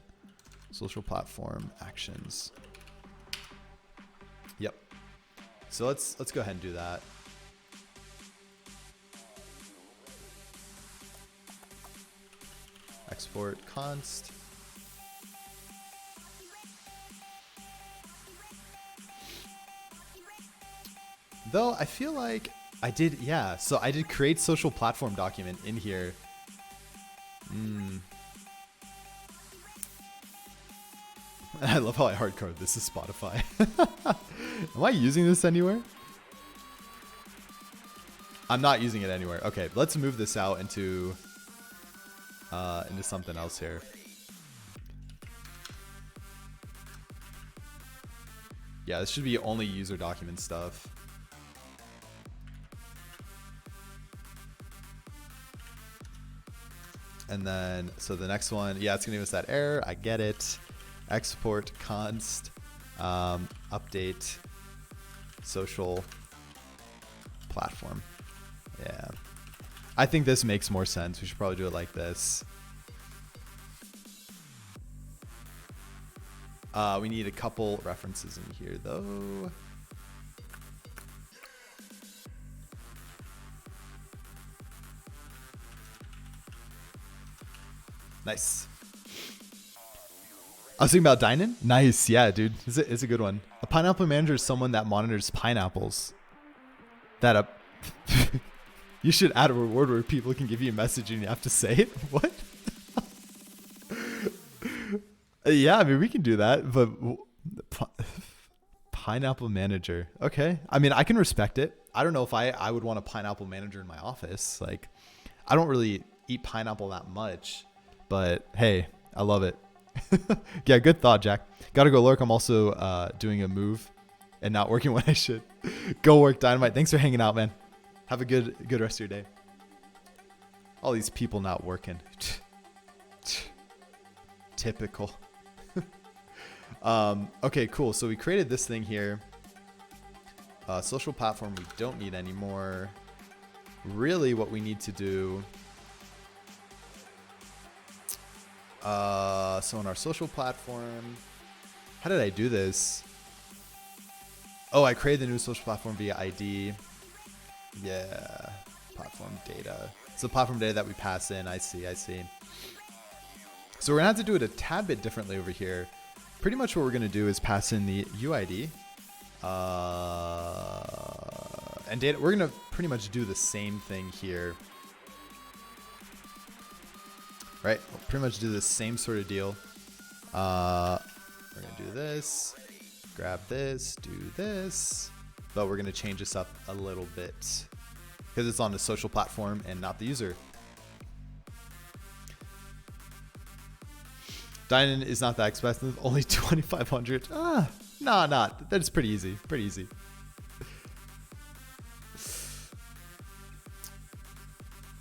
Social platform actions. Yep. So let's go ahead and do that. Export const. Though I feel like I did, yeah. So I did create social platform document in here. I love how I hardcoded this is Spotify. Am I using this anywhere? I'm not using it anywhere. Okay, let's move this out into something else here. Yeah, this should be only user document stuff. And then, so the next one, yeah, it's gonna give us that error. I get it. Export const, update social platform. Yeah. I think this makes more sense. We should probably do it like this. We need a couple references in here though. Nice. I was thinking about dine-in. Nice. Yeah, dude. It's a good one. A pineapple manager is someone that monitors pineapples. You should add a reward where people can give you a message and you have to say it. What? Yeah, I mean, we can do that, but pineapple manager. Okay. I mean, I can respect it. I don't know if I would want a pineapple manager in my office. Like, I don't really eat pineapple that much, but hey, I love it. Yeah, good thought, Jack. Gotta go lurk. I'm also doing a move and not working when I should. Go work, Dynamite. Thanks for hanging out, man. Have a good rest of your day. All these people not working. Typical. Okay, cool. So we created this thing here. Social platform we don't need anymore. Really what we need to do. So on our social platform, how did I do this? Oh, I created the new social platform via ID. Yeah, platform data. It's the platform data that we pass in. I see. So we're gonna have to do it a tad bit differently over here. Pretty much what we're gonna do is pass in the UID and data. We're gonna pretty much do the same thing here, right? We'll pretty much do the same sort of deal. We're gonna do this, grab this, do this, but we're gonna change this up a little bit because it's on the social platform and not the user. Dining is not that expensive, only 2,500. Nah, that's pretty easy, pretty easy.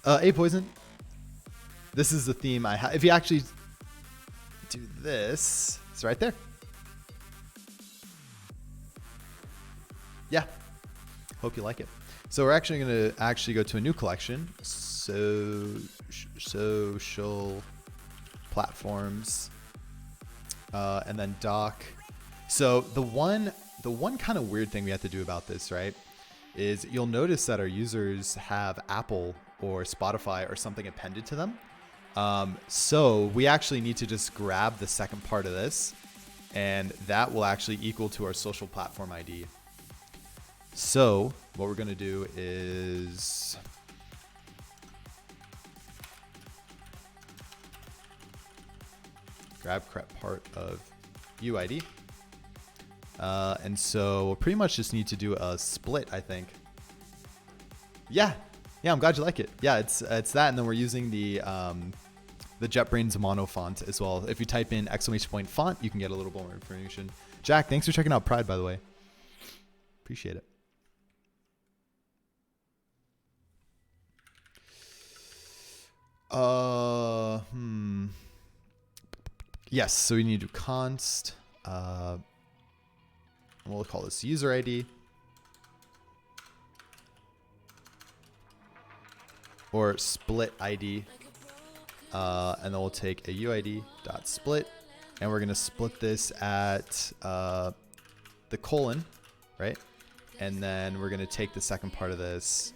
A Poison. This is the theme I have. If you actually do this, it's right there. Yeah, hope you like it. So we're actually going to go to a new collection. Social platforms, and then doc. So the one kind of weird thing we have to do about this, right, is you'll notice that our users have Apple or Spotify or something appended to them. So we actually need to just grab the second part of this, and that will actually equal to our social platform ID. So what we're going to do is grab correct part of UID. And so we'll pretty much just need to do a split, I think. Yeah, I'm glad you like it. Yeah, it's that, and then we're using the JetBrains mono font as well. If you type in ! font, you can get a little more information. Jack, thanks for checking out Pride, by the way. Appreciate it. Yes, so we need to do const. We'll call this user ID. Or split ID. And then we'll take a UID dot split, and we're gonna split this at the colon, right? And then we're gonna take the second part of this.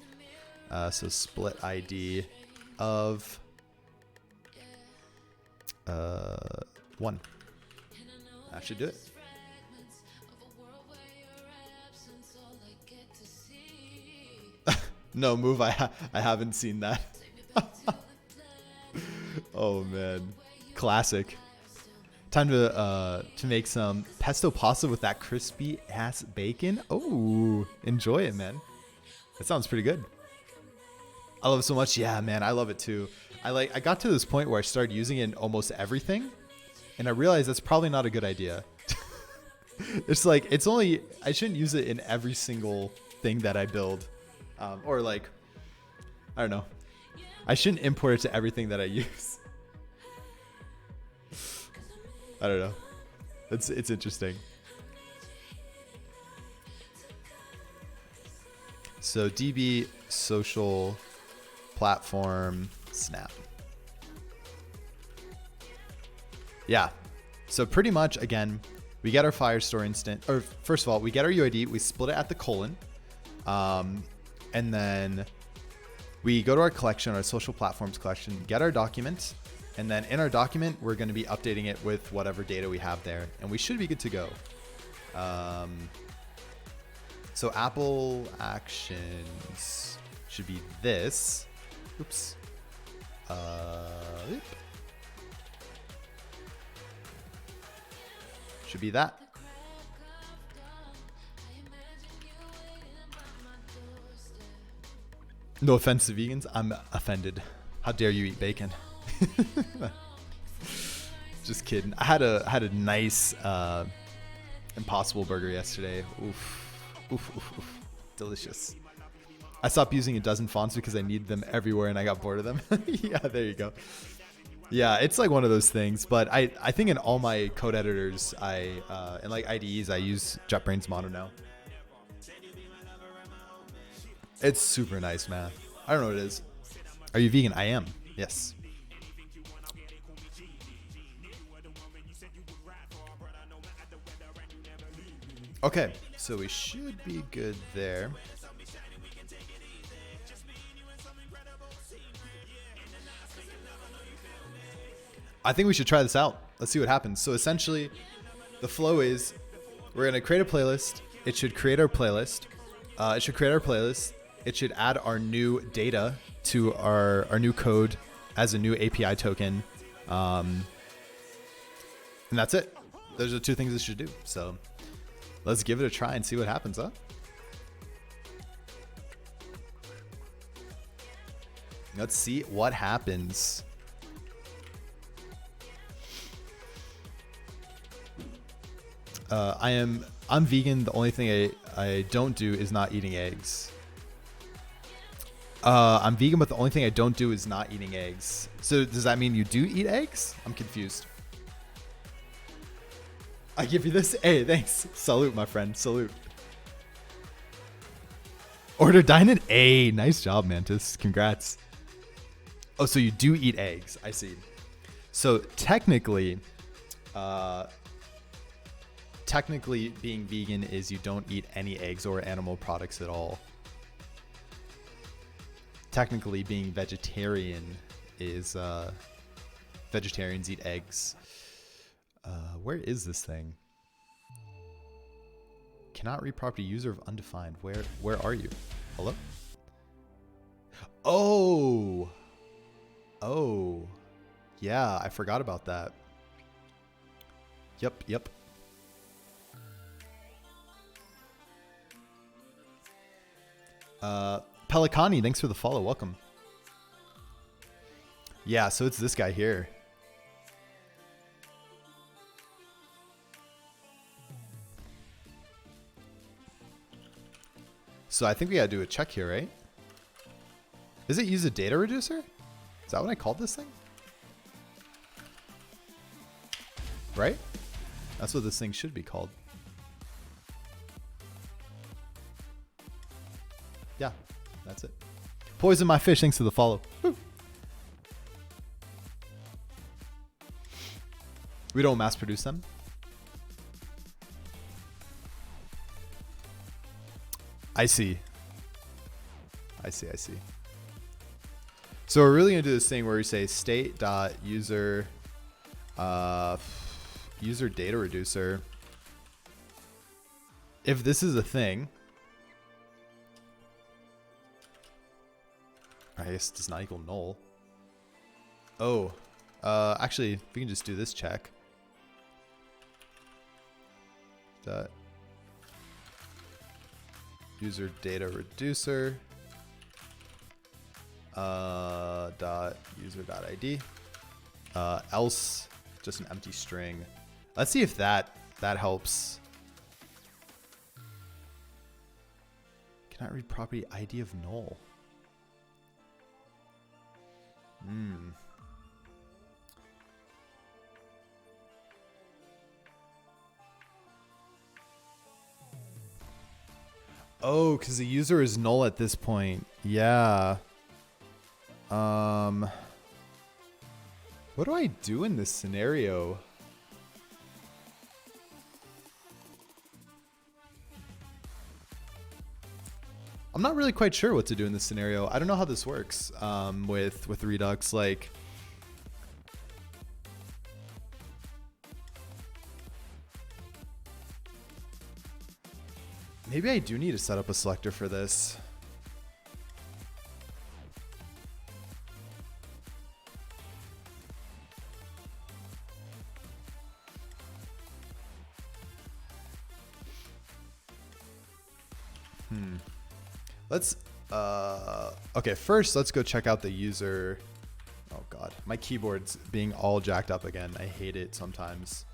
So split ID of 1. That should do it. No move. I haven't seen that. Oh man, classic. Time to make some pesto pasta with that crispy ass bacon. Oh, enjoy it, man. That sounds pretty good. I love it so much. Yeah, man, I love it too. I got to this point where I started using it in almost everything, and I realized that's probably not a good idea. It's like, I shouldn't use it in every single thing that I build. Or like, I don't know. I shouldn't import it to everything that I use. I don't know. It's interesting. So DB social platform snap. Yeah. So pretty much, again, we get our Firestore instance, or first of all, we get our UID, we split it at the colon, and then we go to our collection, our social platforms collection, get our document, and then in our document, we're going to be updating it with whatever data we have there, and we should be good to go. So Apple Actions should be this. Oops. Should be that. No offense to vegans. I'm offended. How dare you eat bacon? Just kidding. I had a nice Impossible Burger yesterday. Oof. Delicious. I stopped using a dozen fonts because I needed them everywhere and I got bored of them. Yeah, there you go. Yeah, it's like one of those things. But I think in all my code editors, and like IDEs, I use JetBrains Mono now. It's super nice, man. I don't know what it is. Are you vegan? I am. Yes. Okay, so we should be good there. I think we should try this out. Let's see what happens. So essentially, the flow is we're going to create a playlist. It should create our playlist. It should add our new data to our new code as a new API token. And that's it. Those are the two things it should do. So let's give it a try and see what happens, huh? Let's see what happens. I'm vegan. The only thing I don't do is not eating eggs. I'm vegan, but the only thing I don't do is not eating eggs. So does that mean you do eat eggs? I'm confused. I give you this. Hey, thanks. Salute, my friend. Salute. Order dine in. Hey, nice job, Mantis. Congrats. Oh, so you do eat eggs. I see. So technically being vegan is you don't eat any eggs or animal products at all. Technically being vegetarian is vegetarians eat eggs. Where is this thing? Cannot read property, user of undefined. Where are you? Hello? Oh, yeah, I forgot about that. Yep. Pelicani, thanks for the follow. Welcome. Yeah, so it's this guy here. So I think we gotta do a check here, right? Does it use a data reducer? Is that what I called this thing? Right? That's what this thing should be called. Yeah, that's it. Poison my fish, thanks for the follow. Woo. We don't mass produce them. I see. So we're really gonna do this thing where we say state.user user data reducer. If this is a thing, I guess it does not equal null. Oh, actually, we can just do this check. Dot user data reducer dot user dot ID else just an empty string. Let's see if that helps. Cannot read property ID of null. Oh, because the user is null at this point. Yeah. What do I do in this scenario? I'm not really quite sure what to do in this scenario. I don't know how this works with Redux. Like, maybe I do need to set up a selector for this. Let's, okay, first let's go check out the user. Oh God, my keyboard's being all jacked up again. I hate it sometimes.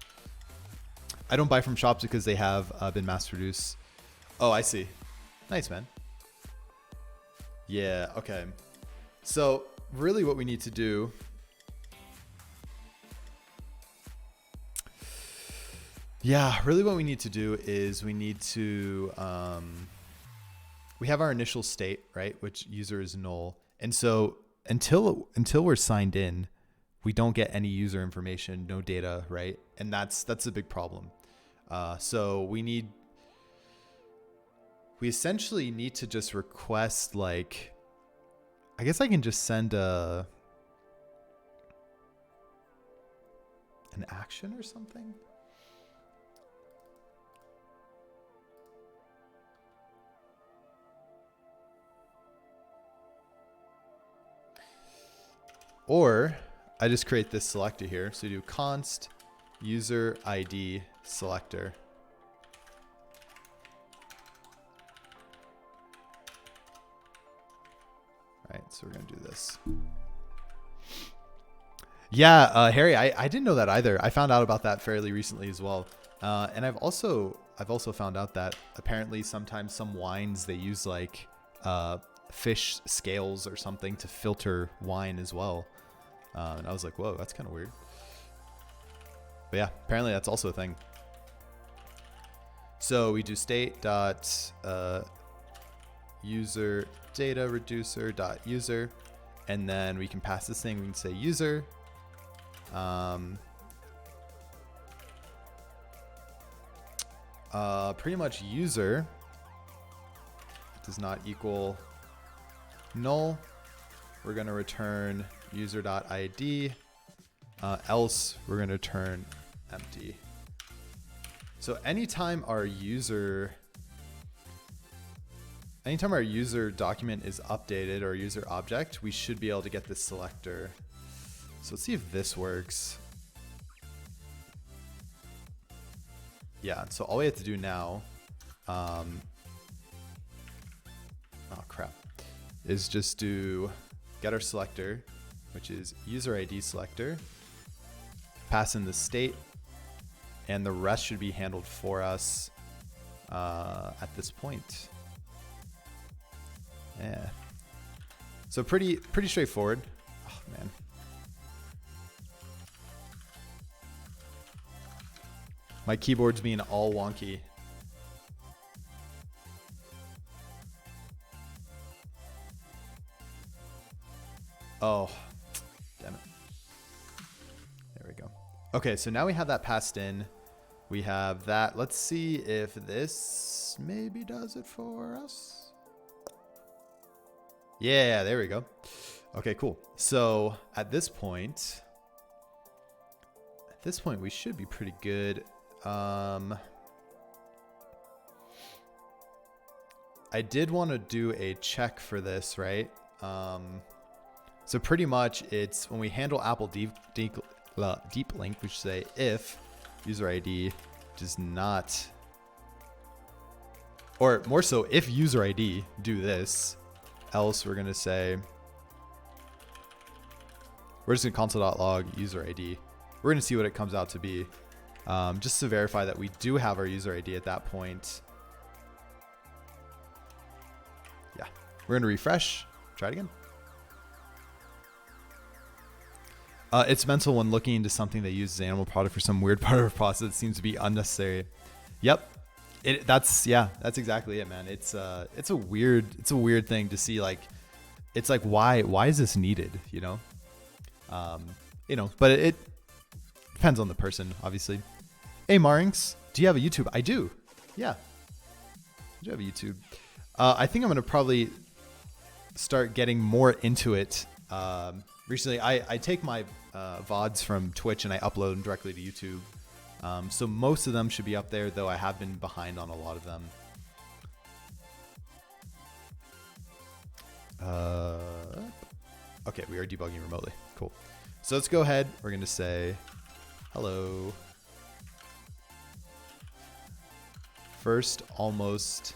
I don't buy from shops because they have been mass produced. Oh, I see. Nice, man. Yeah, okay. So really what we need to do is we need to, we have our initial state, right? Which user is null. And so until we're signed in, we don't get any user information, no data, right? And that's a big problem. So we essentially need to just request, like, I guess I can just send a, an action or something? Or I just create this selector here. So you do const user ID selector. All right, so we're going to do this. Yeah, Harry, I didn't know that either. I found out about that fairly recently as well. And I've also found out that apparently sometimes some wines, they use like fish scales or something to filter wine as well. And I was like, whoa, that's kind of weird. But yeah, apparently that's also a thing. So we do state dot user data reducer dot user, and then we can pass this thing. We can say user. Pretty much user does not equal null. We're going to return user.id, else we're going to return empty. So anytime our user document is updated, or user object, we should be able to get this selector. So let's see if this works. Yeah, so all we have to do now, oh crap, is just do get our selector, which is user ID selector, pass in the state, and the rest should be handled for us at this point. Yeah. So pretty straightforward. Oh man. My keyboard's being all wonky. Oh, damn it. There we go. Okay, so now we have that passed in. We have that. Let's see if this maybe does it for us. Yeah, there we go. Okay, cool. So at this point we should be pretty good. I did want to do a check for this, right? So pretty much it's when we handle Apple deep link, we should say if user ID does not, or more so if user ID do this, else we're going to say, we're just going to console.log user ID. We're going to see what it comes out to be. Just to verify that we do have our user ID at that point. Yeah, we're going to refresh. Try it again. It's mental when looking into something that uses animal product for some weird part of the process that seems to be unnecessary. Yep. That's exactly it, man. It's a weird thing to see. Like, it's like, why is this needed? But it depends on the person, obviously. Hey, Marinx, do you have a YouTube? I do. Yeah, I do have a YouTube. I think I'm going to probably start getting more into it. Recently, I take my VODs from Twitch and I upload them directly to YouTube. So most of them should be up there, though I have been behind on a lot of them. Okay, we are debugging remotely. Cool. So let's go ahead. We're going to say hello. First almost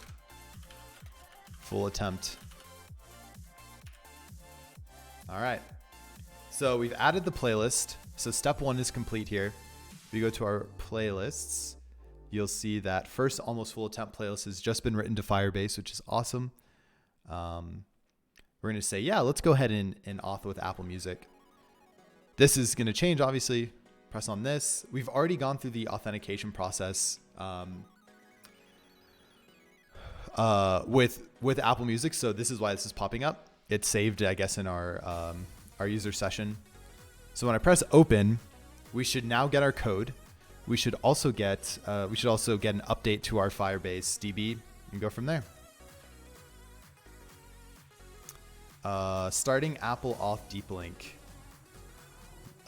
full attempt. All right. So we've added the playlist. So step one is complete here. If you go to our playlists, you'll see that first almost full attempt playlist has just been written to Firebase, which is awesome. We're going to say, yeah, let's go ahead and auth with Apple Music. This is going to change, obviously. Press on this. We've already gone through the authentication process with Apple Music, so this is why this is popping up. It's saved, I guess, in our user session. So when I press open, we should now get our code. We should also get an update to our Firebase DB and go from there. Starting Apple auth deep link.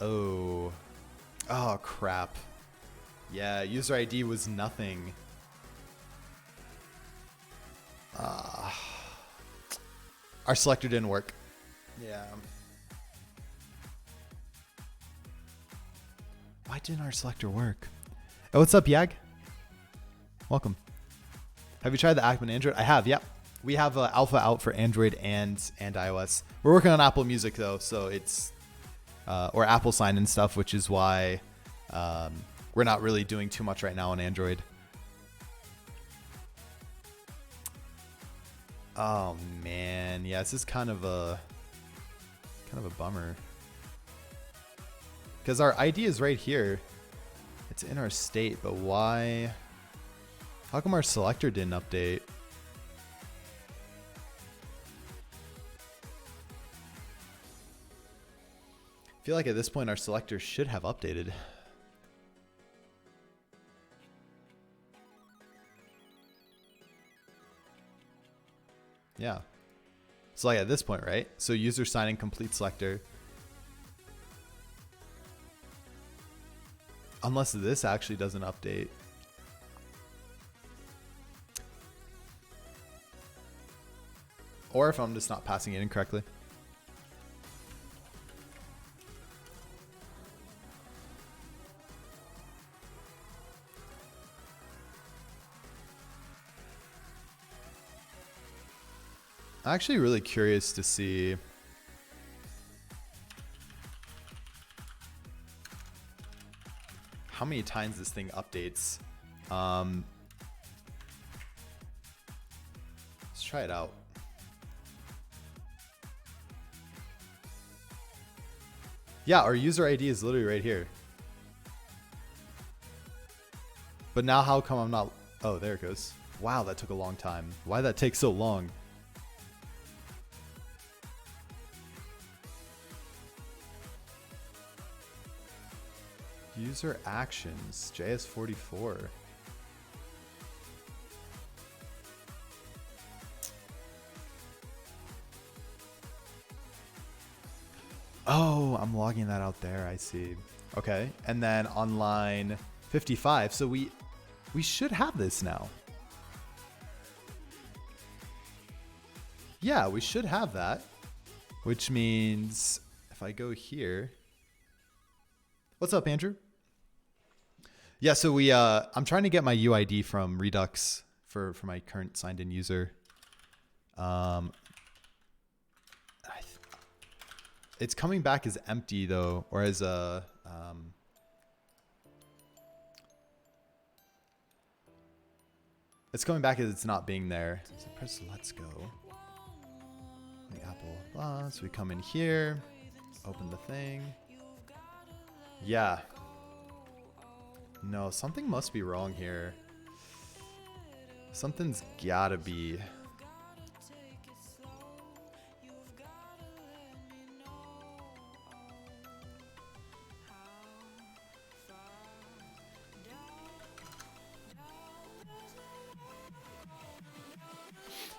Oh, Oh, crap. Yeah, user ID was nothing. Our selector didn't work. Yeah. Why didn't our selector work? Oh, what's up, Yag? Welcome. Have you tried the app on Android? I have, yeah. We have alpha out for Android and iOS. We're working on Apple Music, though, so it's... or Apple Sign and stuff, which is why we're not really doing too much right now on Android. Oh man, yeah, this is kind of a bummer. Because our ID is right here. It's in our state, but why? How come our selector didn't update? I feel like at this point our selector should have updated. Yeah. So like at this point, right? So user signing complete selector. Unless this actually doesn't update. Or if I'm just not passing it in correctly. I'm actually really curious to see how many times this thing updates. Let's try it out. Yeah, our user ID is literally right here. But now how come I'm not... Oh, there it goes. Wow, that took a long time. Why did that take so long? User actions, JS44. Oh, I'm logging that out there. I see. Okay, and then on line 55. So we should have this now. Yeah, we should have that, which means if I go here. What's up, Andrew? Yeah, so I'm trying to get my UID from Redux for my current signed in user. It's coming back as empty though, or as a it's coming back as it's not being there. So press let's go. The Apple, so we come in here, open the thing. Yeah. No, something must be wrong here. Something's gotta be.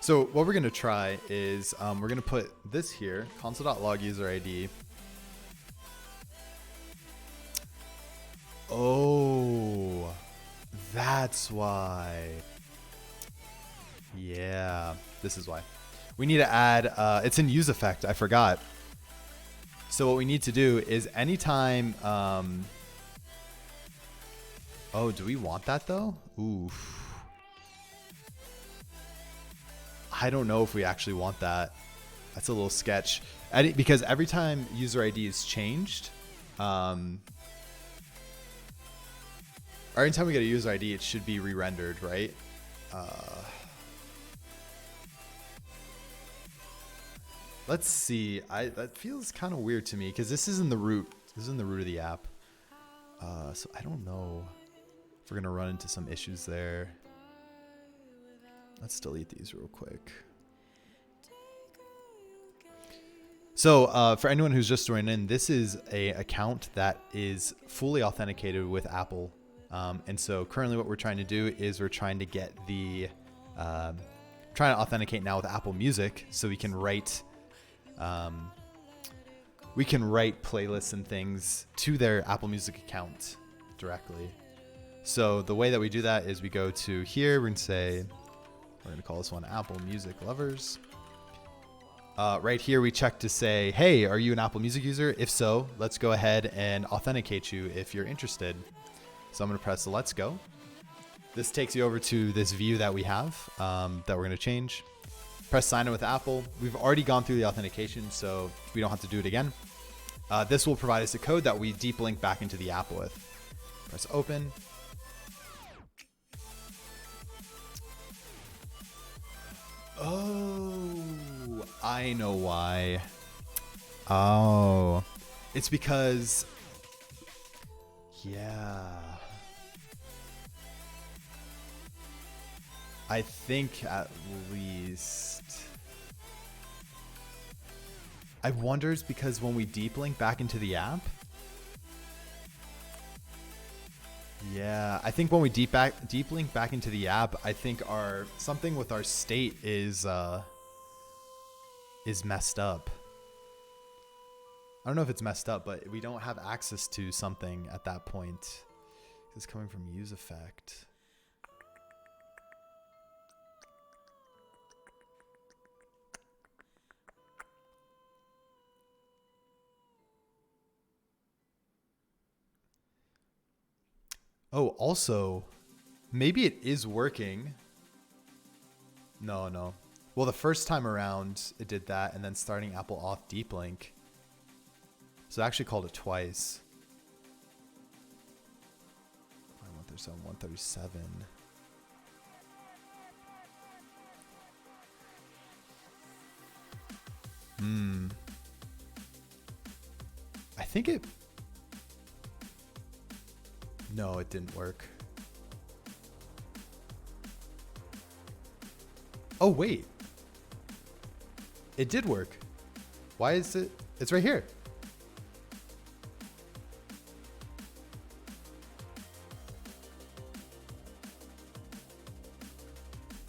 So what we're gonna try is we're gonna put this here, console.log user ID. Oh, that's why. Yeah, this is why. We need to add, it's in use effect, I forgot. So what we need to do is anytime, oh, do we want that though? Oof. I don't know if we actually want that. That's a little sketch. Because every time user ID is changed, or anytime we get a user ID, it should be re-rendered, right? Let's see. That feels kind of weird to me because this is in the root. This is in the root of the app. So I don't know if we're gonna run into some issues there. Let's delete these real quick. So for anyone who's just joined in, this is a account that is fully authenticated with Apple. And so currently what we're trying to do is we're trying to get the, trying to authenticate now with Apple Music so we can write we can write playlists and things to their Apple Music account directly. So the way that we do that is we go to here, we're going to call this one Apple Music Lovers. Right here, we check to say, hey, are you an Apple Music user? If so, let's go ahead and authenticate you if you're interested. So I'm going to press let's go. This takes you over to this view that we have that we're going to change. Press sign in with Apple. We've already gone through the authentication, so we don't have to do it again. This will provide us a code that we deep link back into the app with. Press open. Oh, I know why. Oh, it's because, yeah. I think at least. I wonder it's because when we deep link back into the app. Yeah, I think when we deep link back into the app, I think something with our state is messed up. I don't know if it's messed up, but we don't have access to something at that point. It's coming from use effect. Oh, also, maybe it is working. No. Well, the first time around, it did that, and then starting Apple Auth Deep Link. So I actually called it twice. 137, 137. I think it... No, it didn't work. Oh, wait. It did work. Why is it? It's right here.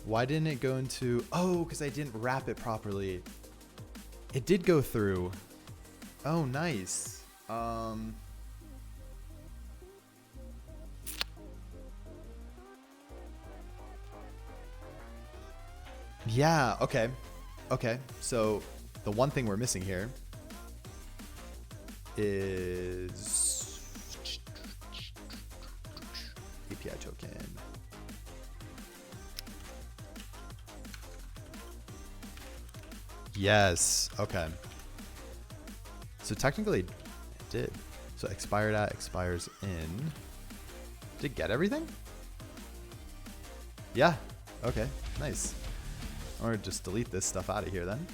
Why didn't it go into... Oh, because I didn't wrap it properly. It did go through. Oh, nice. Yeah, okay. Okay, so the one thing we're missing here is API token. Yes, okay. So technically it did. So expired at, expires in. Did it get everything? Yeah, okay, nice. Or just delete this stuff out of here then.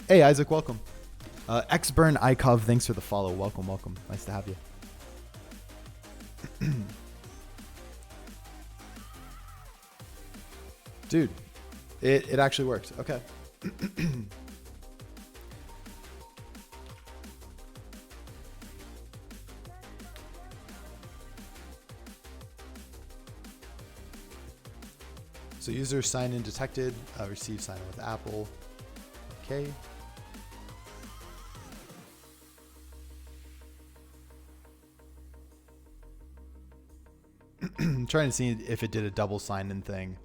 Hey Isaac, welcome. Xburn Icov, thanks for the follow. Welcome, welcome. Nice to have you. Dude, it actually worked. Okay. So user sign in detected, receive sign in with Apple. Okay. I'm trying to see if it did a double sign in thing.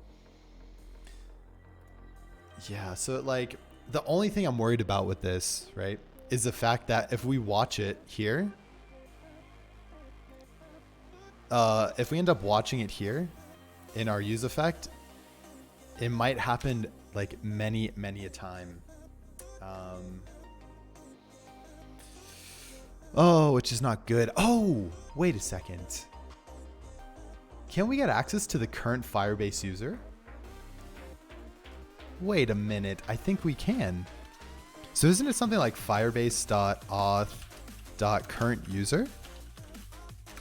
Yeah, so like the only thing I'm worried about with this, right, is the fact that if we watch it here, if we end up watching it here in our use effect, it might happen like many a time. Oh, which is not good. Oh, wait a second. Can we get access to the current Firebase user? Wait a minute. I think we can. So isn't it something like firebase.auth.current user?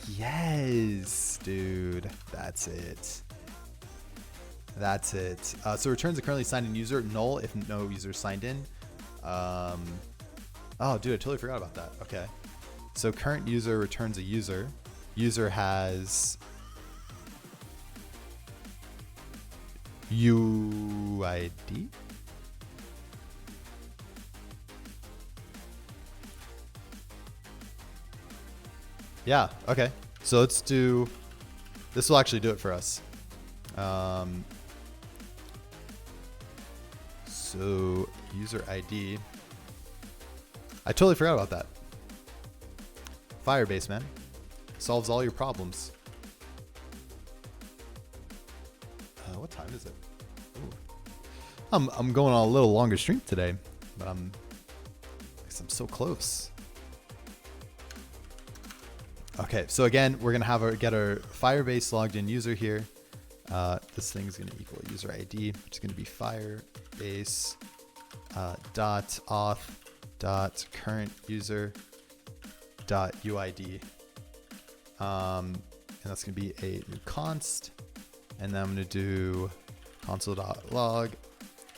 Yes, dude. That's it. That's it. So returns a currently signed in user, null if no user signed in. Oh, dude, I totally forgot about that. Okay. So current user returns a user. User has UID. Yeah. Okay. So let's do, this will actually do it for us. So user ID. I totally forgot about that. Firebase, man. Solves all your problems. What time is it? Ooh. I'm going on a little longer stream today, but I'm so close. Okay, so again, we're gonna have get our Firebase logged in user here. This thing is gonna equal user ID, which is gonna be Firebase dot auth dot current user dot UID. And that's gonna be a new const, and then I'm gonna do console.log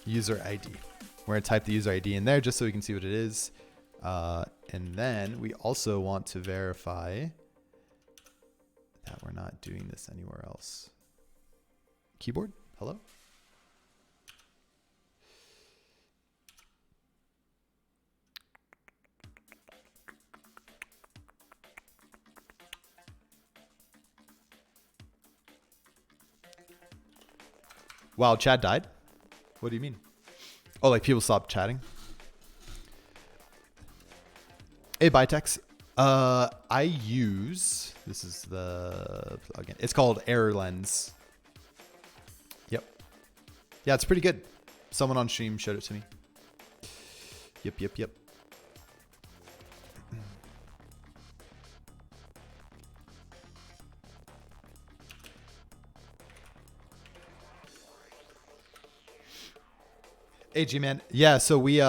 user ID. We're gonna type the user ID in there just so we can see what it is. And then we also want to verify that we're not doing this anywhere else. Keyboard, hello? Wow, chat died? What do you mean? Oh, like people stopped chatting? Hey, Bitex. I use, this is the plugin. It's called Error Lens. Yep. Yeah, it's pretty good. Someone on stream showed it to me. Yep. Hey, G-Man. Yeah, so we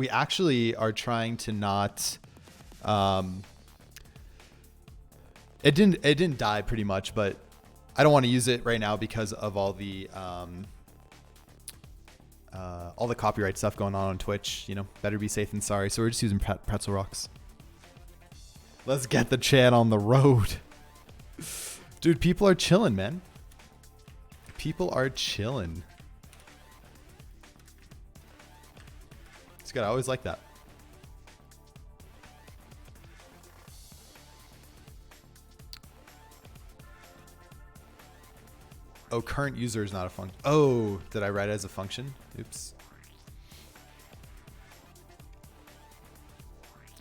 actually are trying to not... It didn't die pretty much, but I don't want to use it right now because of all the copyright stuff going on Twitch. You know, better be safe than sorry. So we're just using pretzel rocks. Let's get the chat on the road. Dude, people are chilling, man. People are chilling. It's good. I always like that. Oh, current user is not a function. Oh, did I write it as a function? Oops.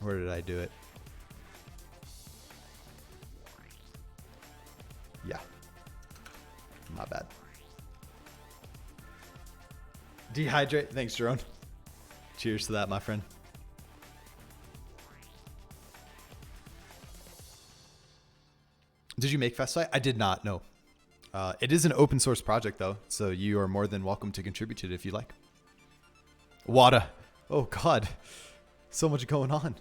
Where did I do it? Yeah. Not bad. Dehydrate. Thanks, Jerome. Cheers to that, my friend. Did you make FestFi? I did not, no. It is an open source project though, so you are more than welcome to contribute to it if you like. WADA. Oh God. So much going on.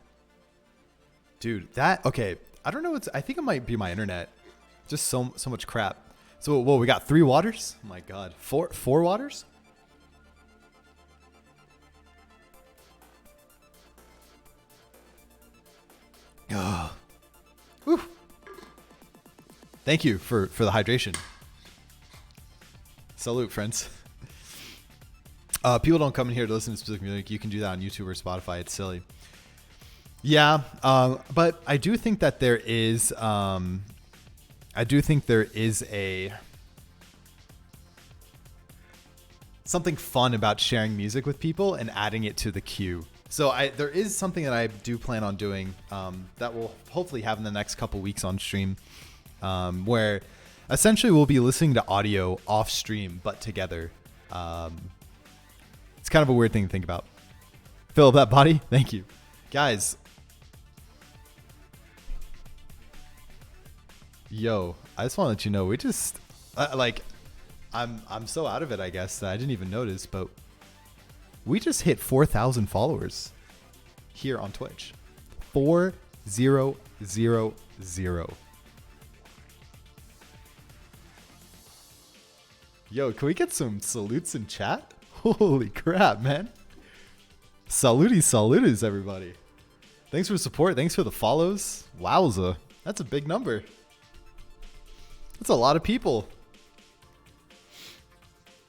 Dude, okay. I don't know I think it might be my internet. Just so much crap. So, whoa, we got 3 waters? Oh my God. 4 waters? Oh. Whew. Thank you for the hydration. Salute, friends. People don't come in here to listen to specific music. You can do that on YouTube or Spotify. It's silly. Yeah, but I do think that there is. Something fun about sharing music with people and adding it to the queue. So there is something that I do plan on doing that we'll hopefully have in the next couple weeks on stream, where essentially we'll be listening to audio off stream but together. It's kind of a weird thing to think about. Fill up that body. Thank you, guys. Yo, I just want to let you know we just I'm so out of it, I guess, that I didn't even notice, but we just hit 4,000 followers here on Twitch. 4000. Yo, can we get some salutes in chat? Holy crap, man. Saluties, everybody. Thanks for the support. Thanks for the follows. Wowza. That's a big number. That's a lot of people.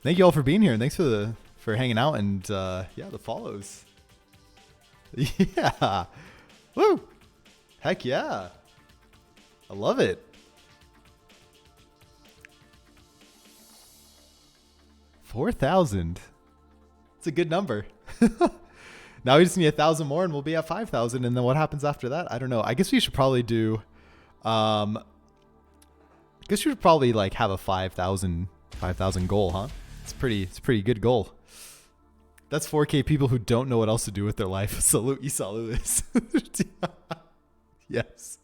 Thank you all for being here, and thanks for hanging out and yeah, the follows. Yeah. Woo. Heck yeah. I love it. 4,000. It's a good number. Now we just need 1,000 more and we'll be at 5,000. And then what happens after that? I don't know. I guess we should probably do, I guess we should probably like have a 5,000 goal, huh? It's a pretty good goal. That's 4K people who don't know what else to do with their life. Salute you, salutes. Yes.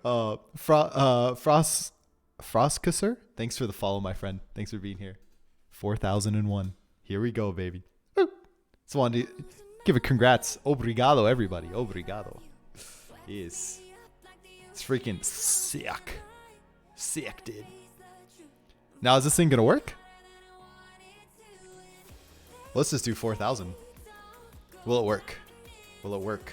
Frostkisser, thanks for the follow, my friend. Thanks for being here. 4,001. Here we go, baby. Woo. So wanted to give a congrats. Obrigado, everybody. Obrigado. Yes. It's freaking sick. Sick, dude. Now, is this thing going to work? Let's just do 4,000. Will it work? Will it work?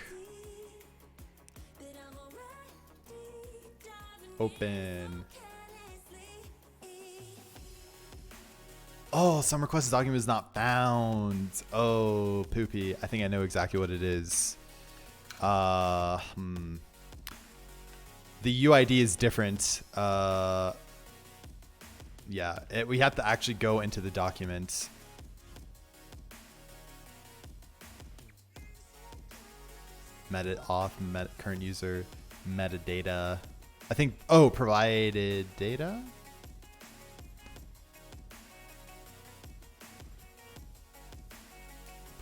Open. Oh, some requested document is not found. Oh, poopy. I think I know exactly what it is. The UID is different. Yeah, we have to actually go into the document. Current user, metadata. I think, oh, provided data?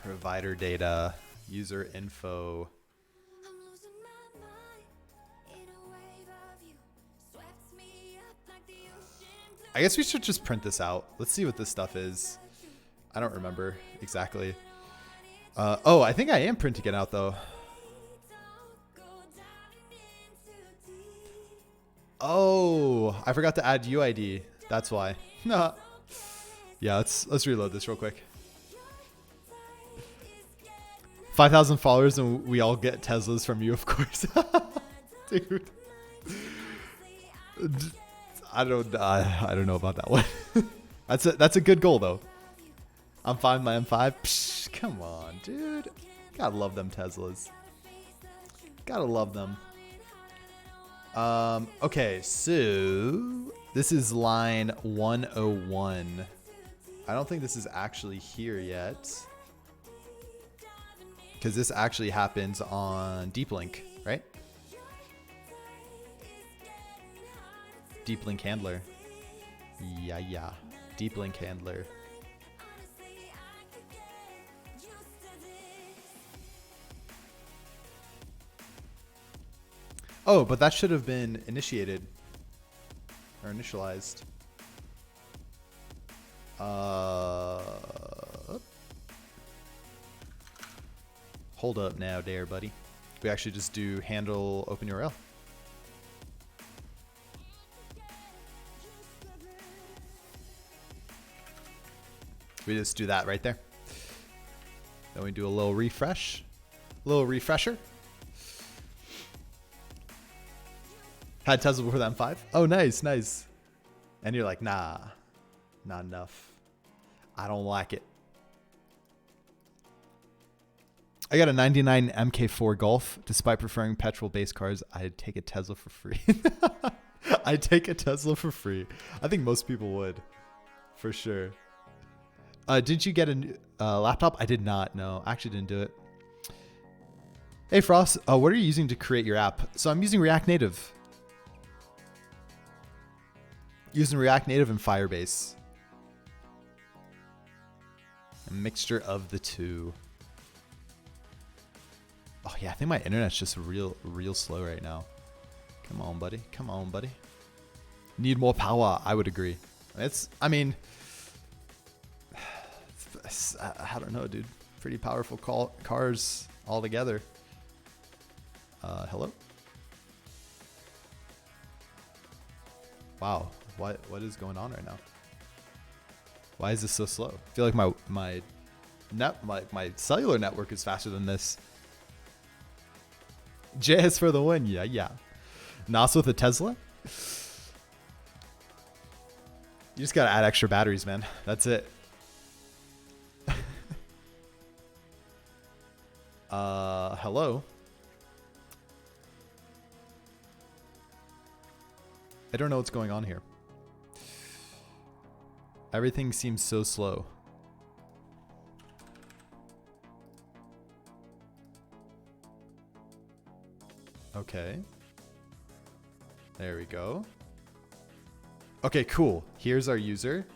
Provider data, user info. I guess we should just print this out. Let's see what this stuff is. I don't remember exactly. Oh, I think I am printing it out though. Oh, I forgot to add UID. That's why. Yeah, let's reload this real quick. 5,000 followers and we all get Teslas from you, of course. Dude. I don't know about that one. That's a good goal though. I'm 5 my M5. Psh, come on, dude. Gotta love them Teslas. Gotta love them. Okay, so this is line 101. I don't think this is actually here yet. Because this actually happens on Deep Link, right? Deep Link handler. Yeah. Deep Link handler. Oh, but that should have been initiated or initialized. Hold up now, there, buddy. We actually just do handle open URL. We just do that right there. Then we do a little refresh, refresher. Had Tesla before the M5. Oh, nice. And you're like, nah, not enough. I don't like it. I got a 99 MK4 Golf. Despite preferring petrol-based cars, I'd take a Tesla for free. I'd take a Tesla for free. I think most people would, for sure. Did you get a laptop? I did not. No, I actually didn't do it. Hey, Frost. What are you using to create your app? So I'm using React Native. Using React Native and Firebase. A mixture of the two. Oh yeah, I think my internet's just real slow right now. Come on, buddy. Need more power. I would agree. I don't know, dude. Pretty powerful cars all together. Hello? Wow. What is going on right now? Why is this so slow? I feel like my cellular network is faster than this. JS for the win. Yeah. Nas with a Tesla? You just gotta add extra batteries, man. That's it. Hello? I don't know what's going on here. Everything seems so slow. Okay. There we go. Okay, cool. Here's our user.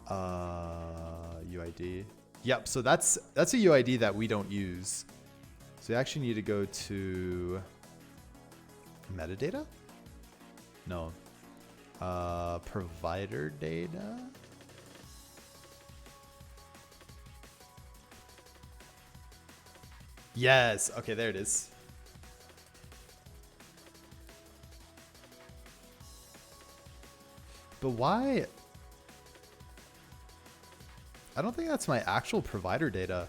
UID. Yep, so that's a UID that we don't use. So we actually need to go to metadata? No. Provider data? Yes. Okay, there it is. But why? I don't think that's my actual provider data.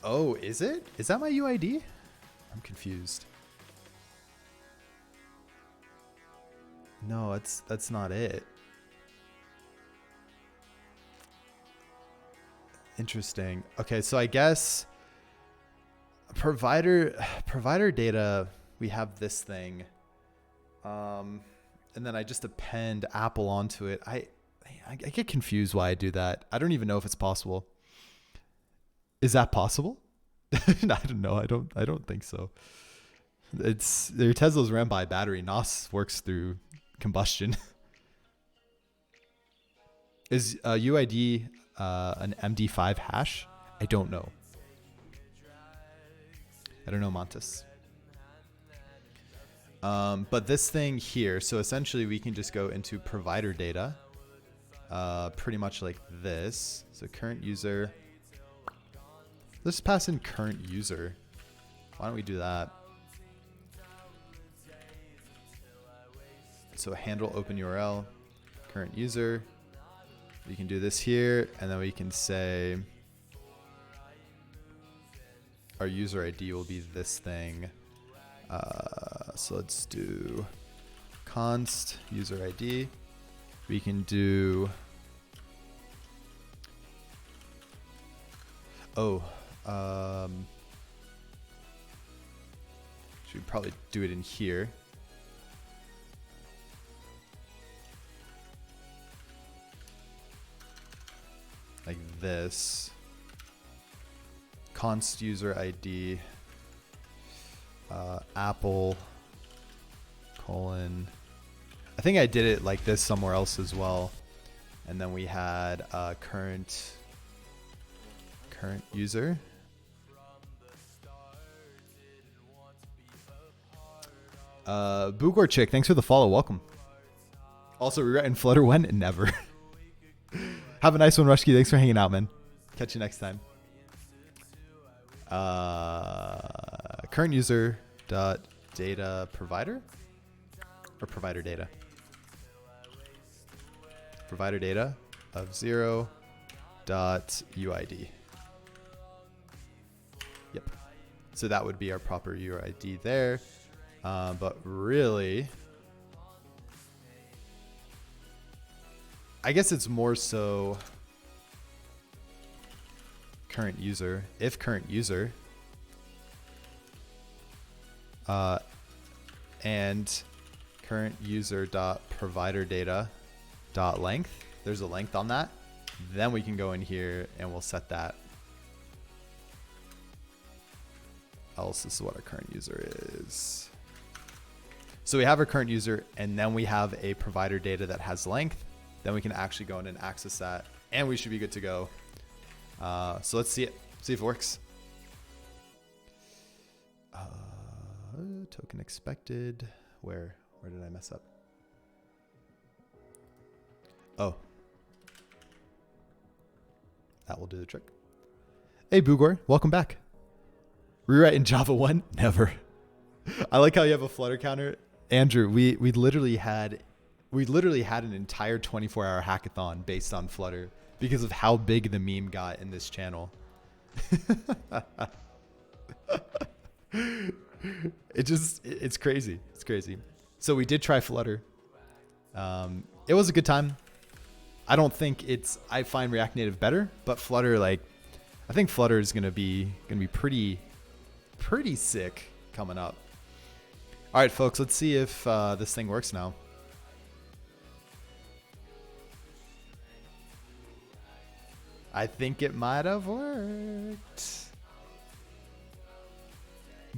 Oh, is it? Is that my UID? I'm confused. No, that's not it. Interesting. Okay, so I guess provider data, we have this thing. And then I just append Apple onto it. I get confused why I do that. I don't even know if it's possible. Is that possible? I don't know. I don't think so. Their Tesla's ran by battery. NOS works through combustion. Is UID an MD5 hash? I don't know. I don't know, Montes. But this thing here, so essentially we can just go into provider data, pretty much like this. So current user. Let's pass in current user. Why don't we do that? So handle open URL, current user. We can do this here, and then we can say our user ID will be this thing. So let's do const user ID. We can do, should probably do it in here. Like this. Const user ID, Apple, colon. I think I did it like this somewhere else as well. And then we had current user. Bugor Chick, thanks for the follow. Welcome. Also, rewrite in Flutter when? Never. Have a nice one, Rushki. Thanks for hanging out, man. Catch you next time. Current user dot data provider or provider data. Provider data of 0 dot UID. Yep. So that would be our proper UID there. But really, I guess it's more so current user. If current user and current user dot provider data dot length, there's a length on that, then we can go in here and we'll set that. Else, this is what our current user is. So we have our current user, and then we have a provider data that has length. Then we can actually go in and access that, and we should be good to go. So let's see it. See if it works. Token expected. Where did I mess up? Oh. That will do the trick. Hey, Bugor, welcome back. Rewrite in Java 1? Never. I like how you have a Flutter counter. Andrew, we literally had an entire 24-hour hackathon based on Flutter because of how big the meme got in this channel. It's crazy. It's crazy. So we did try Flutter. It was a good time. I don't think I find React Native better, but Flutter, like, I think Flutter is gonna be pretty sick coming up. All right, folks, let's see if this thing works now. I think it might have worked.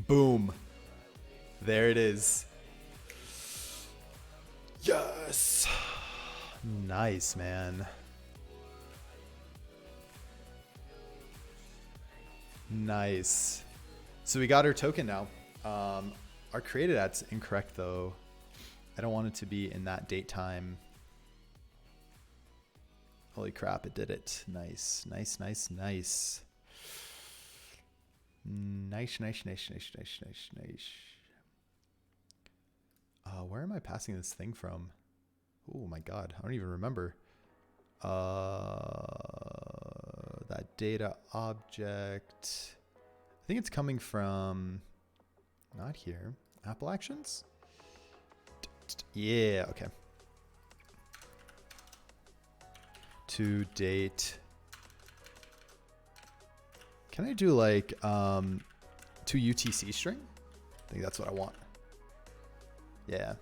Boom. There it is. Yes. Nice, man. Nice. So we got our token now. Our created at's incorrect though. I don't want it to be in that date time. Holy crap, it did it. Nice, nice, nice, nice. Nice, nice, nice, nice, nice, nice, nice. Where am I passing this thing from? Oh my God, I don't even remember. That data object. I think it's coming from, not here, Apple Actions? Yeah, okay. To date. Can I do like to UTC string? I think that's what I want. Yeah.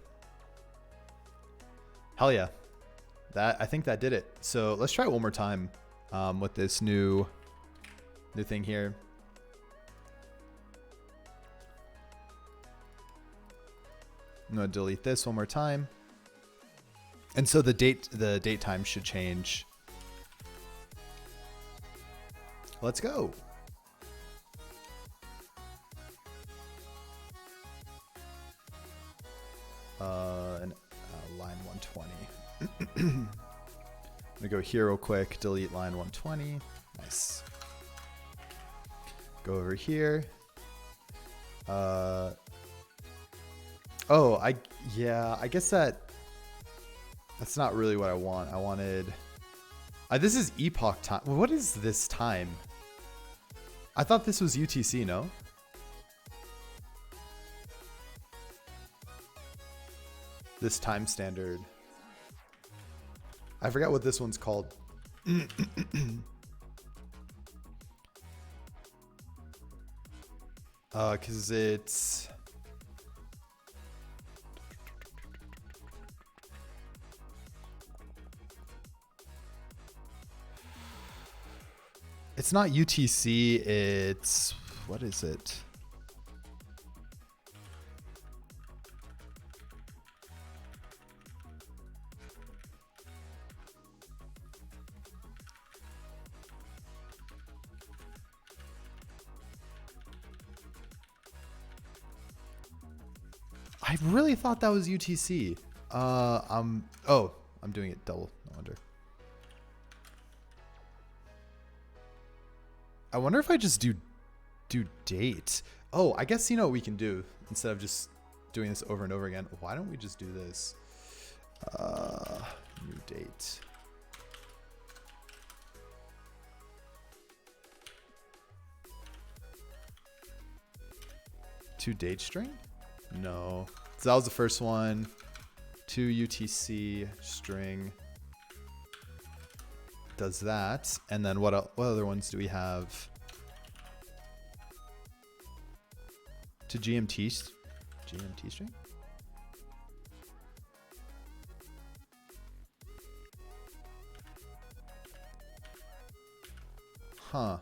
Hell yeah. I think that did it. So let's try it one more time with this new thing here. I'm gonna delete this one more time. And so the date time should change. Let's go. Line 120. I'm gonna go here real quick, delete line 120. Nice. Go over here. I guess that's not really what I want. I wanted, this is epoch time. What is this time? I thought this was UTC, no? This time standard. I forgot what this one's called. Cause it's not UTC, it's, what is it? I really thought that was UTC. I'm doing it double, no wonder. I wonder if I just do date. Oh, I guess you know what we can do instead of just doing this over and over again. Why don't we just do this? New date. To date string? No. So that was the first one. To UTC string. Does that, and then what other ones do we have? To GMT string? Huh.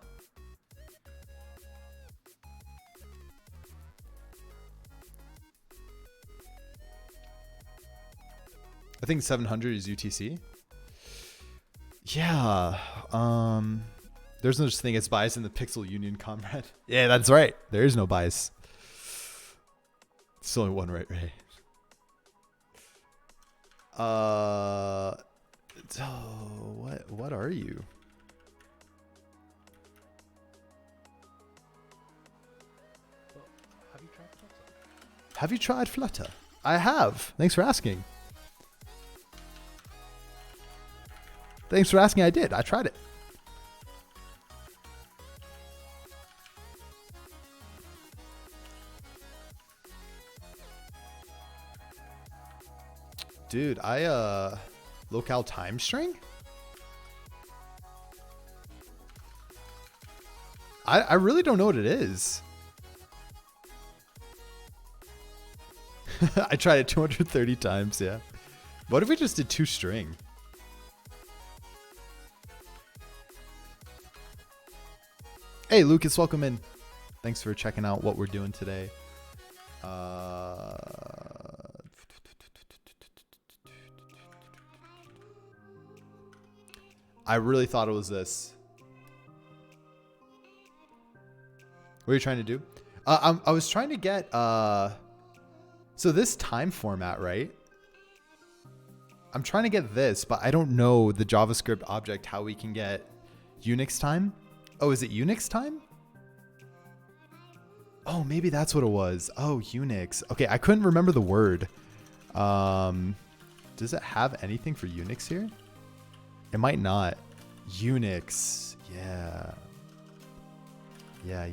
I think 700 is UTC. Yeah. There's no such thing as bias in the Pixel Union, comrade. Yeah, that's right. There is no bias. It's only one right. What are you? Have you tried Flutter? I have. Thanks for asking. Thanks for asking. I did. I tried it. Dude, locale time string? I really don't know what it is. I tried it 230 times, yeah. What if we just did 2 string? Hey, Lucas, welcome in. Thanks for checking out what we're doing today. I really thought it was this. What are you trying to do? I was trying to get... So this time format, right? I'm trying to get this, but I don't know the JavaScript object, how we can get Unix time. Oh, is it Unix time? Oh, maybe that's what it was. Oh, Unix. Okay, I couldn't remember the word. Does it have anything for Unix here? It might not. Unix. Yeah. Yeah.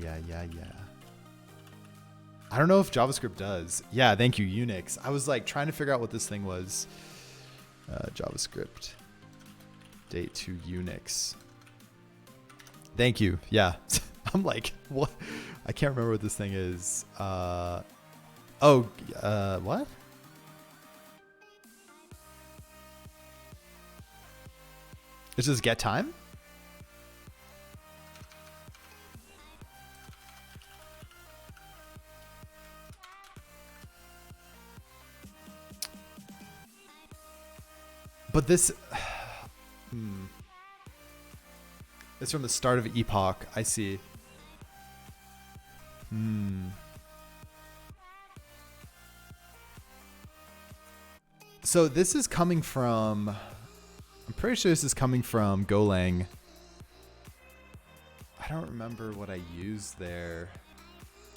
I don't know if JavaScript does. Yeah, thank you, Unix. I was like trying to figure out what this thing was. JavaScript. Date to Unix. Thank you. Yeah. I'm like, what? I can't remember what this thing is. What? It's just get time? But this... It's from the start of Epoch. I see. So this is coming from... I'm pretty sure this is coming from Golang. I don't remember what I used there.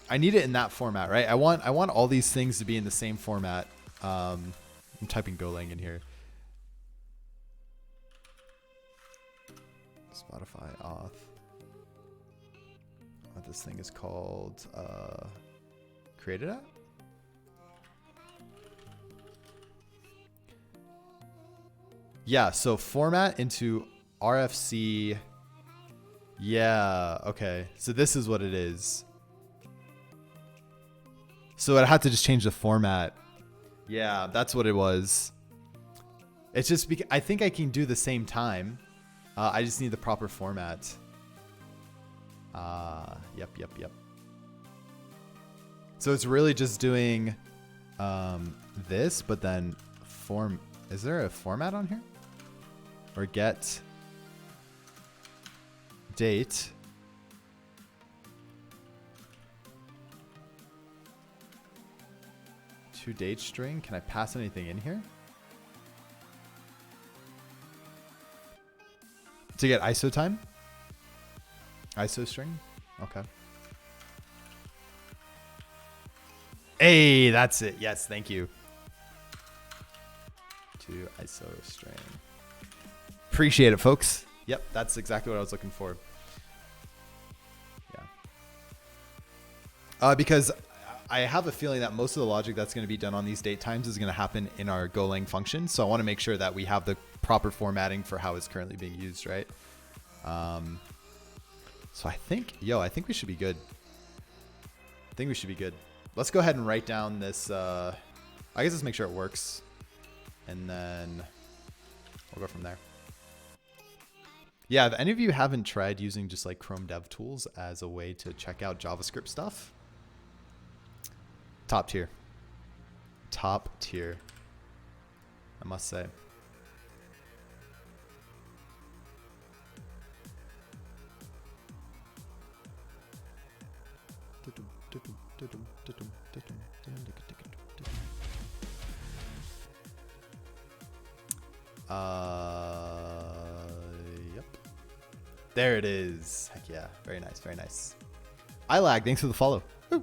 I need it in that format, right? I want all these things to be in the same format. I'm typing Golang in here. Spotify auth. What this thing is called? Created at? Yeah, so format into RFC. Yeah, okay. So this is what it is. So I had to just change the format. Yeah, that's what it was. It's just because I think I can do the same time. I just need the proper format. Yep. So it's really just doing this, but then form. Is there a format on here? Or get date. To date string. Can I pass anything in here? To get ISO time? ISO string? Okay. Hey, that's it. Yes, thank you. To ISO string. Appreciate it, folks. Yep, that's exactly what I was looking for. Yeah. Because I have a feeling that most of the logic that's going to be done on these date times is going to happen in our Golang function. So I want to make sure that we have the proper formatting for how it's currently being used, right? So I think we should be good. Let's go ahead and write down this. I guess let's make sure it works. And then we'll go from there. Yeah, if any of you haven't tried using just like Chrome DevTools as a way to check out JavaScript stuff, top tier. Top tier, I must say. Yep. There it is. Heck yeah. Very nice. Very nice. iLag, thanks for the follow. Woo.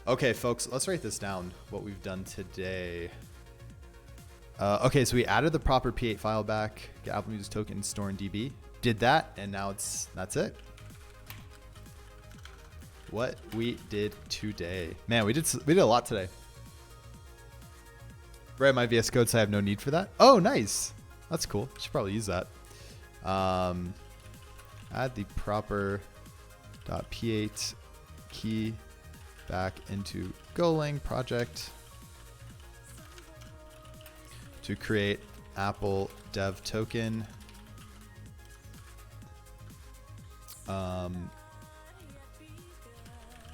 Okay, folks, let's write this down, what we've done today. Okay, so we added the proper P8 file back, get Apple Music token, store in DB. Did that, and now that's it. What we did today. Man, we did a lot today. Write my VS Code, so I have no need for that. Oh, nice. That's cool. Should probably use that. Add the proper .p8 key back into Golang project to create Apple dev token.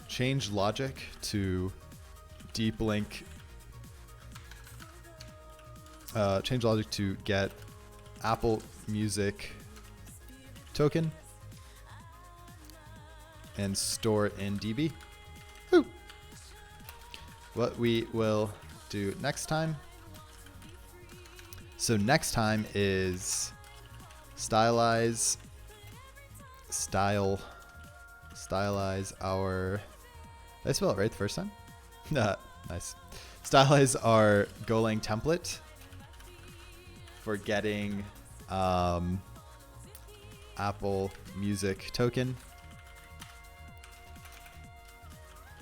Change logic to deep link. Change logic to get Apple Music token and store it in DB. Woo. What we will do next time. So next time is stylize our, did I spell it right the first time? Nice. Stylize our Golang template for getting Apple Music token.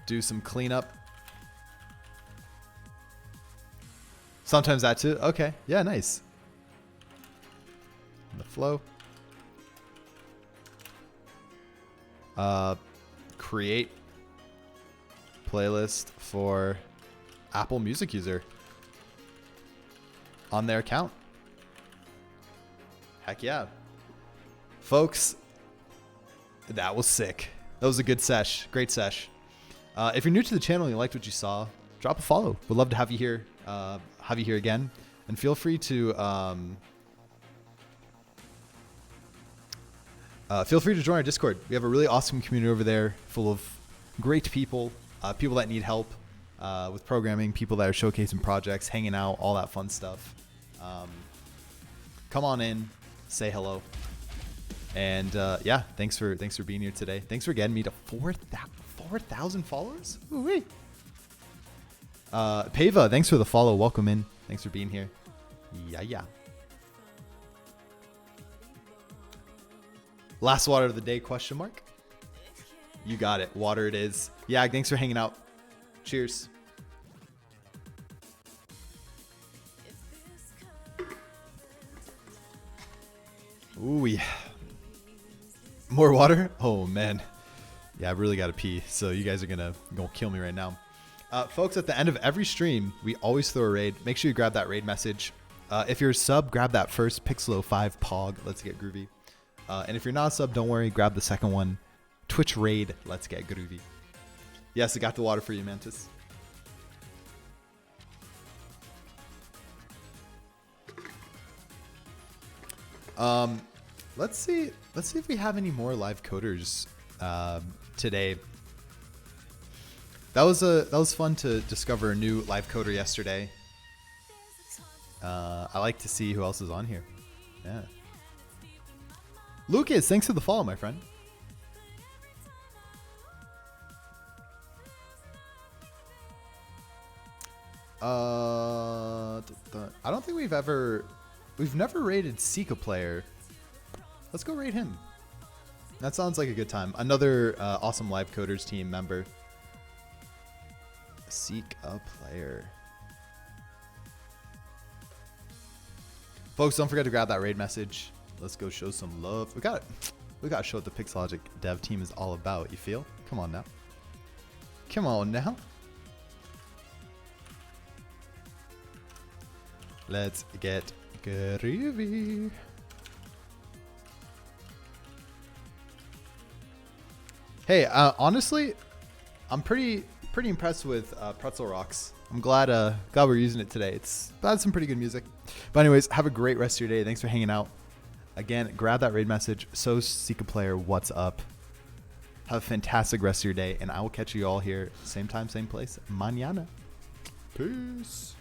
Do some cleanup. Sometimes that too. Okay. Yeah, nice. The flow. Create playlist for Apple Music user on their account. Heck yeah. Folks, that was sick. That was a good sesh. Great sesh. If you're new to the channel and you liked what you saw, drop a follow. We'd love to have you here. Again, and feel free to join our Discord. We have a really awesome community over there, full of great people, people that need help with programming, people that are showcasing projects, hanging out, all that fun stuff. Come on in, say hello, and yeah, thanks for being here today. Thanks for getting me to 4,000 followers. Ooh-wee. Pava, thanks for the follow. Welcome in. Thanks for being here. Yeah. Last water of the day, question mark? You got it. Water it is. Yeah, thanks for hanging out. Cheers. Ooh, yeah. More water? Oh, man. Yeah, I really got to pee. So you guys are gonna kill me right now. Folks, at the end of every stream, we always throw a raid. Make sure you grab that raid message. If you're a sub, grab that first Pixelo5 Pog. Let's get groovy. And if you're not a sub, don't worry. Grab the second one. Twitch raid. Let's get groovy. Yes, I got the water for you, Mantis. Let's see if we have any more live coders today. That was fun to discover a new live coder yesterday. I like to see who else is on here. Yeah. Lucas, thanks for the follow, my friend. I don't think we've never rated Sika player. Let's go raid him. That sounds like a good time. Another awesome live coders team member. Seek a player. Folks, don't forget to grab that raid message. Let's go show some love. We got to show what the Pixologic dev team is all about. You feel? Come on now. Come on now. Let's get groovy. Hey, honestly, I'm pretty impressed with Pretzel Rocks. I'm glad we're using it today. It's had some pretty good music. But anyways, have a great rest of your day. Thanks for hanging out. Again, grab that raid message. So Sika player, what's up? Have a fantastic rest of your day, and I will catch you all here same time, same place, mañana. Peace.